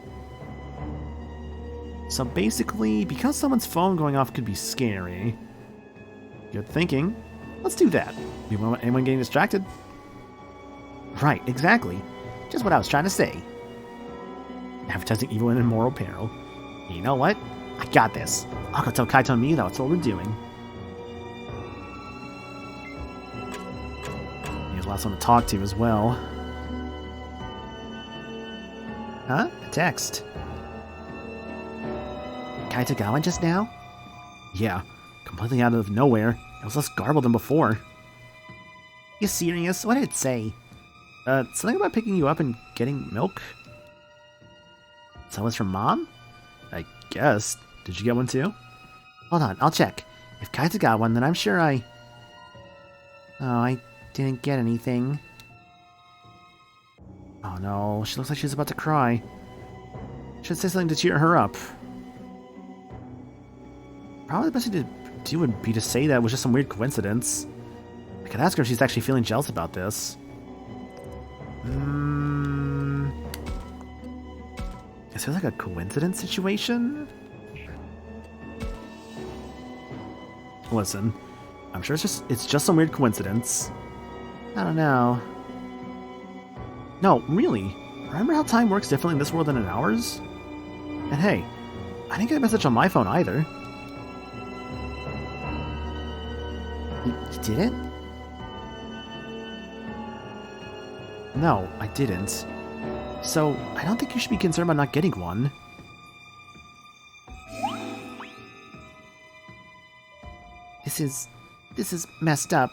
So basically, because someone's phone going off could be scary. Good thinking. Let's do that. We don't want anyone getting distracted. Right, exactly. Just what I was trying to say. Advertising evil and immoral peril. And you know what? I got this. I'll go tell Kaito and me that's what we're doing. He's the last one to talk to as well. Huh? A text. Kaito got one just now? Yeah, completely out of nowhere. It was less garbled than before. You serious? What did it say? Something about picking you up and getting milk? So it's from Mom? I guess. Did you get one too? Hold on, I'll check. If Kaito got one, then I'm sure I... Oh, I didn't get anything. Oh no, she looks like she's about to cry. Should say something to cheer her up. Probably the best thing to do would be to say that it was just some weird coincidence. I could ask her if she's actually feeling jealous about this. It feels like a coincidence situation? Listen, I'm sure it's just some weird coincidence. I don't know. No, really. Remember how time works differently in this world than in ours? And hey, I didn't get a message on my phone either. You didn't? No, I didn't. So, I don't think you should be concerned about not getting one. This is messed up.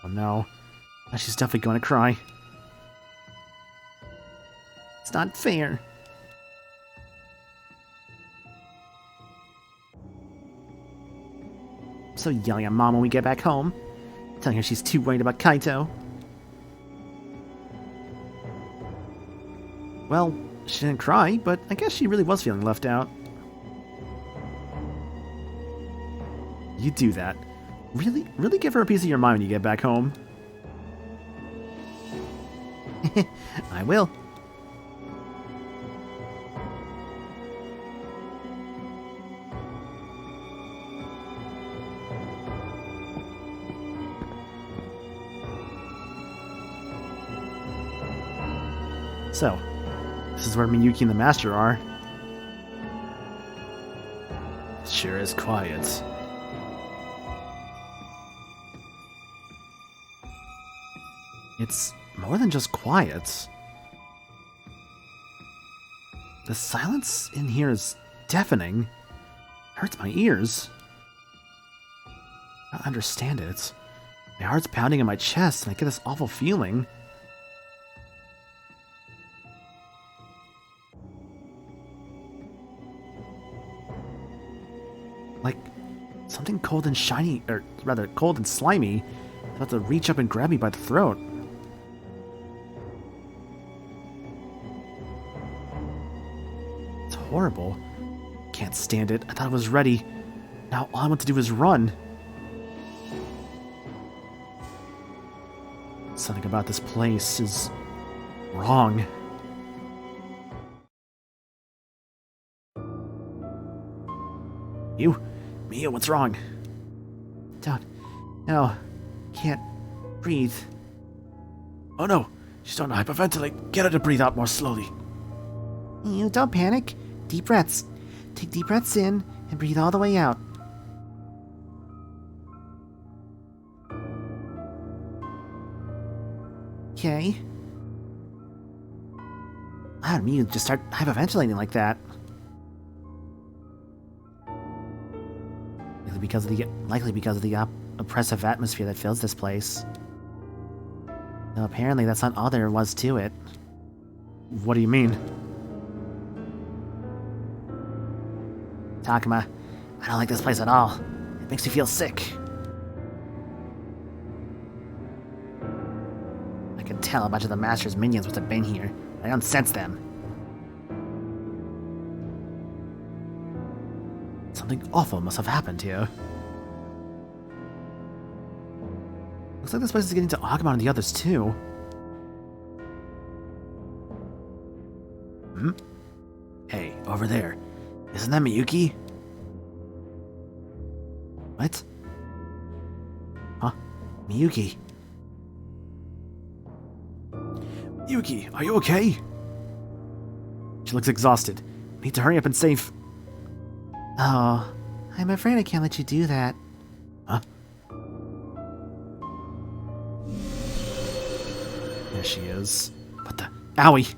Oh no. Now she's definitely going to cry. not fair. So yelling at Mom when we get back home, telling her she's too worried about Kaito. Well, she didn't cry, but I guess she really was feeling left out. You do that. Really give her a piece of your mind when you get back home. I will. So, this is where Miyuki and the Master are. It sure is quiet. It's more than just quiet. The silence in here is deafening. Hurts my ears. I don't understand it. My heart's pounding in my chest and I get this awful feeling. Like something cold and shiny, or rather cold and slimy, about to reach up and grab me by the throat. It's horrible. Can't stand it. I thought I was ready. Now all I want to do is run. Something about this place is wrong. You? Mia, what's wrong? No. Can't breathe. Oh no, she's starting to hyperventilate. Get her to breathe out more slowly. You don't panic. Deep breaths. Take deep breaths in and breathe all the way out. Okay. How did Mia just start hyperventilating like that? Likely because of the oppressive atmosphere that fills this place. Though apparently that's not all there was to it. What do you mean? Takuma, I don't like this place at all. It makes me feel sick. I can tell a bunch of the Master's minions must have been here. I don't sense them. Something awful must have happened here. Looks like this place is getting to Agumon and the others too. Hey, over there. Isn't that Miyuki? What? Huh? Miyuki? Miyuki, are you okay? She looks exhausted. Need to hurry up and save... Oh, I'm afraid I can't let you do that. Huh? There she is. What the... Owie!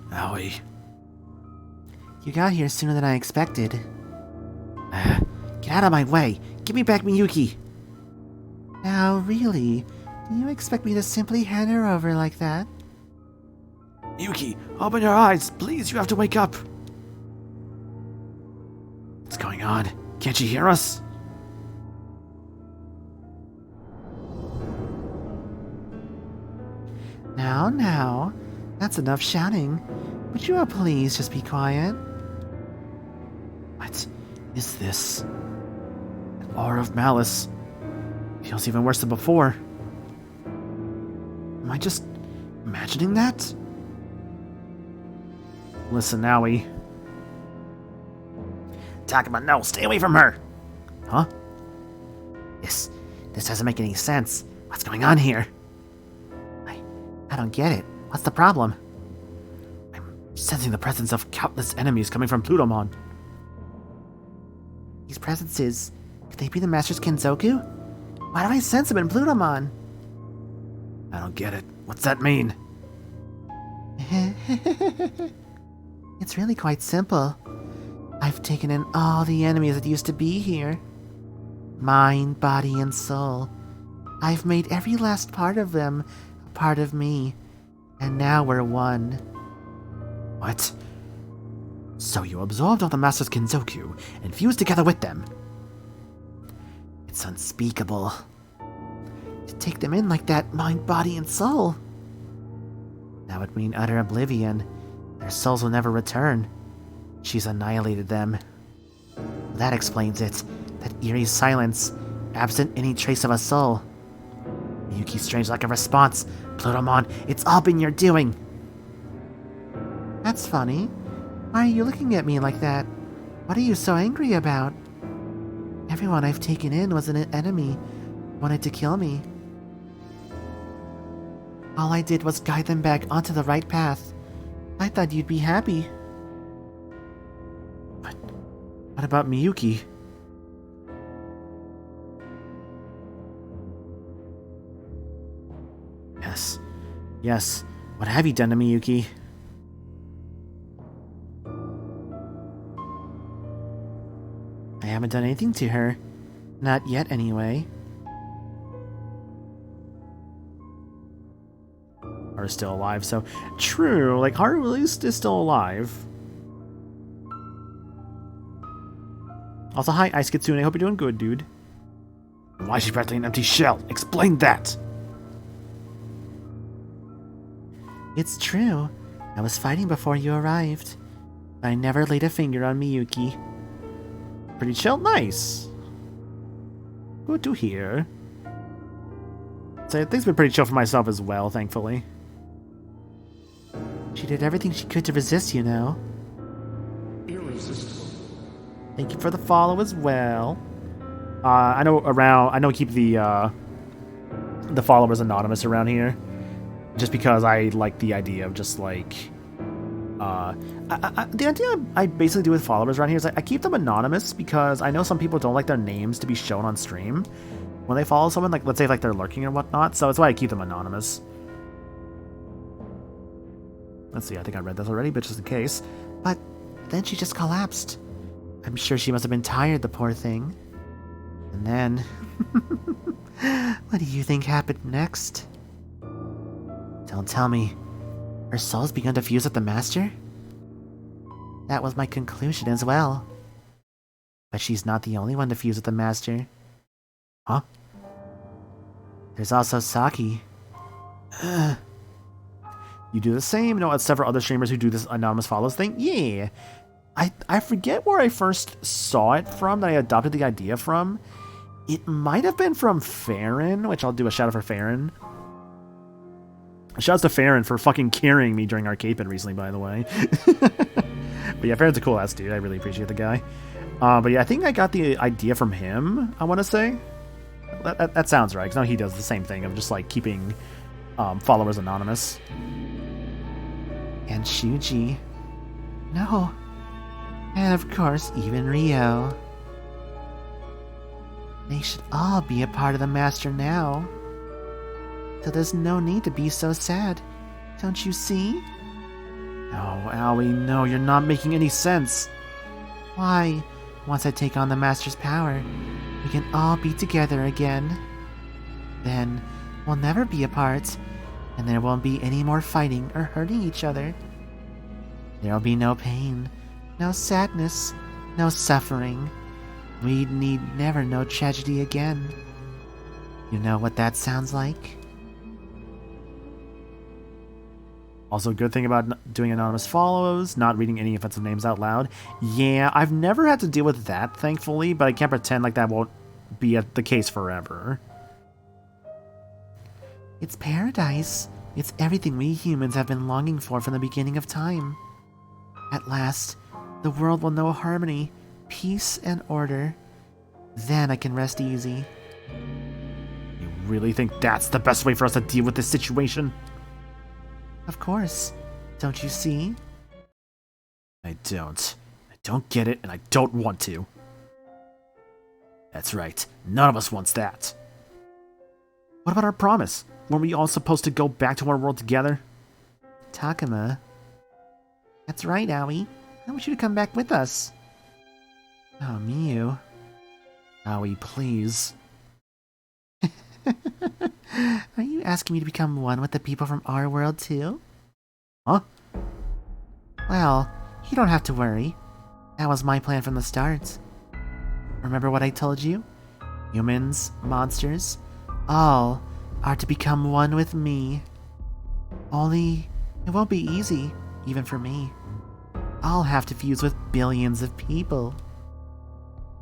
Owie. You got here sooner than I expected. Get out of my way! Give me back Miyuki! Now, really? Do you expect me to simply hand her over like that? Miyuki, open your eyes! Please, you have to wake up! What's going on? Can't you hear us? Now, that's enough shouting. Would you please just be quiet? What is this? An aura of malice. Feels even worse than before. Am I just imagining that? Listen, Aoi. Takuma, no, stay away from her! Huh? This doesn't make any sense. What's going on here? I don't get it. What's the problem? I'm sensing the presence of countless enemies coming from Plutomon. These presences, could they be the Master's Kenzoku? Why do I sense them in Plutomon? I don't get it. What's that mean? It's really quite simple. I've taken in all the enemies that used to be here. Mind, body, and soul. I've made every last part of them a part of me. And now we're one. What? So you absorbed all the Master's Kinzoku and fused together with them? It's unspeakable. To take them in like that, mind, body, and soul. That would mean utter oblivion. Their souls will never return. She's annihilated them. That explains it. That eerie silence, absent any trace of a soul. Miyuki's strange lack of response. Plutomon, it's all been your doing. That's funny. Why are you looking at me like that? What are you so angry about? Everyone I've taken in was an enemy, wanted to kill me. All I did was guide them back onto the right path. I thought you'd be happy. But what about Miyuki? Yes. Yes. What have you done to Miyuki? I haven't done anything to her. Not yet, anyway. Are still alive, so true. Like, Haru at least is still alive. Also, hi, Ice Kitsune. I hope you're doing good, dude. Why is she practically an empty shell? Explain that! It's true. I was fighting before you arrived. I never laid a finger on Miyuki. Pretty chill? Nice. Good to hear. So things been pretty chill for myself as well, thankfully. She did everything she could to resist, you know. Irresistible. Thank you for the follow as well. I know keep the followers anonymous around here. Just because I like the idea of just like the idea I basically do with followers around here is I keep them anonymous because I know some people don't like their names to be shown on stream when they follow someone, like let's say like they're lurking or whatnot, so that's why I keep them anonymous. Let's see, I think I read this already, but just in case. But then she just collapsed. I'm sure she must have been tired, the poor thing. And then... what do you think happened next? Don't tell me. Her soul's begun to fuse with the Master? That was my conclusion as well. But she's not the only one to fuse with the Master. Huh? There's also Saki. You do the same? No, it's several other streamers who do this anonymous follows thing? Yeah. I forget where I first saw it from, that I adopted the idea from. It might have been from Farron, which I'll do a shout out for Farron. Shouts to Farron for fucking carrying me during Arcade Pit recently, by the way. But yeah, Farron's a cool ass dude. I really appreciate the guy. But yeah, I think I got the idea from him, I want to say. That sounds right, because now he does the same thing of just like keeping followers anonymous. And Shuji. No. And of course, even Rio. They should all be a part of the Master now. So there's no need to be so sad. Don't you see? Oh, Aoi, no, you're not making any sense. Why? Once I take on the Master's power, we can all be together again. Then, we'll never be apart, and there won't be any more fighting or hurting each other. There'll be no pain, no sadness, no suffering. We need never know tragedy again. You know what that sounds like? Also, good thing about doing anonymous follows, not reading any offensive names out loud. Yeah, I've never had to deal with that, thankfully, but I can't pretend like that won't be the case forever. It's paradise. It's everything we humans have been longing for from the beginning of time. At last, the world will know harmony, peace, and order. Then I can rest easy. You really think that's the best way for us to deal with this situation? Of course. Don't you see? I don't. I don't get it, and I don't want to. That's right. None of us wants that. What about our promise? Weren't we all supposed to go back to our world together? Takuma. That's right, Aoi. I want you to come back with us. Oh, Miu. Aoi, please. Are you asking me to become one with the people from our world, too? Huh? Well, you don't have to worry. That was my plan from the start. Remember what I told you? Humans, monsters, all are to become one with me. Only, it won't be easy, even for me. I'll have to fuse with billions of people.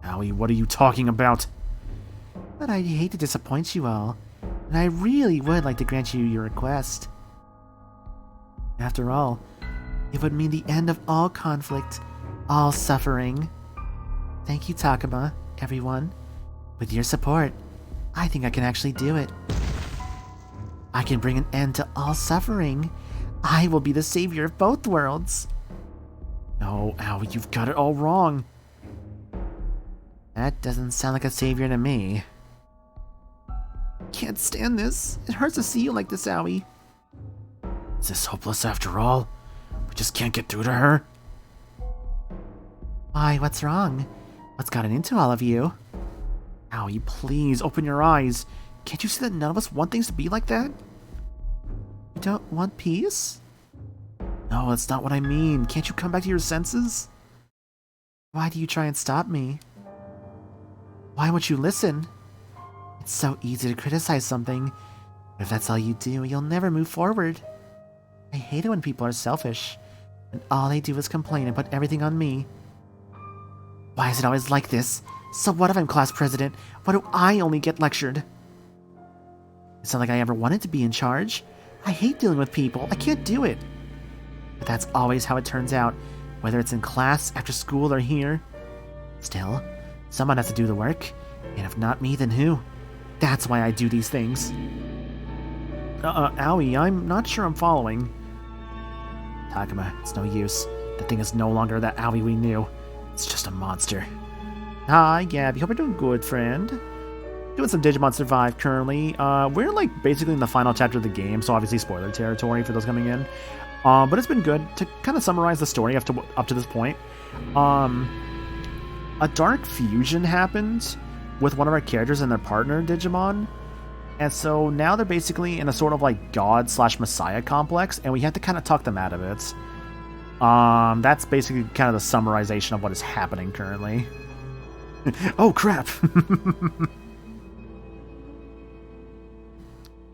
Aoi, what are you talking about? But I'd hate to disappoint you all, and I really would like to grant you your request. After all, it would mean the end of all conflict, all suffering. Thank you, Takuma, everyone. With your support, I think I can actually do it. I can bring an end to all suffering. I will be the savior of both worlds. No, Aoi, you've got it all wrong. That doesn't sound like a savior to me. Can't stand this. It hurts to see you like this, Aoi. Is this hopeless after all? We just can't get through to her? Why, what's wrong? What's gotten into all of you? Aoi, please, open your eyes. Can't you see that none of us want things to be like that? You don't want peace? No, that's not what I mean. Can't you come back to your senses? Why do you try and stop me? Why won't you listen? It's so easy to criticize something, but if that's all you do, you'll never move forward. I hate it when people are selfish, and all they do is complain and put everything on me. Why is it always like this? So what if I'm class president? Why do I only get lectured? It's not like I ever wanted to be in charge. I hate dealing with people. I can't do it. But that's always how it turns out, whether it's in class, after school, or here. Still, someone has to do the work, and if not me, then who? That's why I do these things. Aoi, I'm not sure I'm following. Takuma, it's no use. The thing is no longer that Aoi we knew. It's just a monster. Hi, Gabby. Hope you're doing good, friend. Doing some Digimon Survive currently. We're like basically in the final chapter of the game, so obviously spoiler territory for those coming in. But it's been good to kind of summarize the story up to this point. A dark fusion happened with one of our characters and their partner, Digimon. And so now they're basically in a sort of like god/messiah complex, and we have to kind of talk them out of it. That's basically kind of the summarization of what is happening currently. Oh, crap!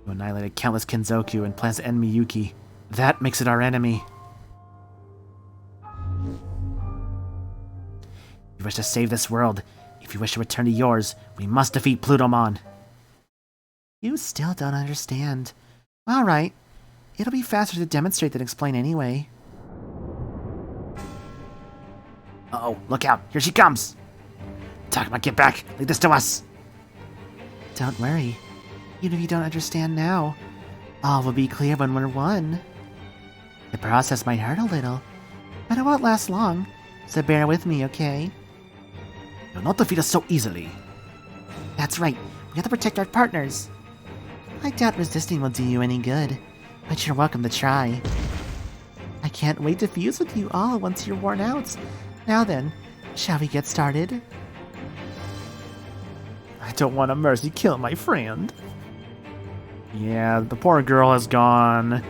You annihilated countless Kenzoku and plans to end Miyuki. That makes it our enemy. You wish to save this world. If you wish to return to yours, we must defeat Plutomon. You still don't understand. Alright. It'll be faster to demonstrate than explain anyway. Uh-oh, look out. Here she comes. Takuma, get back. Leave this to us. Don't worry. Even if you don't understand now, all will be clear when we're one. The process might hurt a little, but it won't last long, so bear with me, okay? You'll not defeat us so easily. That's right. We have to protect our partners. I doubt resisting will do you any good, but you're welcome to try. I can't wait to fuse with you all once you're worn out. Now then, shall we get started? I don't want to mercy kill my friend. Yeah, the poor girl has gone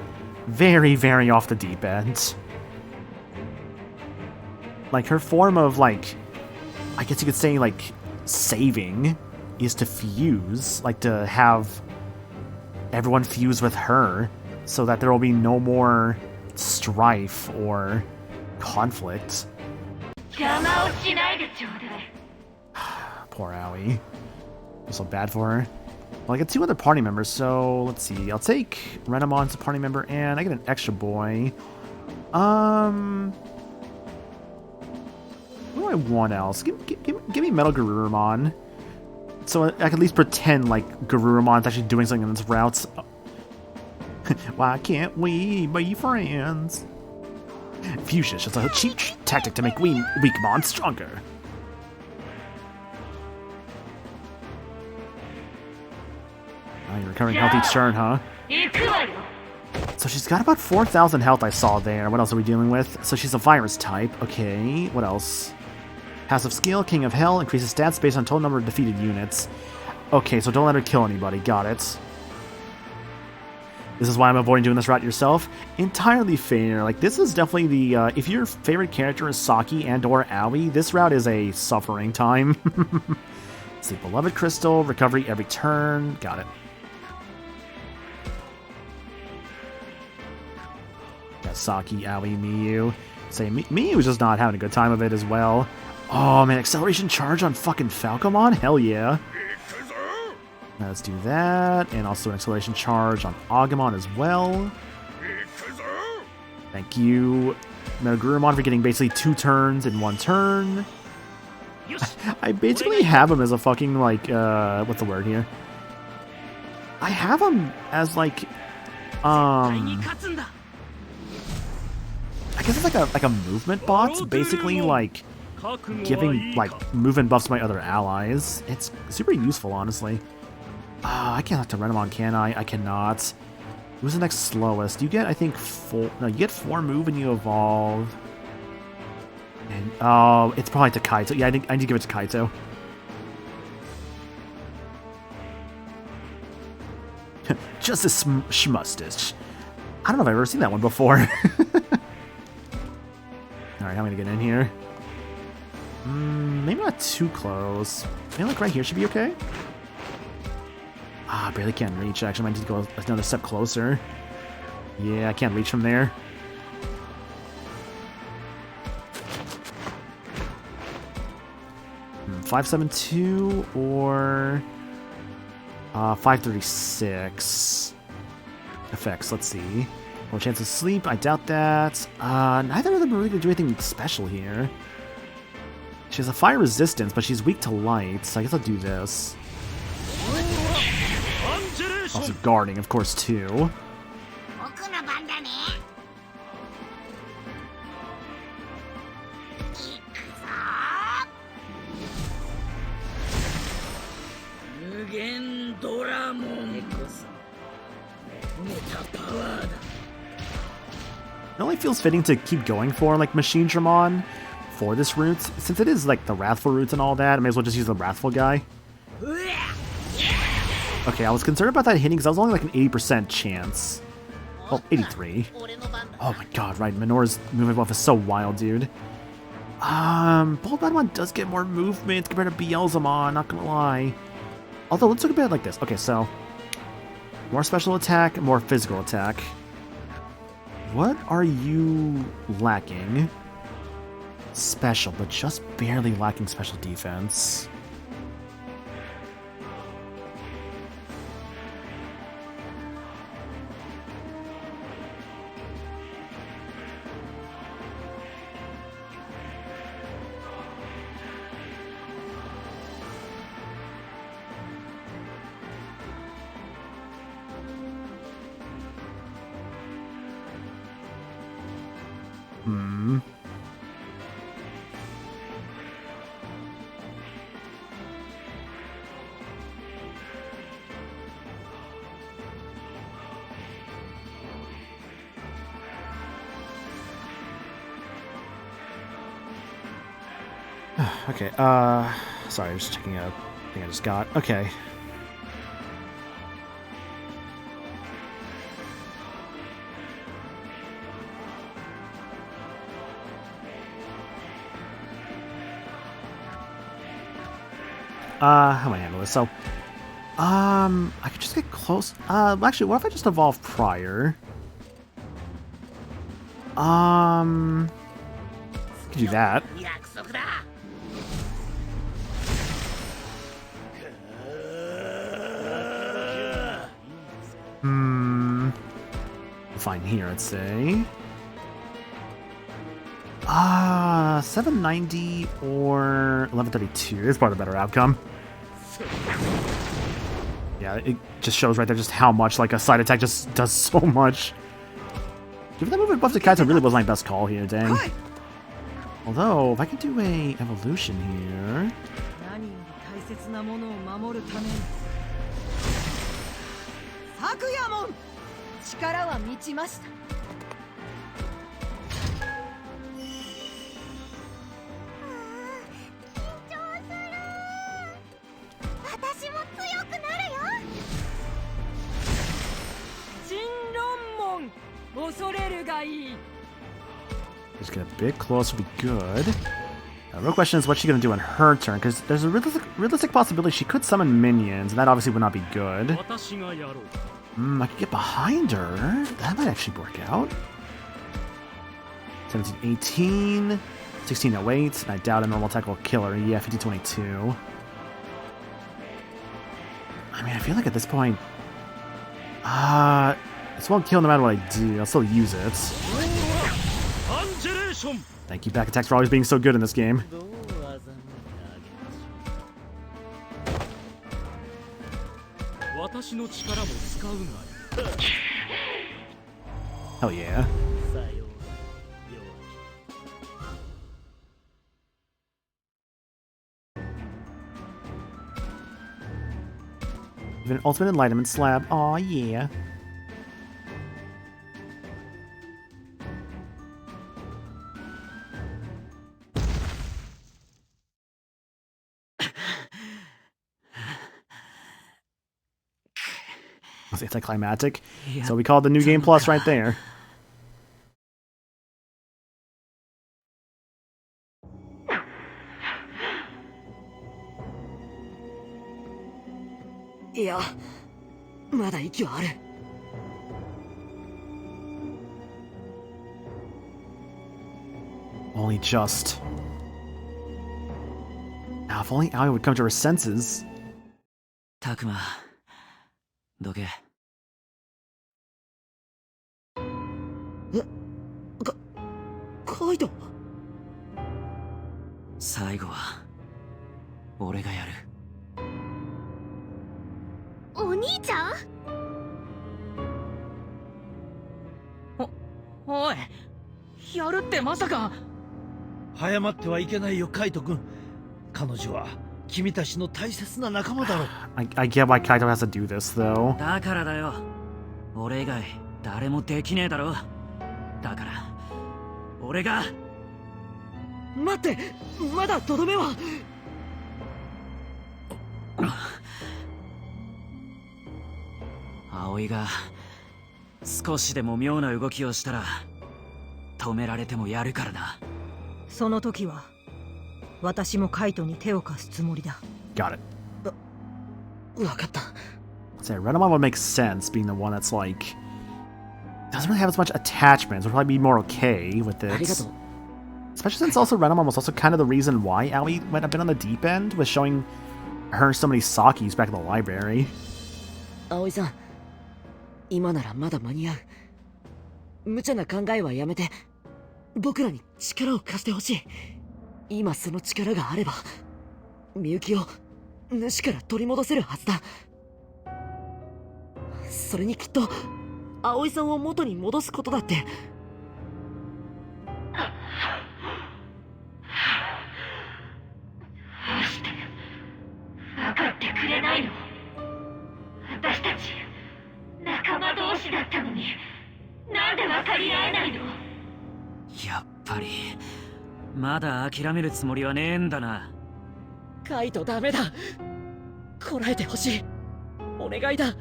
very, very off the deep end. Like, her form of, like, I guess you could say, like, saving is to fuse, like, to have everyone fuse with her so that there will be no more strife or conflict. Poor Aoi. I feel so bad for her. Well, I get 2 other party members, so let's see. I'll take Renamon as a party member, and I get an extra boy. What do I want else? Give me Metal Garurumon. So I can at least pretend like Garurumon's actually doing something in its routes. Why can't we be friends? Fusion is just a cheap tactic to make Weakmon stronger. Oh, you're recovering health each turn, huh? So she's got about 4,000 health I saw there. What else are we dealing with? So she's a virus type. Okay, what else? Passive skill, King of Hell, increases stats based on total number of defeated units. Okay, so don't let her kill anybody. Got it. This is why I'm avoiding doing this route yourself. Entirely fair. Like, this is definitely the, if your favorite character is Saki and or Aoi, this route is a suffering time. Let's see, Beloved Crystal, recovery every turn. Got it. Got Saki, Aoi, Miyu. Say, Miyu's just not having a good time of it as well. Oh, man, acceleration charge on fucking Falcomon? Hell yeah. Now let's do that, and also an acceleration charge on Agumon as well. Thank you, Megurumon, for getting basically 2 turns in 1 turn. I basically have him as a fucking, like, what's the word here? I have him as, like, I guess it's like a movement bot, basically, like, giving, like, movement buffs to my other allies. It's super useful, honestly. I can't have to Renamon, can I? I cannot. Who's the next slowest? You get, I think, 4... No, you get 4 move and you evolve. And, oh, it's probably to Kaito. Yeah, I need to give it to Kaito. Just a schmustich. I don't know if I've ever seen that one before. Alright, I'm gonna get in here. Maybe not too close. Maybe like right here should be okay. I barely can't reach, actually. I might need to go another step closer. Yeah, I can't reach from there. Hmm, 572 or 536. Effects, let's see. More chance of sleep, I doubt that. Neither of them are really going to do anything special here. She has a fire resistance, but she's weak to light, so I guess I'll do this. Also guarding, of course, too. It only feels fitting to keep going for, like, Machine Dramon for this route. Since it is, like, the Wrathful route and all that, I may as well just use the Wrathful guy. Okay, I was concerned about that hitting because I was only like an 80% chance. Well, 83. Oh my god, right. Minoru's movement buff is so wild, dude. Bold Bad One does get more movement compared to Beelzemon, not gonna lie. Although, let's look at it like this. Okay, so more special attack, more physical attack. What are you lacking? Special, but just barely lacking special defense. Okay, sorry, I'm just checking out a thing I just got. Okay. How am I handle this? So, I could just get close. Actually, what if I just evolve prior? Could do that. Fine here, I'd say. 790 or 1132 is probably the better outcome. Yeah, it just shows right there just how much like a side attack just does so much. Giving that movement buff to Kaito really was my best call here, dang. Although, if I could do a evolution here. Just get a bit closer would be good. The real question is what's she going to do in her turn, because there's a realistic possibility she could summon minions, and that obviously would not be good. I could get behind her. That might actually work out. 1718, 1608, and I doubt a normal attack will kill her. Yeah, 1522. I mean, I feel like at this point, this won't kill no matter what I do. I'll still use it. Thank you, back attacks, for always being so good in this game. Hell yeah. Even an ultimate enlightenment slab. Aw, yeah. Was anticlimactic. Yeah. So we call it the new game plus right there. Yeah, まだ息はある。Only just. Now, if only Aoi would come to her senses. たくま、どけ。カイト。最後は俺がやる。お兄ちゃん？おい、やるってまさか。早まってはいけないよ、カイト君。彼女は君たちの大切な仲間だろう。I get why Kaito has to do this, though. だからだよ。俺以外誰もできねえだろ。だから俺が。待って、まだとどめは。葵が少しでも妙な動きをしたら止められてもやるからな。その時は私もカイトに手を貸すつもりだ。Got it. わかった。Say, Renamon would make sense, being the one that's like doesn't really have as much attachments. Would probably be more okay with it. Especially since also Renamon was also kind of the reason why Aoi went a bit on the deep end, with showing her so many sakis back in the library. 葵さん、今ならまだ間に合う。無茶な考えはやめて、僕らに力を貸してほしい。今その力があれば、みゆきを主から取り戻せるはずだ。それにきっと葵さんを元に戻すことだって。どうして分かってくれないの？私たち仲間同士だったのに、なんで分かり合えないの？やっぱりまだ諦めるつもりはねえんだな。カイトダメだ。こらえてほしい。お願いだ。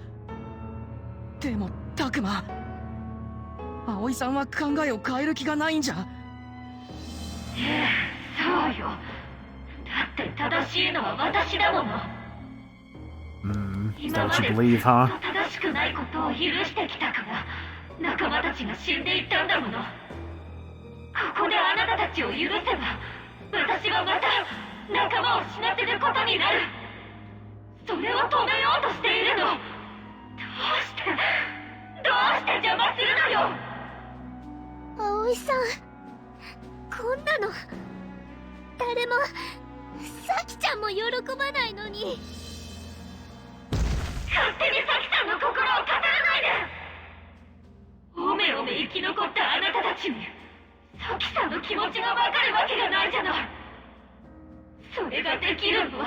でもタクマ、葵さんは考えを変える気がないんじゃ。そうよ。だって正しいのは私だもの。Is that what you believe, huh? 正しくないことを許してきたから仲間たちが死んでいったんだもの。ここであなたたちを許せば私はまた仲間を死なせることになる。それを止めようとしているの。どうして邪魔するのよ。葵さん、こんなの誰も、サキちゃんも喜ばないのに。勝手にサキさんの心を語らないで。おめおめ生き残ったあなたたちにサキさんの気持ちがわかるわけがないじゃない。それができるのは、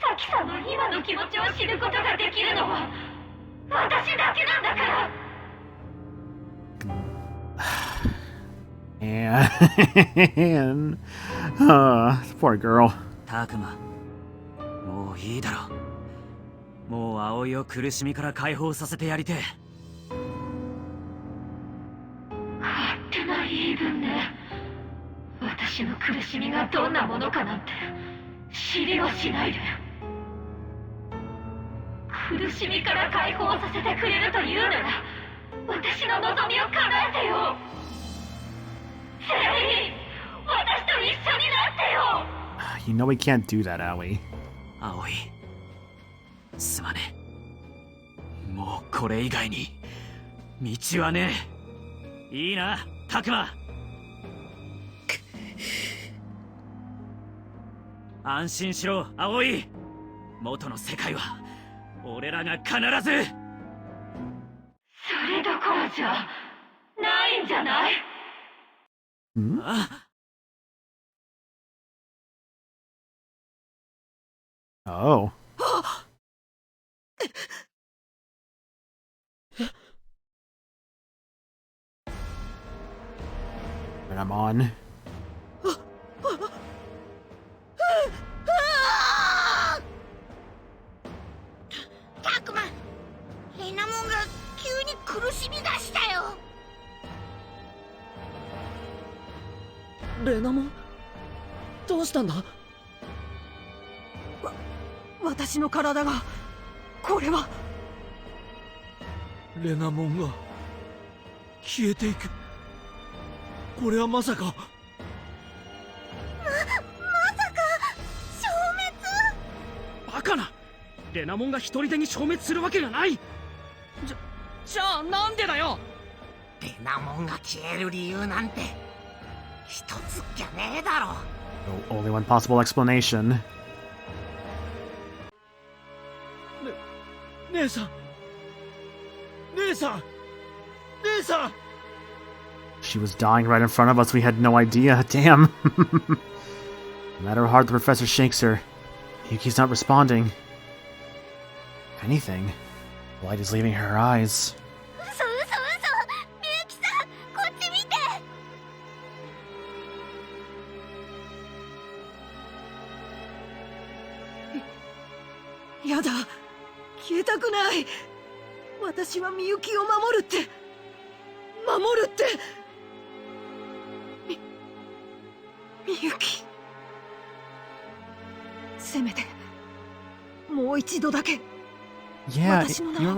サキさんの今の気持ちを知ることができるのは私だけなんだから。And poor girl. タクマ、もういいだろ。もう葵を苦しみから解放させてやりてえ。私の苦しみがどんなものかなんて知りもしないで。苦しみから解放させてくれるというなら、私の望みを叶えてよ。全員私と一緒になってよ。 You know we can't do that, Aoi. 葵、すまねえ。もうこれ以外に道はねえ。いいな、タクマ。安心しろ、葵。元の世界は俺らが必ず。それどころじゃないんじゃない？あ、Oh. And I'm on. タクマ、レナモンが急に苦しみ出したよ。レナモン、どうしたんだ？私の体が、これは。レナモンが消えていく。これはまさか。まさか消滅？バカな。レナモンが一人でに消滅するわけがない。じゃあなんでだよ。レナモンが消える理由なんて一つじゃねえだろ。Only one possible explanation. 姉さん、姉さん、姉さん。 She was dying right in front of us. We had no idea. Damn. No matter how hard the professor shakes her, Yuki's not responding. If anything, the light is leaving her eyes. 嘘嘘嘘、みゆきさん、こっち見て。やだ、消えたくない。私はみゆきを守るって、守るって。みゆき、せめてもう一度だけ。 Yeah,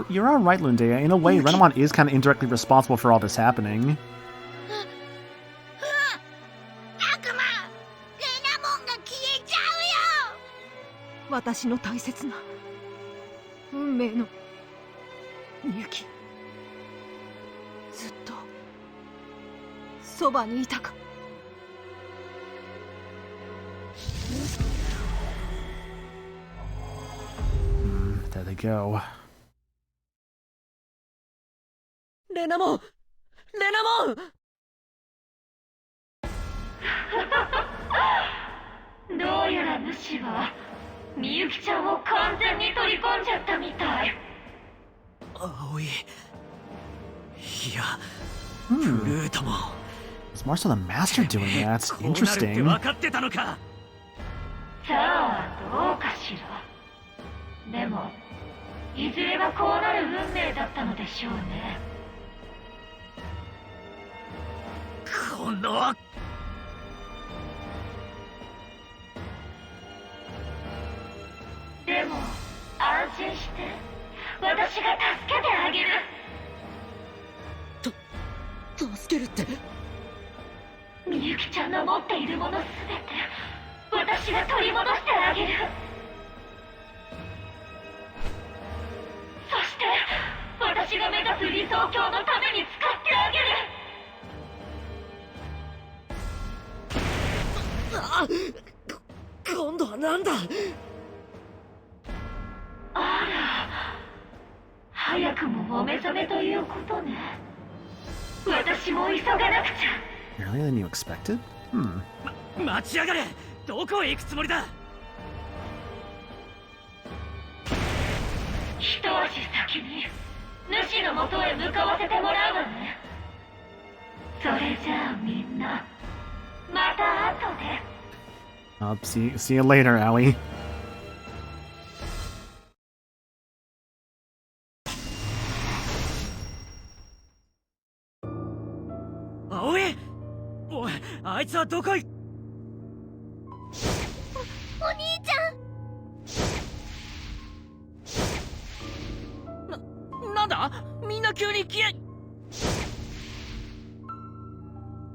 you're all right, Lundea. In a way, Renamon is kind of indirectly responsible for all this happening. タクマ、レナモンが消えちゃうよ。私の大切な運命のみゆき、ずっとそばにいたか。There they go. レナモン、レナモン。どうやら主はみゆきちゃんを完全に取り込んじゃったみたい。葵、いや、ブルートも。It's more so the master doing that. こうなるって Interesting. 分かってたのか。さあどうかしら。でもいずれはこうなる運命だったのでしょうね。今度は。でも安心して、私が助けてあげる。助けるって？みゆきちゃんの持っているものすべて私が取り戻してあげる。そして私が目指す理想郷のために使ってあげる。あ、今度はなんだ？あら、早くもお目覚めということね。私も急がなくちゃ。Earlier than you expected? Hmm. 待ちやがれ。どこへ行くつもりだ。一足先に主のもとへ向かわせてもらうわね。それじゃあみんなまた後で。See you later, Aoi. Aoi! おい、あいつはどこい。お兄ちゃん。なんだみんな急に消え。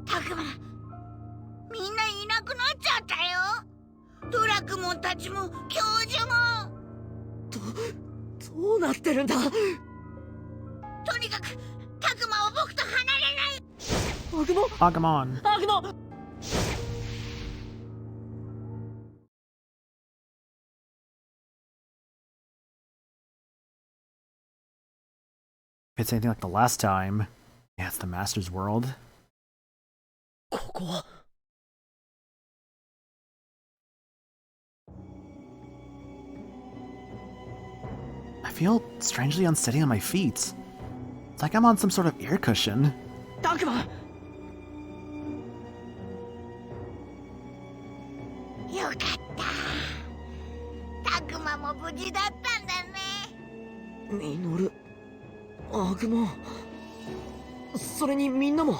たくま、みんないなくなっちゃったよ。ドラクモンたちも教授も。どうなってるんだ。とにかくたくまを僕と離れない。アグモン、アグモン。アグモン。If it's anything like the last time, yeah, it's the Master's world. ここは。I feel strangely unsteady on my feet. It's like I'm on some sort of air cushion. たくま。よかった。たくまも無事だったんだね。ミノル、アグモン、それにみんなも。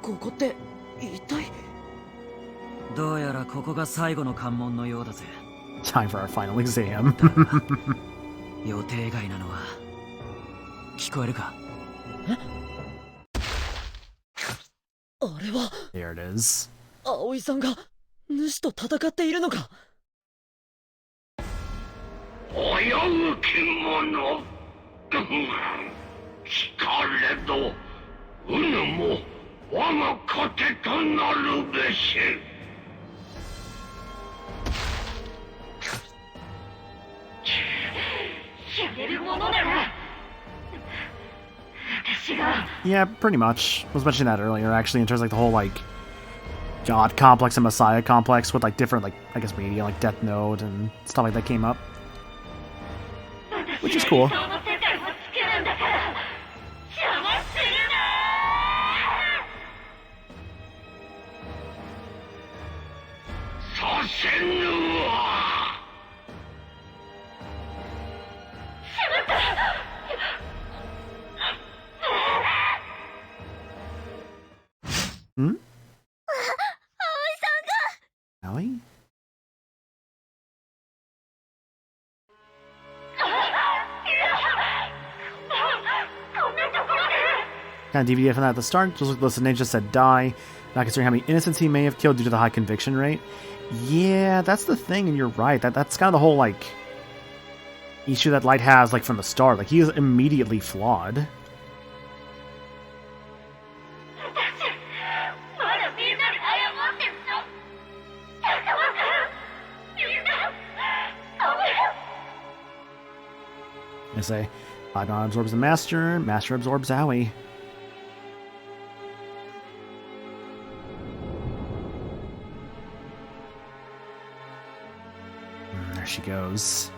ここって一体。どうやらここが最後の関門のようだぜ。Time for our final exam. 予定外なのは聞こえるか？あれは There it is. 葵さんが主と戦っているのか。泳ぐ獣。しかれどうぬも我が糧となるべし。やれるものなら私が。 Yeah, pretty much. I was mentioning that earlier, actually, in terms of like the whole like God complex and Messiah complex with like different like I guess media like Death Note and stuff like that came up, which is cool. させぬわ。Hmm? 葵さんが。Ellie? Kind of deviated from that at the start. Just like the ninja said die, not considering how many innocents he may have killed due to the high conviction rate. Yeah, that's the thing, and you're right. That's kind of the whole like issue that Light has like from the start. Like he is immediately flawed. I say, Adon absorbs the Master, Master absorbs Aoi. There she goes.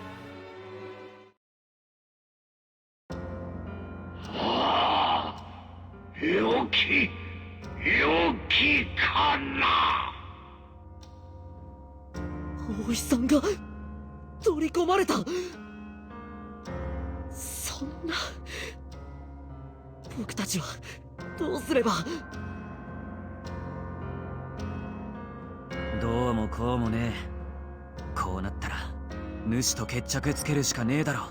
Yoki kana. 葵さんが取り込まれた。そんな。僕たちはどうすれば。どうもこうもねえ。こうなったら主と決着つけるしかねえだろ。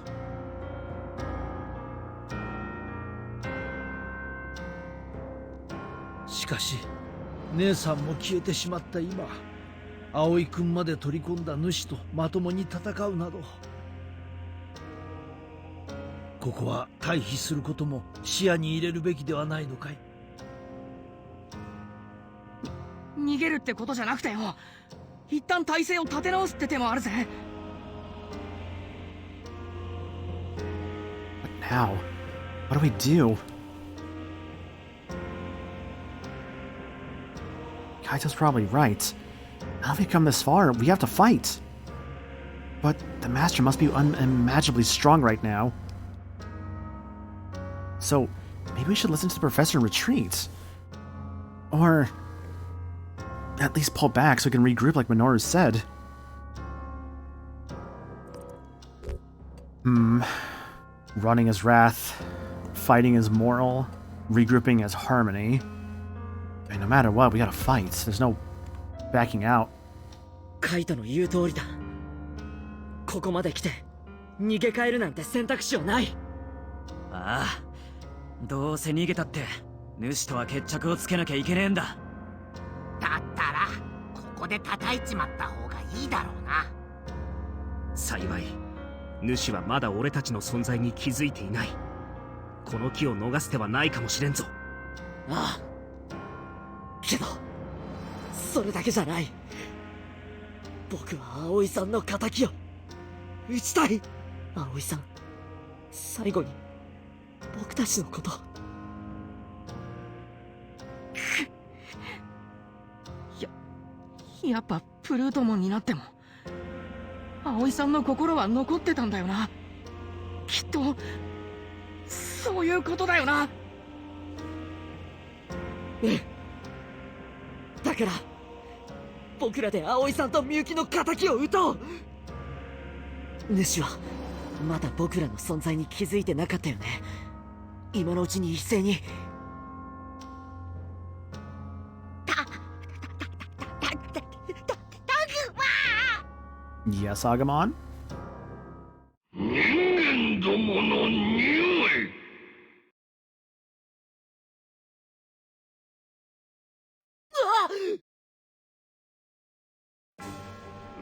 しかし姉さんも消えてしまった今、葵くんまで取り込んだ主とまともに戦うなど、ここは退避することも視野に入れるべきではないのかい？逃げるってことじゃなくてよ、一旦体勢を立て直すって手もあるぜ。But now, what do we do? Kaito's probably right. Now we've come this far, we have to fight. But the Master must be unimaginably strong right now. So, maybe we should listen to the Professor and retreat. Or at least pull back so we can regroup like Minoru said. Running is wrath, fighting is moral, regrouping is harmony. And no matter what, we gotta fight. There's no backing out. カイトの言う通りだ。ここまで来て逃げ帰るなんて選択肢はない。ああ、どうせ逃げたって主とは決着をつけなきゃいけねえんだ。だったらここで叩いちまった方がいいだろうな。幸い主はまだ俺たちの存在に気づいていない。この機を逃す手はないかもしれんぞ。ああ、けどそれだけじゃない。僕は葵さんの仇を討ちたい。葵さん、最後に僕たちのこと。やっぱプルートモンになっても葵さんの心は残ってたんだよな。きっとそういうことだよな。だから僕らで葵さんとみゆきの仇を討とう。主はまだ僕らの存在に気づいてなかったよね。今のうちに一斉に。Yes, Agumon? 人間どもの匂い。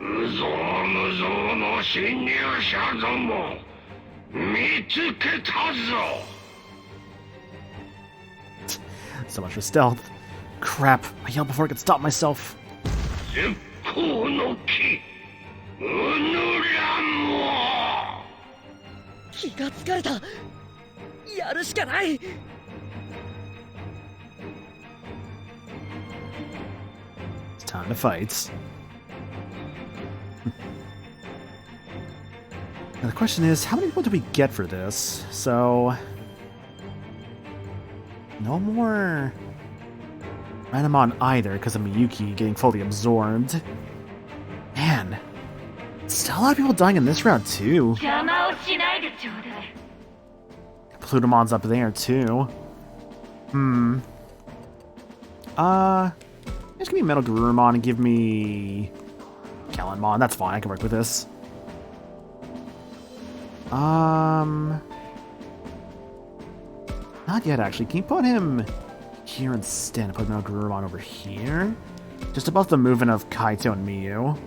うぞうむぞうの侵入者ども、見つけたぞ。So much for stealth. Crap, I yelled before I could stop myself. 絶好の木、うぬらも。気がつかれた。やるしかない。It's time to fight. Now the question is, how many people do we get for this? So... no more... Ranamon either, because of Miyuki getting fully absorbed. Man, still a lot of people dying in this round too. Plutomon's up there too. Just give me Metal Garurumon and give me Kallenmon. That's fine, I can work with this. Not yet, actually. Can you put him here instead and put Metal Garurumon over here? Just above the movement of Kaito and Miyu.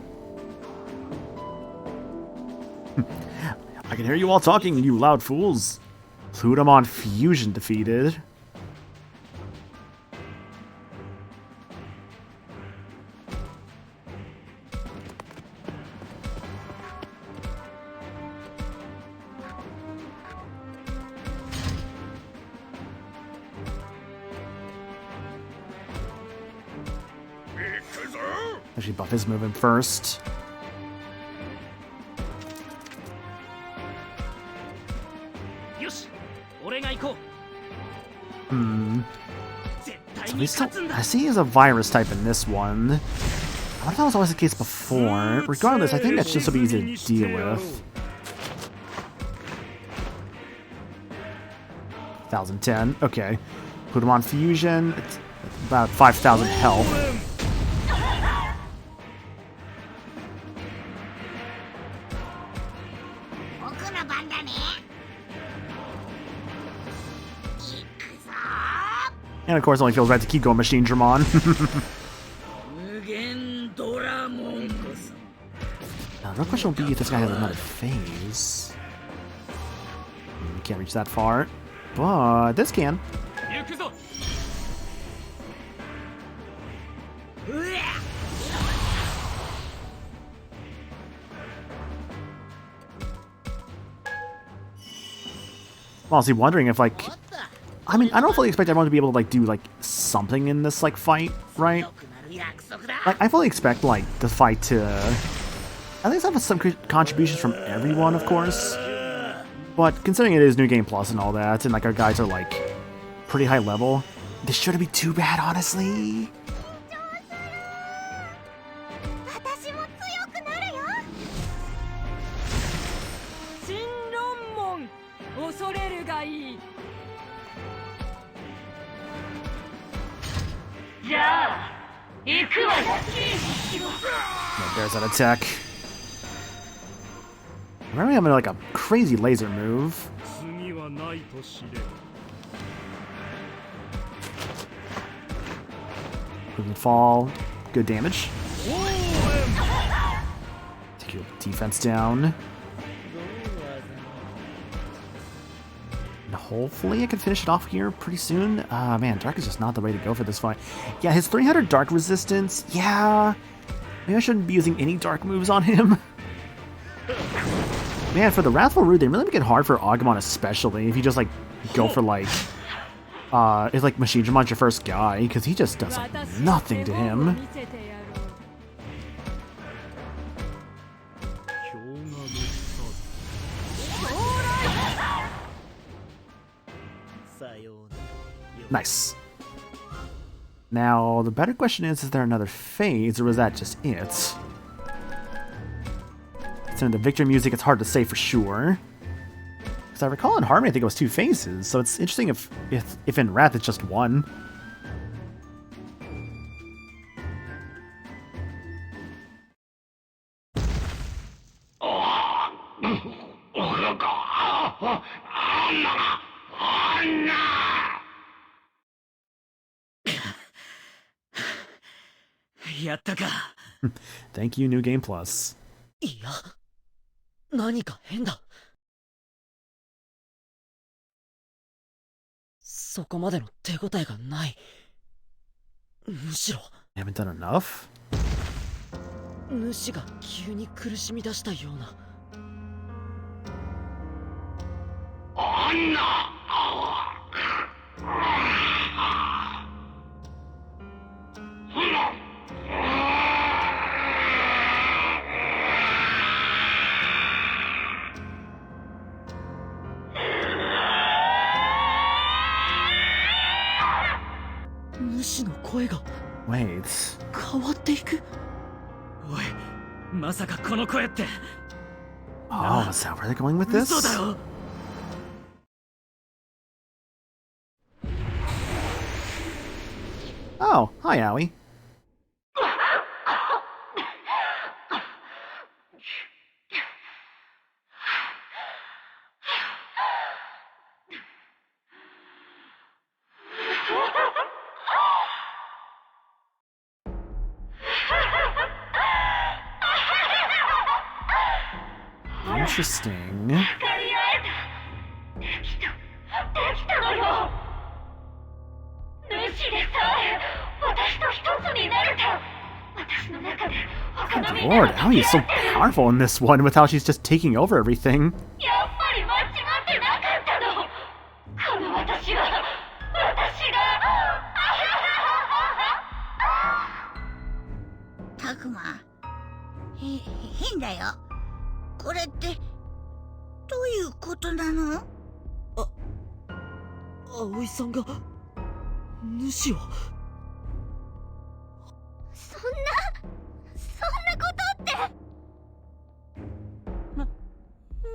I can hear you all talking, you loud fools. Plutomon Fusion defeated. Actually buff his movement first. So I see he's a virus type in this one. I thought that was always the case before. Regardless, I think that should still be easy to deal with. 1010, okay. Put him on fusion. It's about 5,000 health. And of course, it only feels right to keep going Machine Dramon. Now, the real question will be if this guy has another phase. Can't reach that far, but this can. I'm honestly wondering if, like, I mean, I don't fully expect everyone to be able to, like, do, like, something in this, like, fight, right? Like, I fully expect, like, the fight to at least have some contributions from everyone, of course. But considering it is New Game Plus and all that, and, like, our guys are, like, pretty high level, this shouldn't be too bad, honestly. No, there's that attack. Remember having like a crazy laser move. Quick fall. Good damage. Take your defense down. And hopefully I can finish it off here pretty soon. Man, Dark is just not the way to go for this fight. Yeah, his 300 Dark resistance. Yeah. Maybe I shouldn't be using any Dark moves on him. Man, for the Wrathful Root, they really make it hard for Agumon, especially if you just like go for like it's like Mashinemon's your first guy, because he just does like nothing to him. Nice. Now, the better question is there another phase, or was that just it? So in the victory music, it's hard to say for sure. Because I recall in Harmony, I think it was 2 phases, so it's interesting if in Wrath it's just 1. Thank you, New Game Plus. いや、何か変だ。そこまでの手応えがない。むしろ Haven't done enough? 主が急に苦しみ出したような。主の声が Wait. 変わっていく。おい、まさかこの声って。Oh, is that where they're going with this? 嘘だろ。Oh, hi, Aoi. Interesting. 私の中で他の Good みんなの lord, Aoi is so powerful in this one with how she's just taking over everything. やっぱり間違ってなかったの。この私は私がたくま変だよ。これってどういうことなの？葵さんが主を。そんなことって。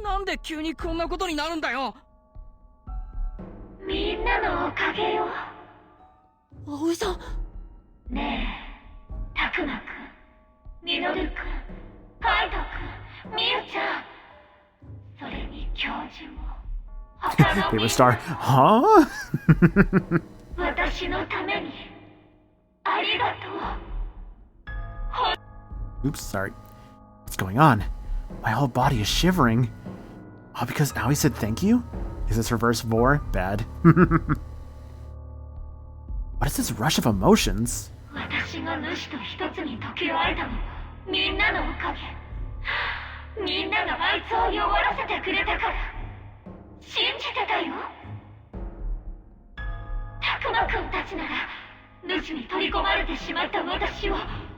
なんで急にこんなことになるんだよ。みんなのおかげよ。葵さん。ねえ、たくまくん、みのるくん、カイトくん、みゆちゃん、それに教授も。 They were star. Huh? 私のためにありがとう。 Oops, sorry. What's going on? My whole body is shivering. Oh, because Aoi said thank you? Is this reverse vor? Bad. What is this rush of emotions? 私が主と一つに溶け合えたのはみんなのおかげ。みんながあいつを弱らせてくれたから信じてたよ。たくまくんたちなら主に取り込まれてしまった私を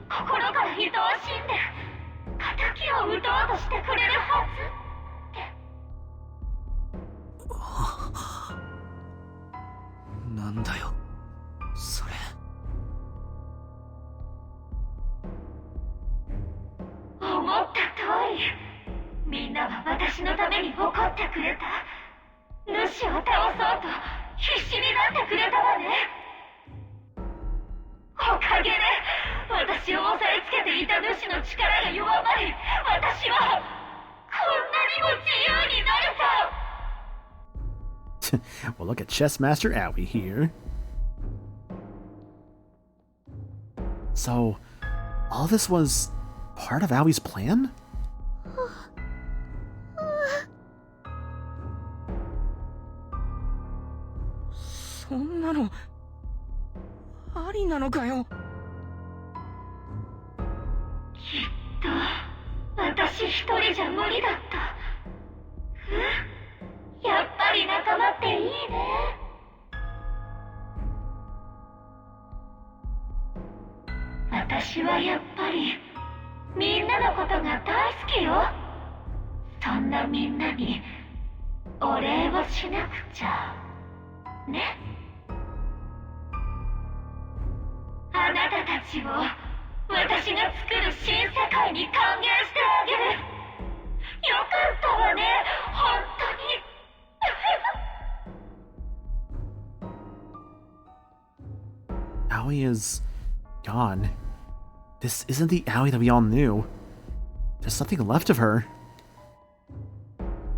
心から愛おしんで敵を撃とうとしてくれるはずって。なんだよそれ。思った通り、みんなは私のために怒ってくれた。主を倒そうと必死になってくれたわね。おかげで私を押さえつけていた主の力が弱まり、私はこんなにも自由になれた。 Well, look at Chess Master Aoi here. So, all this was part of Aoi's plan? そんなのありなのかよ。きっと私一人じゃ無理だった。やっぱり仲間っていいね。私はやっぱりみんなのことが大好きよ。そんなみんなにお礼をしなくちゃね。あなたたちを私が作る新世界に還元してあげる。よかったわね、本当に。Aoi is gone. This isn't the Aoi that we all knew. There's nothing left of her.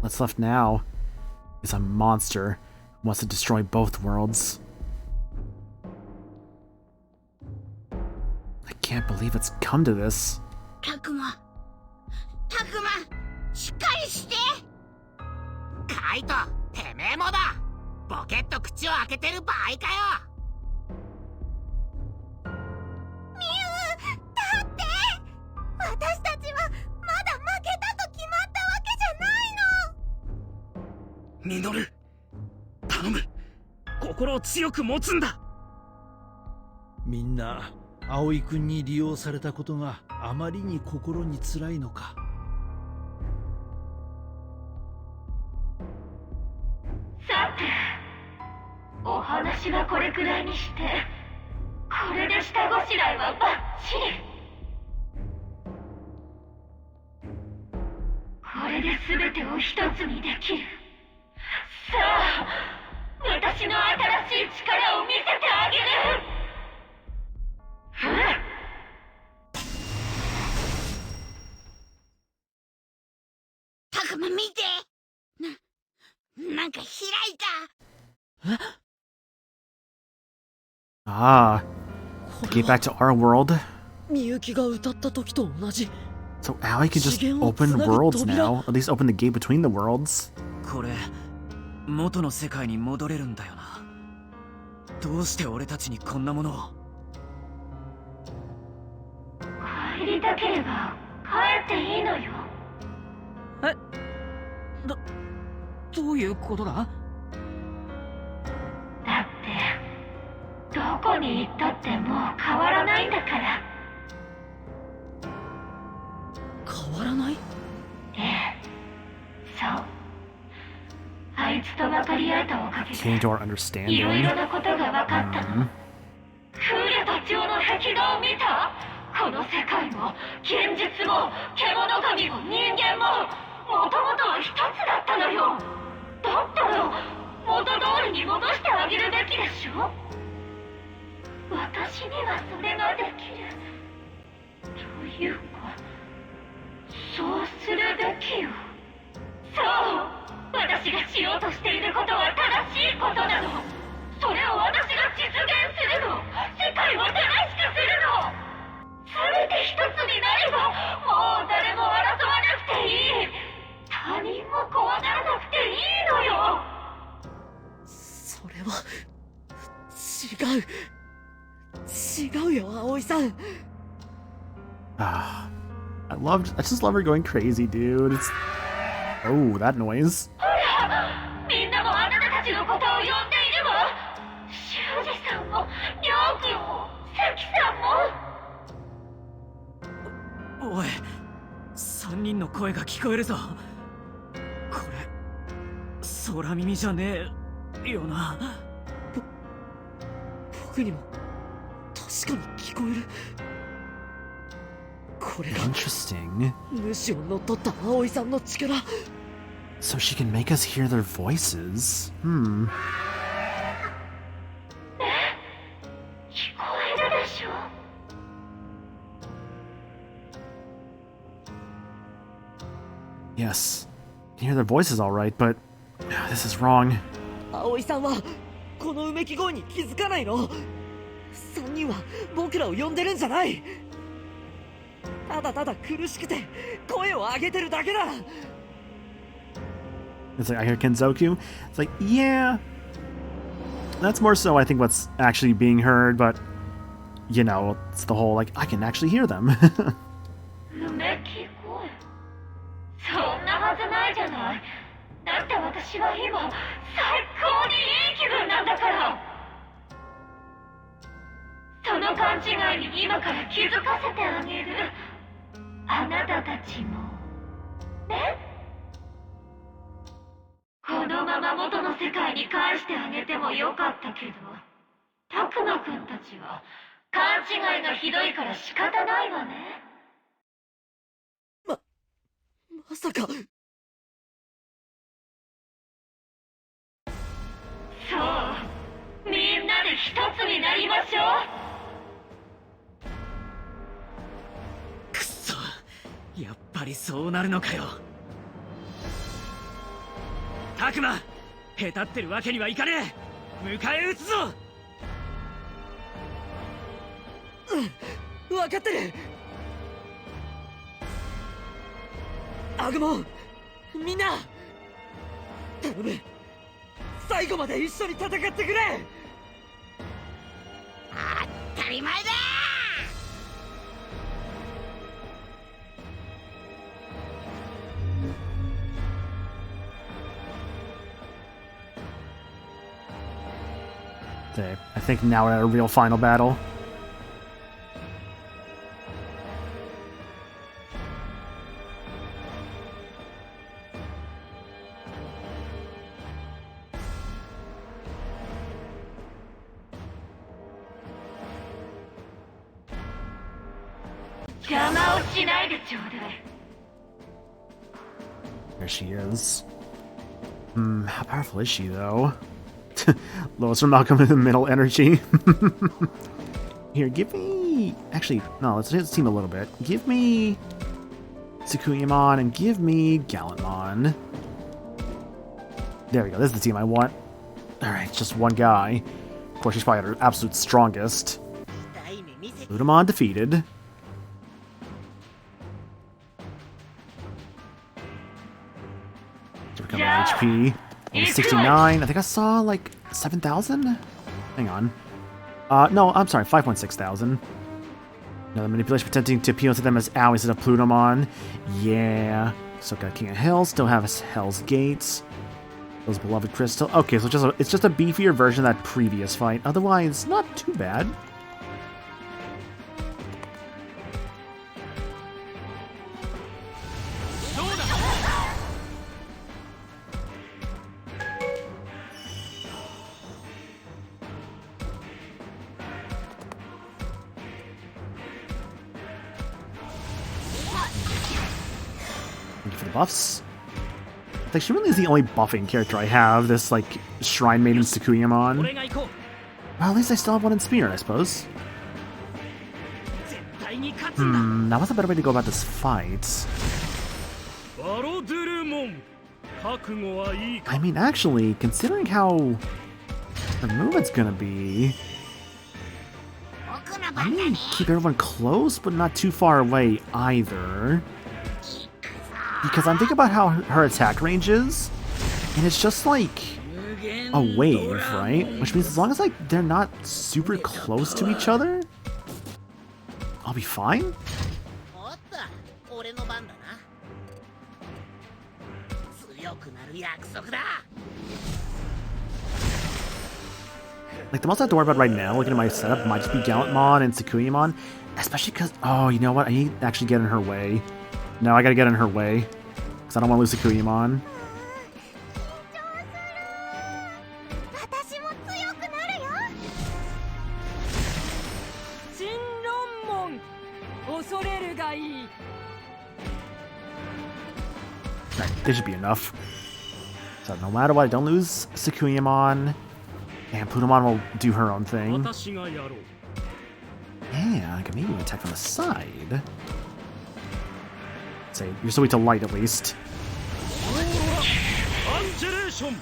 What's left now is a monster who wants to destroy both worlds. I can't believe it's come to this. たくま、しっかりして。カイト、てめえもだ。ボケっと口を開けてる場合かよ。ミュウ、だって私たちはまだ負けたと決まったわけじゃないの。ミノル、頼む。心を強く持つんだ。みんな葵君に利用されたことがあまりに心につらいのか。さて、お話はこれくらいにして、これで下ごしらえはバッチリ。これで全てを一つにできる。さあ、私の新しい力を見せてあげる。たくま見て。なんか開いた。Ah, the gate back to our world. みゆきが歌った時と同じ。 So Aoi can just open worlds now. At least open the gate between the worlds. これ元の世界に戻れるんだよな。どうして俺たちにこんなものを。帰りたければ帰っていいのよ。え、どういうことだ？だってどこに行ったってもう変わらないんだから。変わらない？ええ、そう。あいつと分かり合えたおかげ Came to our で understanding. いろいろなことが分かったの。クーレたちの壁画を見た？この世界も現実も獣神も人間ももともとは一つだったのよ。だったら元通りに戻してあげるべきでしょ。私にはそれができる。というかそうするべきよ。そう、私がしようとしていることは正しいことなの。それを私が実現するの。世界を正しくするの。全て一つになればもう誰も争わなくていい。他人も怖がらなくていいのよ。それは違うよ、葵さん。Ah, I just love her going crazy, dude. It's... Oh, that noise. ほら、みんなもあなたたちのことを呼んでいるわ。修二さんも、りょうくんも、関さんも。おい、3人の声が聞こえるぞ。これ空耳じゃねえよな。僕にも確かに聞こえる。これが Interesting. 主を乗っ取った葵さんの力。 So she can make us hear their voices. 聞こえるでしょ。Yes. I can hear their voices alright, but this is wrong. 葵さんはこのうめき声に気づかないの？3人は僕らを呼んでるんじゃない。ただただ苦しくて声を上げてるだけだ。 It's like, I hear Kenzoku. It's like, yeah. That's more so, I think, what's actually being heard, but, you know, it's the whole, like, I can actually hear them. うめき声そんなはずないじゃない。だって私は今最高にいい気分なんだから。その勘違いに今から気づかせてあげる。あなたたちもね。このまま元の世界に返してあげてもよかったけど、たくまくんたちは勘違いがひどいから仕方ないわね。まさか。そう、みんなで一つになりましょう。くそ、やっぱりそうなるのかよ。たくま、へたってるわけにはいかねえ。迎え撃つぞ。分かってる。アグモン、みんな頼む、最後まで一緒に戦ってくれ。当たり前だ。Okay, I think now we're at a real final battle. There she is. How powerful is she, though? Lois from Malcolm in the Middle energy. Here, give me... Actually, no, let's team a little bit. Give me Tsukuyamon and give me Gallantmon. There we go, this is the team I want. Alright, just one guy. Of course, she's probably at her absolute strongest. Ludamon defeated. HP. Only 69. I think I saw like 7,000? Hang on. No, I'm sorry, 5.6 thousand. Another manipulation pretending to appeal to them as Owl instead of Plutomon. Yeah. Still got King of Hell, still have Hell's Gates. Those beloved crystal. Okay, so it's just a beefier version of that previous fight. Otherwise, not too bad. Thank you for the buffs. Like, she really is the only buffing character I have, this, like, Shrine Maiden Tsukuyamon. Well, at least I still have one in Spirit, I suppose. Now what's a better way to go about this fight? I mean, actually, considering how her movement's gonna be... I mean, keep everyone close, but not too far away either. Because I'm thinking about how her attack range is, and it's just like a wave, right? Which means as long as like they're not super close to each other, I'll be fine. Like, the most I have to worry about right now, looking at my setup, might just be Gallantmon and Tsukuyamon, especially because, oh, you know what? I need to actually get in her way. No, I gotta get in her way. Because I don't want to lose Tsukuyamon. Right, this should be enough. So no matter what, I don't lose Tsukuyamon. And Plutomon will do her own thing. Yeah, I can maybe attack from the side. Say, you're still weak to light at least. ション。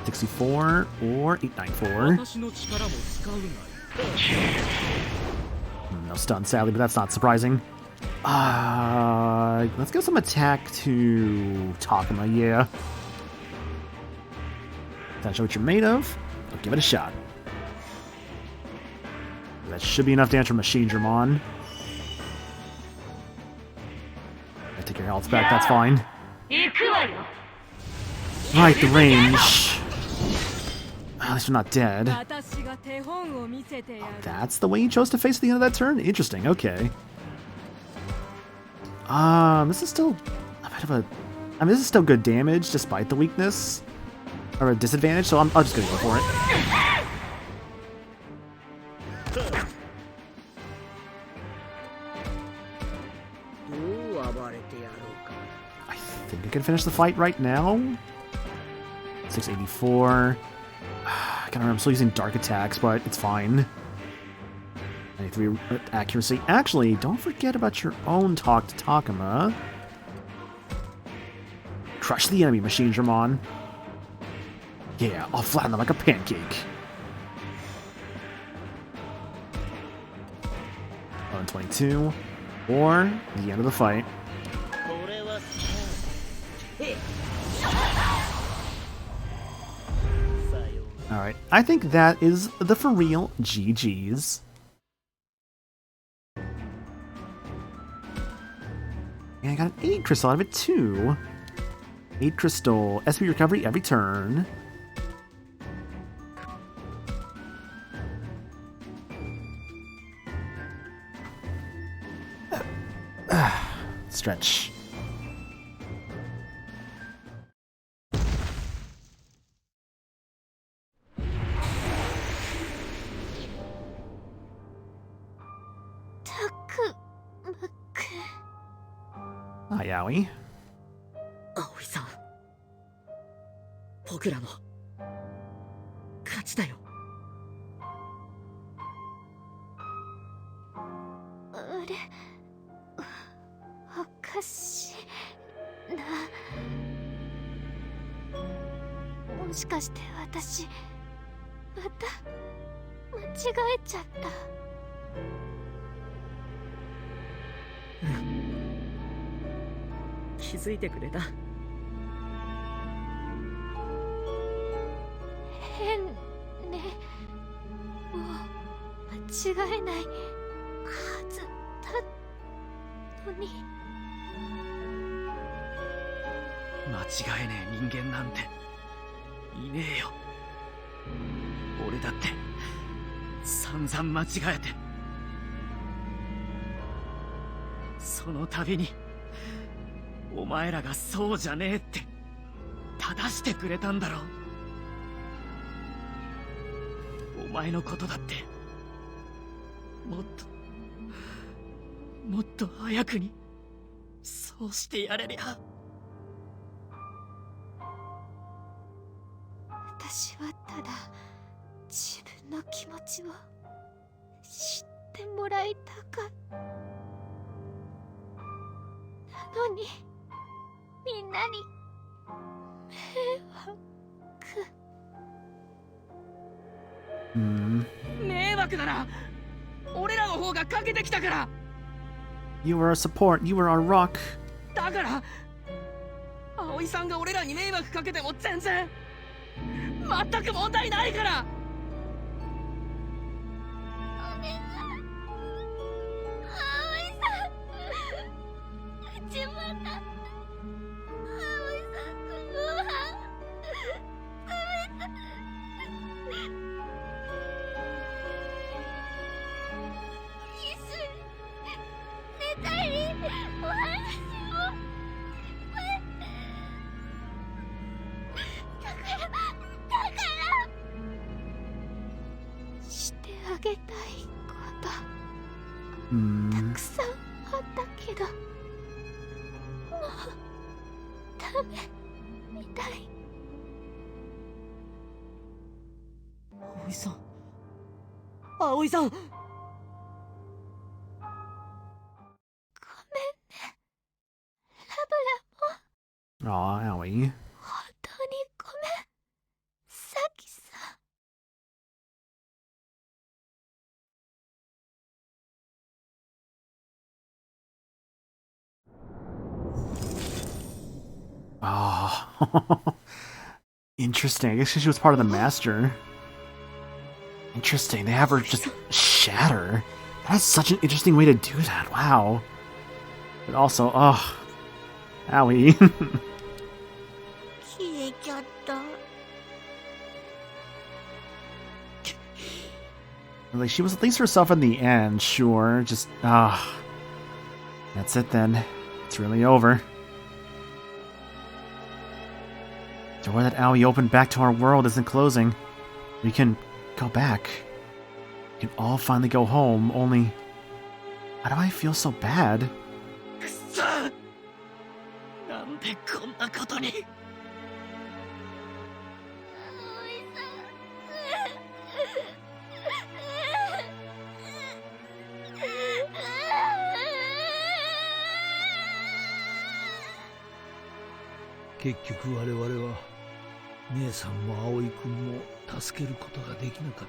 64 or 894. 私の力も使うなよ。 No stun, sadly, but that's not surprising. Let's give some attack to Takuma, yeah. That's what you're made of. I'll give it a shot. That should be enough damage from Machine Dramon. I take your health back, that's fine. Right, the range. At least we're not dead. That's the way you chose to face the end of that turn? Interesting, okay. This is still a bit of a... I mean, this is still good damage, despite the weakness. Or a disadvantage, so I'm just gonna go for it. I think I can finish the fight right now. 684. I can't remember, I'm still using dark attacks, but it's fine. 93 accuracy. Actually, don't forget about your own talk to Takuma. Crush the enemy, Machine Dramon. Yeah, I'll flatten them like a pancake. 122. Or the end of the fight. Alright, I think that is the for real GG's. And I got an 8 crystal out of it too. 8 crystal. SP recovery every turn. Stretch. Hi, Aoi. 葵さん、僕らの勝ちだよ。あれ、おかしいな。もしかして私また間違えちゃった。気づいてくれた。変ね。もう間違えないはずだのに。間違えねえ人間なんていねえよ。俺だって散々間違えて、その度にお前らがそうじゃねえって正してくれたんだろ。お前のことだってもっと早くにそうしてやれりゃ。私はただ自分の気持ちを知ってもらいたかった。なのにみんなに迷惑。迷惑だな。俺らの方がかけてきたから。 You were our support, you were our rock. だから葵さんが俺らに迷惑かけても全然全く問題ないから。お願い、葵さん。ちまた葵さんとご飯食べた。一緒に寝たりお話もだからしてあげたいことたくさんあったけどもうダメみたい。葵さん、葵さん。ご Aw, Aoi. 本当にごめん、さきさん。Oh. Interesting. I guess she was part of the master. Interesting. They have her just shatter. That's such an interesting way to do that. Wow. But also, oh. Owie. 消えちゃった。 Like, she was at least herself in the end, sure. Just, that's it then. It's really over. The door that Aoi opened back to our world isn't closing. We can go back. We can all finally go home, only... Why do I feel so bad? くっそ、なんでこんなことに。結局我々は姉さんも葵君も助けることができなかっ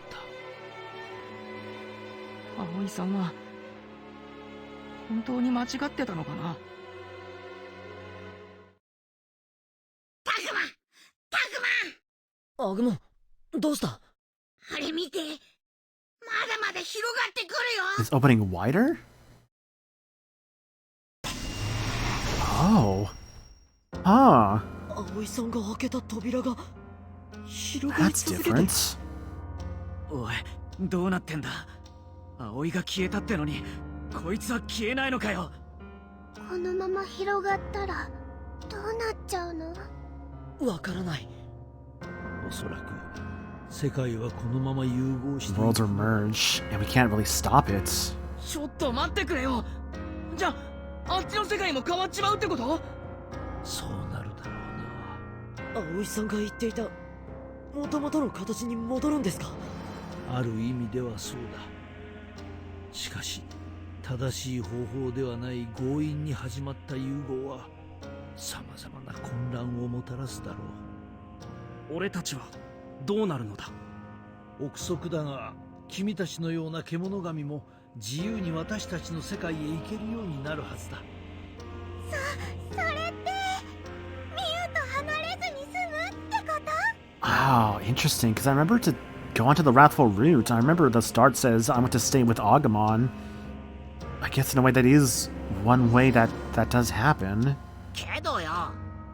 た。葵さんは本当に間違ってたのかな。タグマン、タグマン。アグモン、どうした？あれ見て、まだまだ広がってくるよ。 Is opening wider? Oh. Huh. 葵さんが開けた扉が広がり That's 続けて。 different. おい、どうなってんだ。葵が消えたってのに、こいつは消えないのかよ。このまま広がったらどうなっちゃうの？わからない。おそらく世界はこのまま融合していく。 Worlds are merged, and we can't really stop it. ちょっと待ってくれよ。じゃあ、あっちの世界も変わっちまうってこと？そうなるだろうな。葵さんが言っていた元々の形に戻るんですか？ある意味ではそうだ。しかし正しい方法ではない強引に始まった融合は様々な混乱をもたらすだろう。俺たちはどうなるのだ？憶測だが、君たちのような獣神も自由に私たちの世界へ行けるようになるはずだ。それってミュウと離れずに済むってこと？ Wow, interesting, because I remember to go onto the Wrathful route. I remember the start says I want to stay with Agumon. I guess in a way that is one way that does happen. けどよ、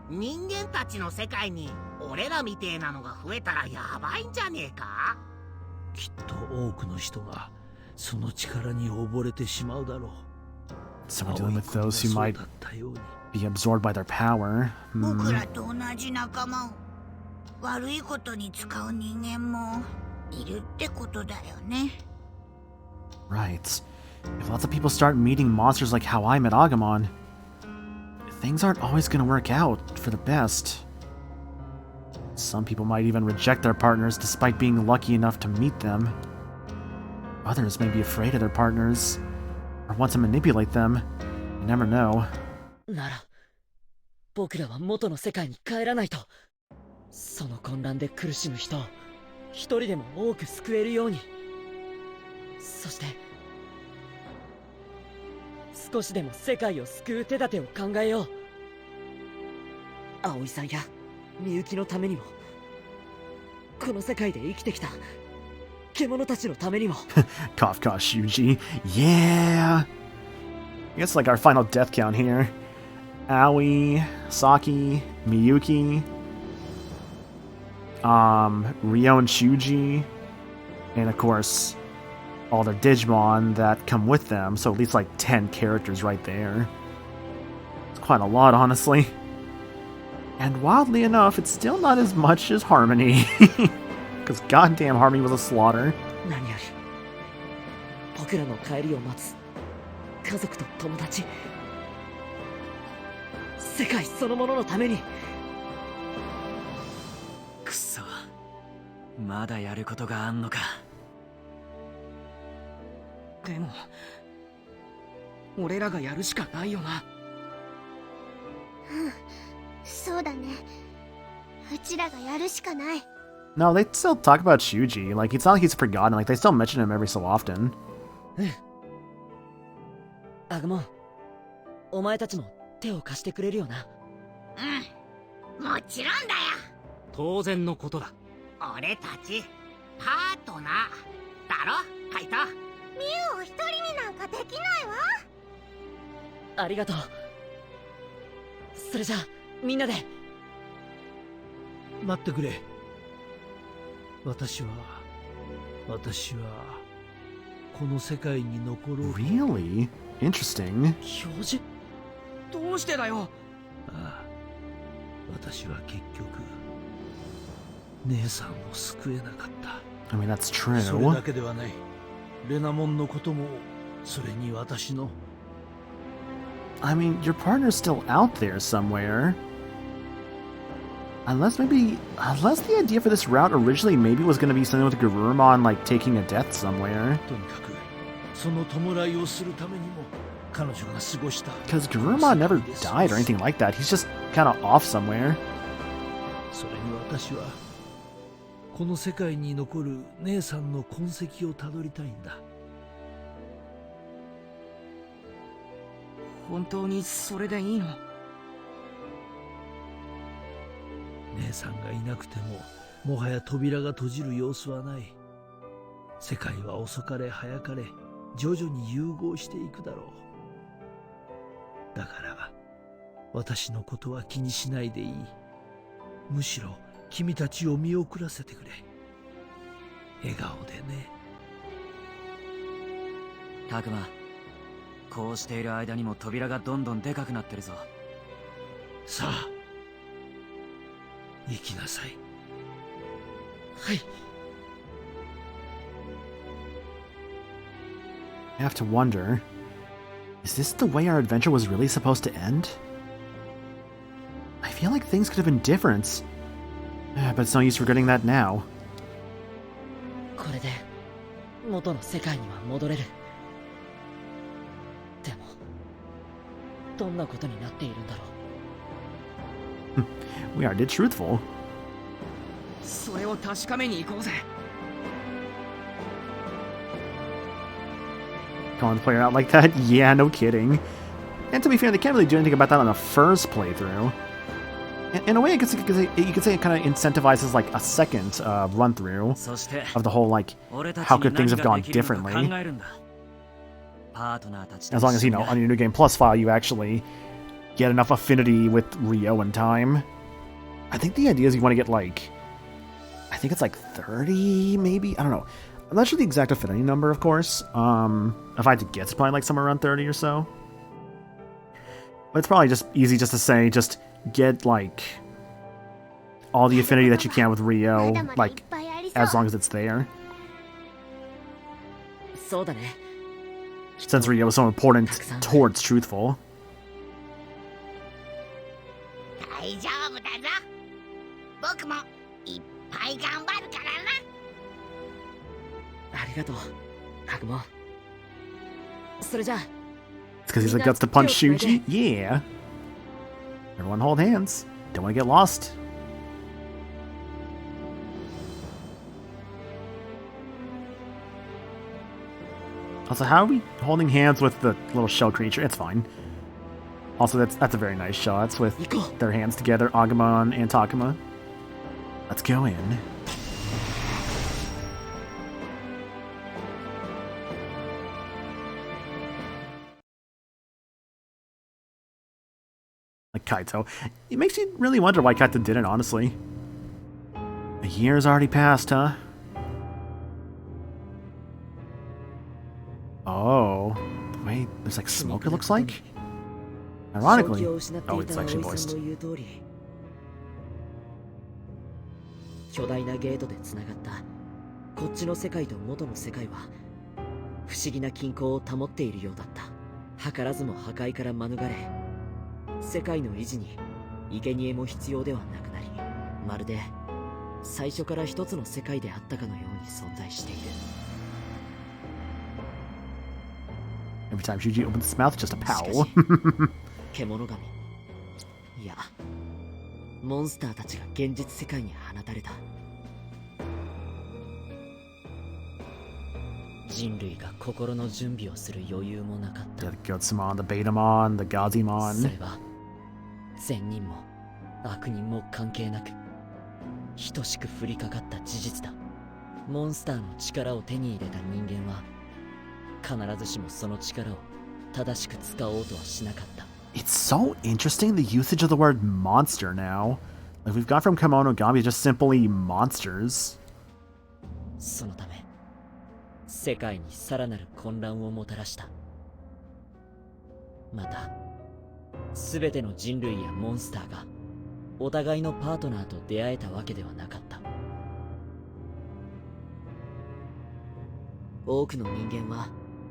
人間たちの世界に俺らみてえなのが増えたらやばいんじゃねえか？きっと多くの人がその力に溺れてしまうだろう。 So we're dealing with those who might be absorbed by their power. 僕らと同じ仲間を悪いことに使う人間もいるってことだよね。 Right. If lots of people start meeting monsters like how I met Agumon, things aren't always going to work out for the best. Some people might even reject their partners despite being lucky enough to meet them. Others may be afraid of their partners or want to manipulate them. You never know. なら僕らは元の世界に帰らないと。その混乱で苦しむ人を一人でも多く救えるように。そして少しでも世界を救う手立てを考えよう。葵さんやみゆきのためにも、この世界で生きてきた獣たちのためにも。Cough, cough, Shuji. Yeah! I guess like our final death count here. Aoi, Saki, Miyuki, Ryo and Shuji, and of course, all their Digimon that come with them, so at least like 10 characters right there. It's quite a lot, honestly. And wildly enough, it's still not as much as Harmony. Because goddamn, Harmony was a slaughter. 何より僕らの帰りを待つ家族と友達、世界そのもののために。くそ、まだやることがあんのか。でも俺らがやるしかないよな。うん、そそうだね。うちらがやるしかない。No, they still talk about Shuji. Like, it's not like he's forgotten. Like, they still mention him every so often. アグモン、お前たちも手を貸してくれるよな。うん、もちろんだよ。当然のことだ。俺たちパートナーだろ、カイト。ミュウを一人になんかできないわ。ありがとう。それじゃあみんなで。待ってくれ。私はこの世界に残ろう。Really? Interesting. 教授、どうしてだよ。ああ、私は結局姉さんを救えなかった。 I mean, that's それだ true. けではない。レナモンのことも、それに私の。 I mean, your partner's still out there somewhere. Unless the idea for this route originally maybe was going to be something with Garurumon, like, taking a death somewhere. とにかくその弔いをするためにも彼女が過ごした。 Because Garurumon never died or anything like that. He's just kind of off somewhere. それに私はこの世界に残る姉さんの痕跡をたどりたいんだ。本当にそれでいいの？姉さんがいなくてももはや扉が閉じる様子はない。世界は遅かれ早かれ徐々に融合していくだろう。だから私のことは気にしないでいい。むしろ君たちを見送らせてくれ。笑顔でね。タクマ、こうしている間にも扉がどんどんでかくなってるぞ。さあ行きなさい。はい。I have to wonder, is this the way our adventure was really supposed to end? I feel like things could have been different. But it's no use regretting that now. これで元の世界には戻れる。でもどんなことになっているんだろう。We are did truthful. それを確かめに行こうぜ。Calling the player out like that? Yeah, no kidding. And to be fair, they can't really do anything about that on the first playthrough. In a way, you could say it kind of incentivizes like a second run through of the whole like how could things have gone differently. As long as, you know, on your New Game Plus file you actually get enough affinity with Ryo in time. I think the idea is you want to get like, I think it's like 30 maybe? I don't know. I'm not sure the exact affinity number, of course. If I had to guess, it's probably like somewhere around 30 or so. But it's probably just easy just to say, just get like all the affinity that you can with Ryo, like as long as it's there. そうだね。 Since Ryo is so important towards truthful. 大丈夫だぞ。僕もいっぱい頑張るからな。ありがとう、アグモン。それじゃあ。 It's because he's the guts to punch Shuji? Yeah. Everyone hold hands. Don't want to get lost. Also, how are we holding hands with the little shell creature? It's fine. Also, that's a very nice shot with their hands together, Agumon and Takuma. Let's go in. Like Kaito. It makes you really wonder why Kaito didn't, honestly. A year's already passed, huh? Oh. Wait, there's like smoke, it looks like? Ironically. Oh, it's actually voiced. 巨大なゲートでつながったこっちの世界と元の世界は不思議な均衡を保っているようだった。図らずも破壊から免れ、世界の維持に生贄も必要ではなくなり、まるで最初から一つの世界であったかのように存在している。 Every time Shuji opens his mouth, just a pow. 獣神、いやモンスターたちが現実世界に放たれた。人類が心の準備をする余裕もなかった。 The Gotsumon, the Betamon, the そ Gazimon. れは善人も悪人も関係なく等しく降りかかった事実だ。モンスターの力を手に入れた人間は必ずしもその力を正しく使おうとはしなかった。 It's so interesting, the usage of the word monster now. Like, we've gone from Kemonogami to just simply monsters. そのため世界にさらなる混乱をもたらした。また全ての人類やモンスターがお互いのパートナーと出会えたわけではなかった。多くの人間は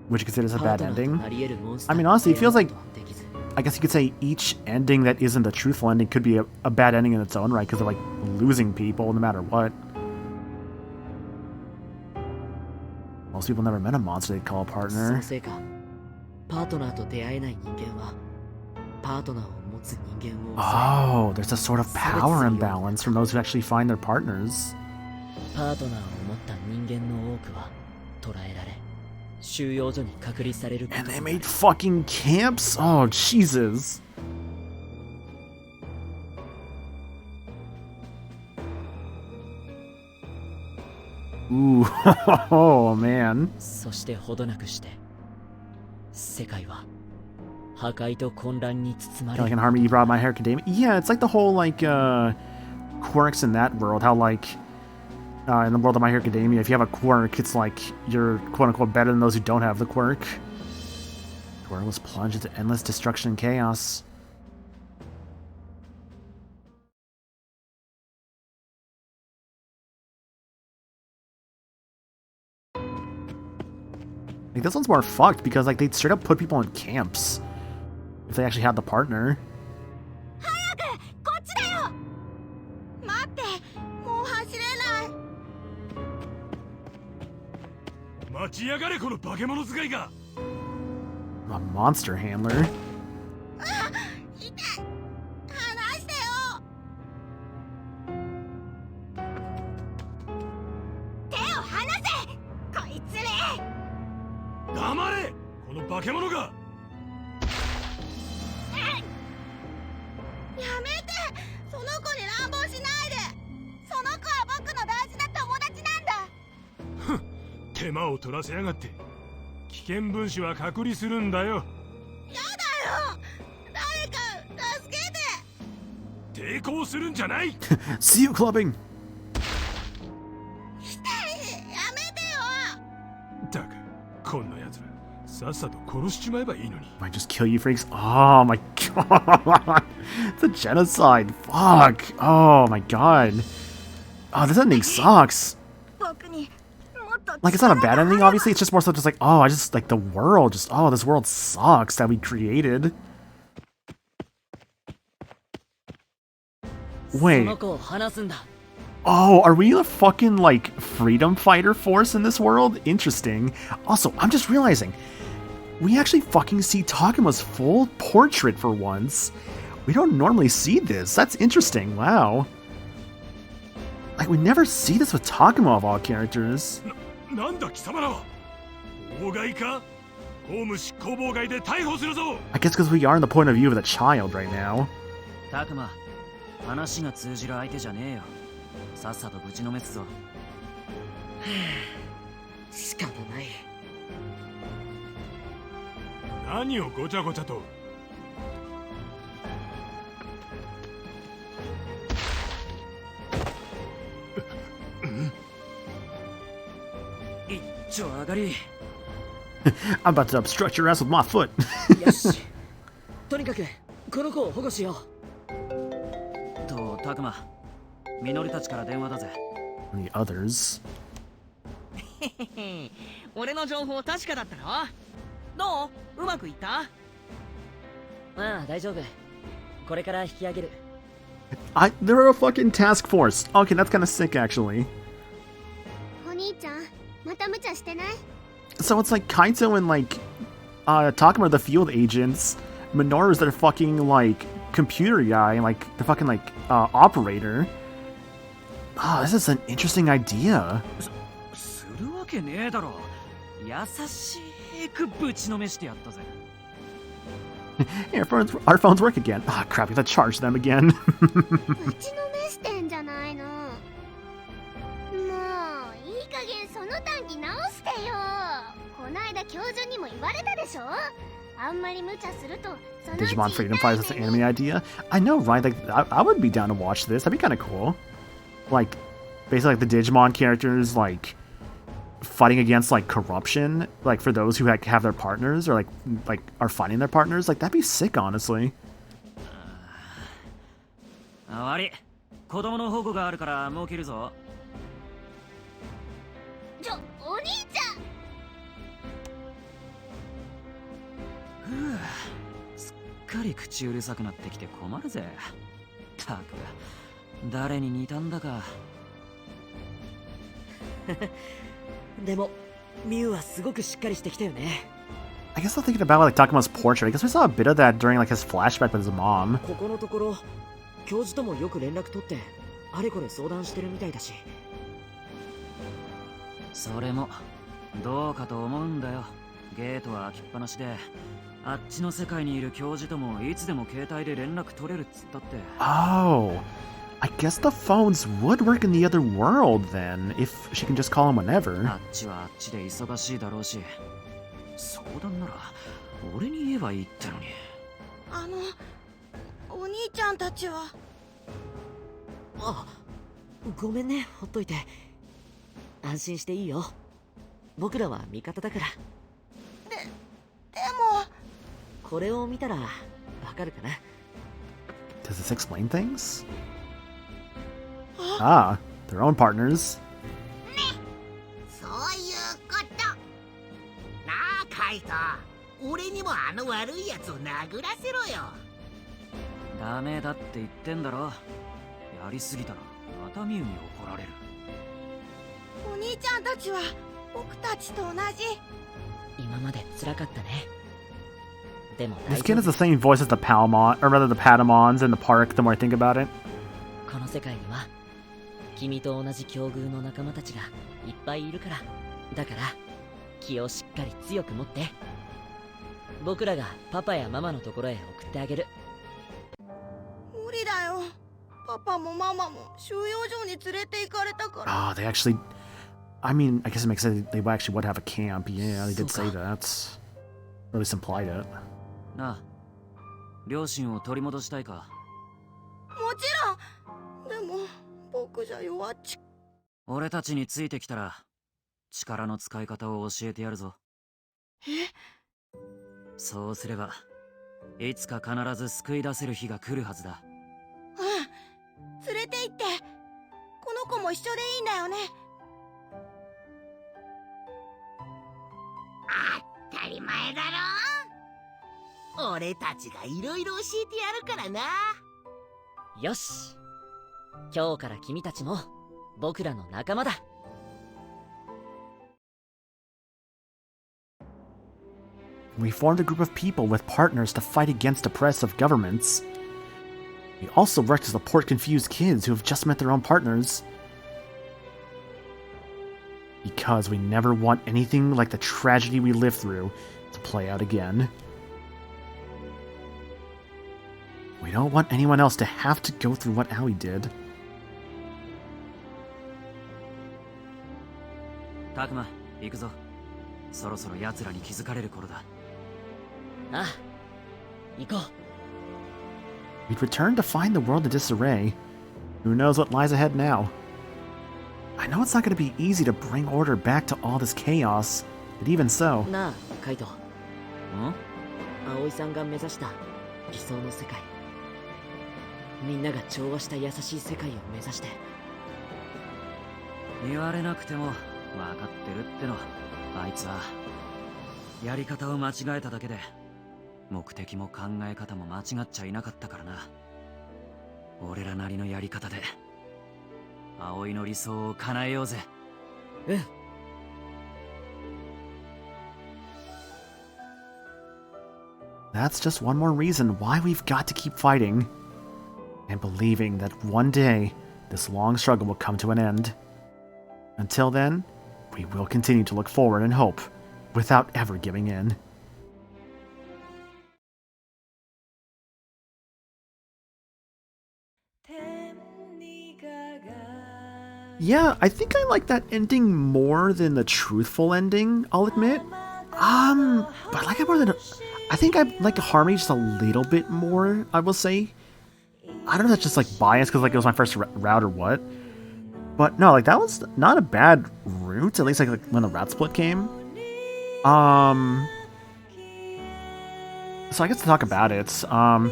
Which you consider as a パー bad トナーと ending? なり得るモンスタ I ー mean, に honestly, it feels 出会 like, うことはできず、 I guess you could say each ending that isn't the truthful ending could be a bad ending in its own right, because of like losing people no matter what. Most people never met a monster they'd call a そ partner. のせいかパートナーと出会えない人間はパートナーを持つ人間を抑 Oh, there's a sort of power imbalance from those who actually find their partners. え、パートナーを持った人間の多くは捕らえられ収容所に隔離されること And に they なる。 made fucking camps? Oh, Jesus. Ooh, oh man. そしてほどなくして世界は破壊と混乱に包ま Kind of れ like る。 in Harmony Brought My Hair Academia. Yeah, it's like the whole like quirks in that world. How like in the world of My Hero Academia, if you have a quirk, it's like you're quote unquote better than those who don't have the quirk. The world was plunged into endless destruction and chaos. Like this one's more fucked because like they'd straight up put people in camps if they actually had the partner. こっちだよ。待って、もう走れない。待ちやがれこの化け物使いが。 A monster handler. 痛い。離してよ。手を離せ。こいつめ。黙れこの化け物が。やめて。その子に乱暴しないで。その子は僕の大事な友達なんだ。手間を取らせやがって。危険分子は隔離するんだよ。やだよ。誰か助けて。抵抗するんじゃない。 See you clubbing. 痛い。やめてよ。だがこんな奴らさっさと殺しちまえばいいのに。 Might just kill you freaks. Oh my god. It's a genocide. Fuck. Oh my god. Oh, this ending sucks. 僕にもっと Like, it's not a bad ending, obviously. It's just more so just like, oh, I just, like, the world just, oh, this world sucks that we created. そ Wait. の子を離すんだ。 Oh, are we the fucking, like, freedom fighter force in this world? Interesting. Also, I'm just realizing, we actually fucking see Takuma's full portrait for once. We don't normally see this. That's interesting. Wow. Like, we never see this with Takuma of all characters. なんだ貴様らは。妨害か。公務執行妨害で逮捕するぞ。 I guess because we are in the point of view of the child right now. タクマ、話が通じる相手じゃねえよ。さっさとぶちのめすぞ。仕方ない。何をごちゃごちゃと。一丁上がり。I'm about to obstruct your ass with my foot. よし。とにかくこの子を保護しよう。と、タクマ、ミノリたちから電話だぜ。The others. 俺の情報確かだったろ。どう？うまくいった？ああ、大丈夫。これから引き上げる。They're a fucking task force. Okay, that's kind of sick, actually. お兄ちゃん、また無茶してない？ So it's like Kaito and like Takuma are the field agents. Minoru's their fucking like computer guy, like the fucking like operator. This is an interesting idea. するわけねえだろ。優しくぶちのめしてやったぜ。Hey, our phones work again. Crap, we have to charge them again. ぶちのめしてんじゃないの。もういい加減その短期直してよ。こないだ教授にも言われたでしょ。あんまり無茶するとそのうち Digimon Freedom Fighters, this anime idea. I know, right? Like, I would be down to watch this. That'd be kind of cool. Like, basically, like the Digimon characters, like fighting against like corruption, like for those who like, have their partners or like are fighting their partners. Like, that'd be sick, honestly. 悪い。子供の保護があるからもう切るぞ。お兄ちゃん。ふう、すっかり口うるさくなってきて困るぜ。たく、誰に似たんだか。でもミュウはすごくしっかりしてきたよね。I guess I'm thinking about like Takuma's portrait. I guess we saw a bit of that during like his flashback with his mom. ここのところ教授ともよく連絡取ってあれこれ相談してるみたいだし。それもどうかと思うんだよ。ゲートは開きっぱなしで、あっちの世界にいる教授ともいつでも携帯で連絡取れるっつったって。Oh, I guess the phones would work in the other world then, if she can just call him whenever. あっちはあっちで忙しいだろうし、相談なら俺に言えばいいってのに。お兄ちゃんたちは。あ、ごめんね、ほっといて。安心していいよ。僕らは味方だから。でもこれを見たらわかるかな。 Does this explain things? Ah, their own partners. そういうこと。なあカイト、俺にもあの悪いやつを殴らせろよ。ダメだって言ってんだろ。やりすぎたらまたミュウに怒られる。お兄ちゃんたちは僕たちと同じ。今まで辛かったね。でも This kid has the same voice as the Palmon, or rather the Patamons in the park, the more I think about it. この世界には君と同じ境遇の仲間たちがいっぱいいるから。だから気をしっかり強く持って。僕らがパパやママのところへ送ってあげる。無理だよ。パパもママも収容所に連れて行かれたから。Oh, they actually... I mean, I guess it makes sense they actually would have a camp. Yeah, they did say that. Or at least implied it. なあ、両親を取り戻したいか。もちろん。でも僕じゃ弱っち。俺たちについてきたら力の使い方を教えてやるぞ。そうすればいつか必ず救い出せる日が来るはずだ。連れて行って。この子も一緒でいいんだよね。当たり前だろ。俺たちがいろいろ教えてやるからな。よし、今日から君たちも僕らの仲間だ。We formed a group of people with partners to fight against oppressive governments. We also work to support confused kids who have just met their own partners. Because we never want anything like the tragedy we lived through to play out again. We don't want anyone else to have to go through what Aoi did. タクマ、行くぞ。そろそろ奴らに気づかれる頃だ。ああ、行こう。We'd return to find the world in disarray. Who knows what lies ahead now? I know it's not going to be easy to bring order back to all this chaos, but even so... なあ、カイト。葵さんが目指した理想の世界。みんなが調和した優しい世界を目指して。言われなくても分かってるっての。あいつはやり方を間違えただけで目的も考え方も間違っちゃいなかったからな。俺らなりのやり方で葵の理想を叶えようぜ。うん。That's just one more reason why we've got to keep fighting. And believing that one day, this long struggle will come to an end. Until then, we will continue to look forward and hope, without ever giving in. Yeah, I think I like that ending more than the truthful ending, I'll admit. But I like it more than... I think I like Harmony just a little bit more, I will say. I don't know if that's just like bias because like it was my first route or what. But no, like that was not a bad route, at least like when the route split came. So I guess to talk about it, I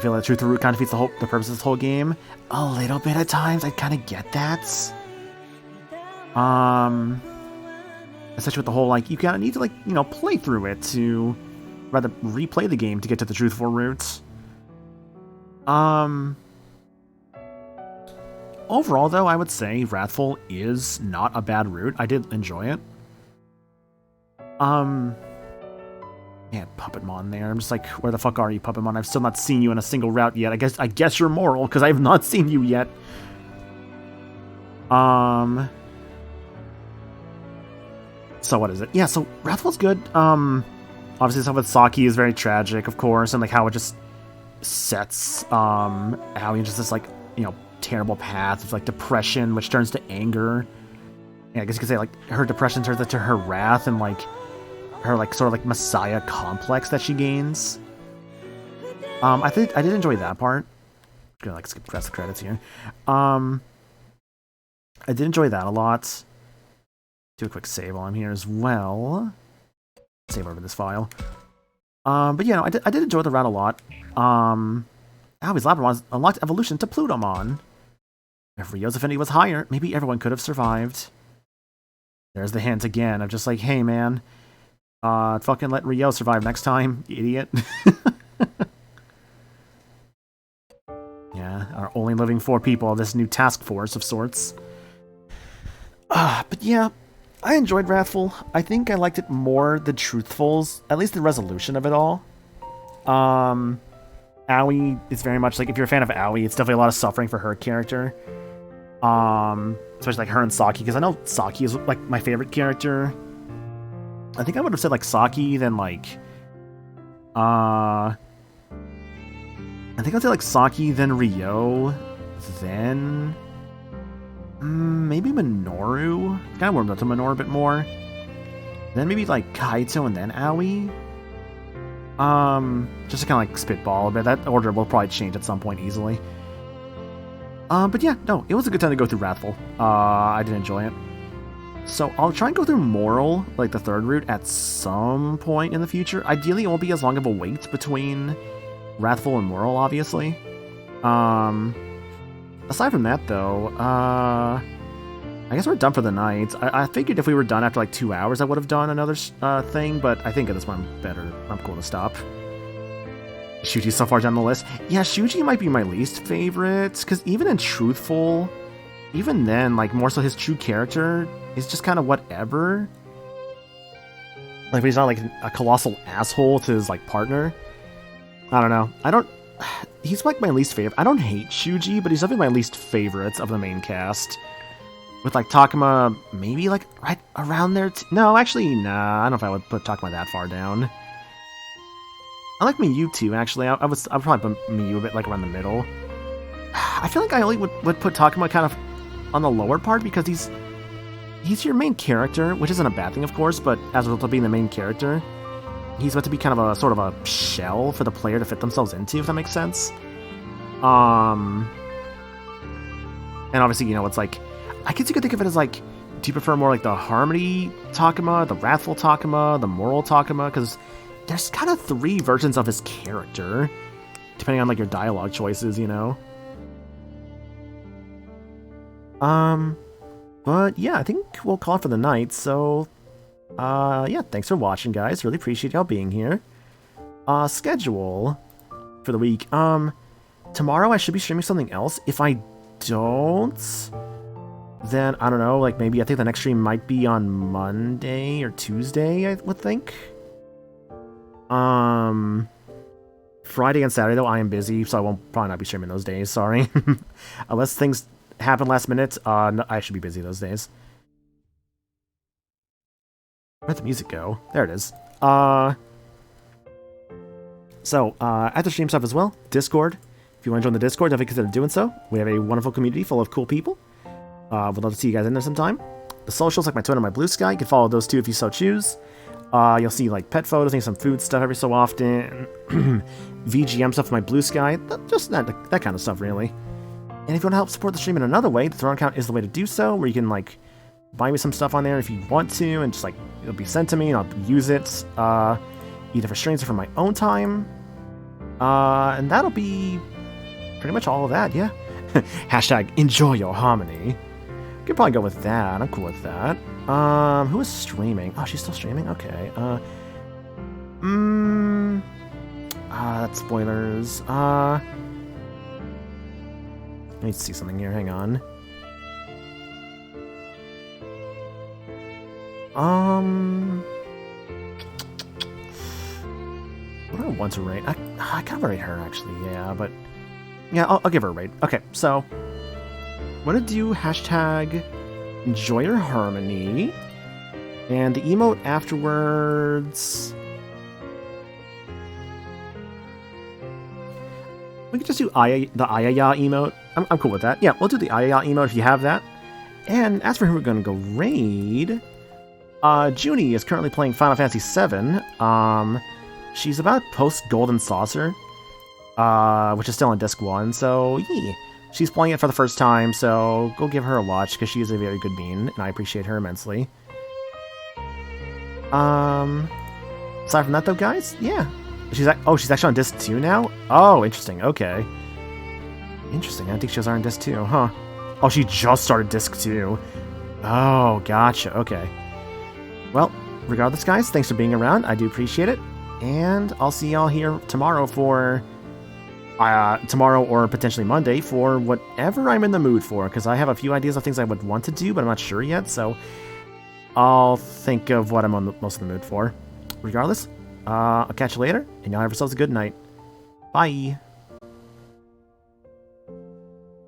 feel like the truth route kind of defeats the purpose of this whole game. A little bit at times, I kind of get that. Especially with the whole, like, you kind of need to, like, you know, play through it to rather replay the game to get to the truthful route. Overall, though, I would say Wrathful is not a bad route. I did enjoy it. Yeah, Puppetmon there. I'm just like, where the fuck are you, Puppetmon? I've still not seen you in a single route yet. I guess you're moral, because I have not seen you yet. So what is it? Yeah, so Wrathful's good. Obviously stuff with Saki is very tragic, of course, and like how it just sets Aoi into just this, like, you know, terrible path of like depression, which turns to anger. Yeah, I guess you could say like her depression turns into her wrath and like her like sort of like messiah complex that she gains. I did enjoy that part. I'm gonna like skip the rest of the credits here. I did enjoy that a lot. Do a quick save while I'm here as well. Save over this file. But yeah, no, I did enjoy the route a lot. Aoi's Labramon unlocked evolution to Plutomon. If Ryo's affinity was higher, maybe everyone could have survived. There's the hint again of just like, hey man, fucking let Ryo survive next time, you idiot. Yeah, our only living 4 people of this new task force of sorts. But yeah, I enjoyed Wrathful. I think I liked it more than Truthfuls, at least the resolution of it all. Aoi is very much like, if you're a fan of Aoi, it's definitely a lot of suffering for her character. Especially like her and Saki, because I know Saki is like my favorite character. I think I would have said like Saki, then like I think I'd say like Saki, then Ryo, then maybe Minoru. Kind of warmed up to Minoru a bit more. Then maybe like Kaito and then Aoi. Just to kind of like spitball a bit. That order will probably change at some point easily. But yeah, no, it was a good time to go through Wrathful. I did enjoy it. So I'll try and go through Moral, like the third route, at some point in the future. Ideally, it won't be as long of a wait between Wrathful and Moral, obviously. Aside from that, though, I guess we're done for the night. I figured if we were done after like 2 hours, I would have done another thing, but I think at this point I'm cool to stop. Shuji's so far down the list. Yeah, Shuji might be my least favorite, because even in Truthful, even then, like, more so his true character is just kind of whatever. Like, he's not like a colossal asshole to his like partner. I don't know. He's like my least favorite. I don't hate Shuji, but he's definitely my least favorite of the main cast. With like Takuma maybe like right around there. No, actually, nah. I don't know if I would put Takuma that far down. I like Miyu too, actually. I'd probably put Miyu a bit like around the middle. I feel like I only would put Takuma kind of on the lower part because he's your main character, which isn't a bad thing, of course, but as a result of being the main character, he's meant to be kind of a sort of a shell for the player to fit themselves into, if that makes sense. And obviously, you know, it's like, I guess you could think of it as like, do you prefer more like the Harmony Takuma, the Wrathful Takuma, the Moral Takuma? Because there's kind of 3 versions of his character, depending on like your dialogue choices, you know? But yeah, I think we'll call it for the night, so yeah, thanks for watching, guys. Really appreciate y'all being here. Schedule for the week. Tomorrow I should be streaming something else. If I don't, then I don't know, like maybe I think the next stream might be on Monday or Tuesday, I would think. Friday and Saturday, though, I am busy, so I won't probably not be streaming those days, sorry. Unless things happen last minute, no, I should be busy those days. Where'd the music go? There it is. So, at the stream stuff as well, Discord. If you want to join the Discord, definitely consider doing so. We have a wonderful community full of cool people. Would love to see you guys in there sometime. The socials, like my Twitter and my Blue Sky, you can follow those too if you so choose. You'll see like pet photos and some food stuff every so often. VGM stuff for my Blue Sky, just that kind of stuff really. And if you want to help support the stream in another way, the Throne account is the way to do so, where you can like buy me some stuff on there if you want to, and just like it'll be sent to me and I'll use it either for streams or for my own time. And that'll be pretty much all of that, yeah. Hashtag enjoy your harmony. Could probably go with that. I'm cool with that. Who is streaming? Oh, she's still streaming? Okay. That's spoilers. I need to see something here. Hang on. What do I want to rate? I kind of rate her, actually, yeah, but... Yeah, I'll give her a rate. Okay, so... I'm gonna do hashtag enjoy your harmony, and the emote afterwards... We could just do the Ayaya emote. I'm cool with that. Yeah, we'll do the Ayaya emote if you have that. And as for who we're gonna go raid... Junie is currently playing Final Fantasy VII. She's about post Golden Saucer, which is still on disc 1, so yeah. She's playing it for the first time, so go give her a watch, because she is a very good bean, and I appreciate her immensely. Aside from that though, guys, yeah. She's actually on disc 2 now? Oh, interesting, okay. Interesting, I didn't think she was on disc 2, huh. Oh, she just started disc 2. Oh, gotcha, okay. Well, regardless, guys, thanks for being around. I do appreciate it. And I'll see y'all here tomorrow for... tomorrow or potentially Monday for whatever I'm in the mood for. Because I have a few ideas of things I would want to do, but I'm not sure yet. So I'll think of what I'm most in the mood for. Regardless, I'll catch you later. And y'all have yourselves a good night. Bye.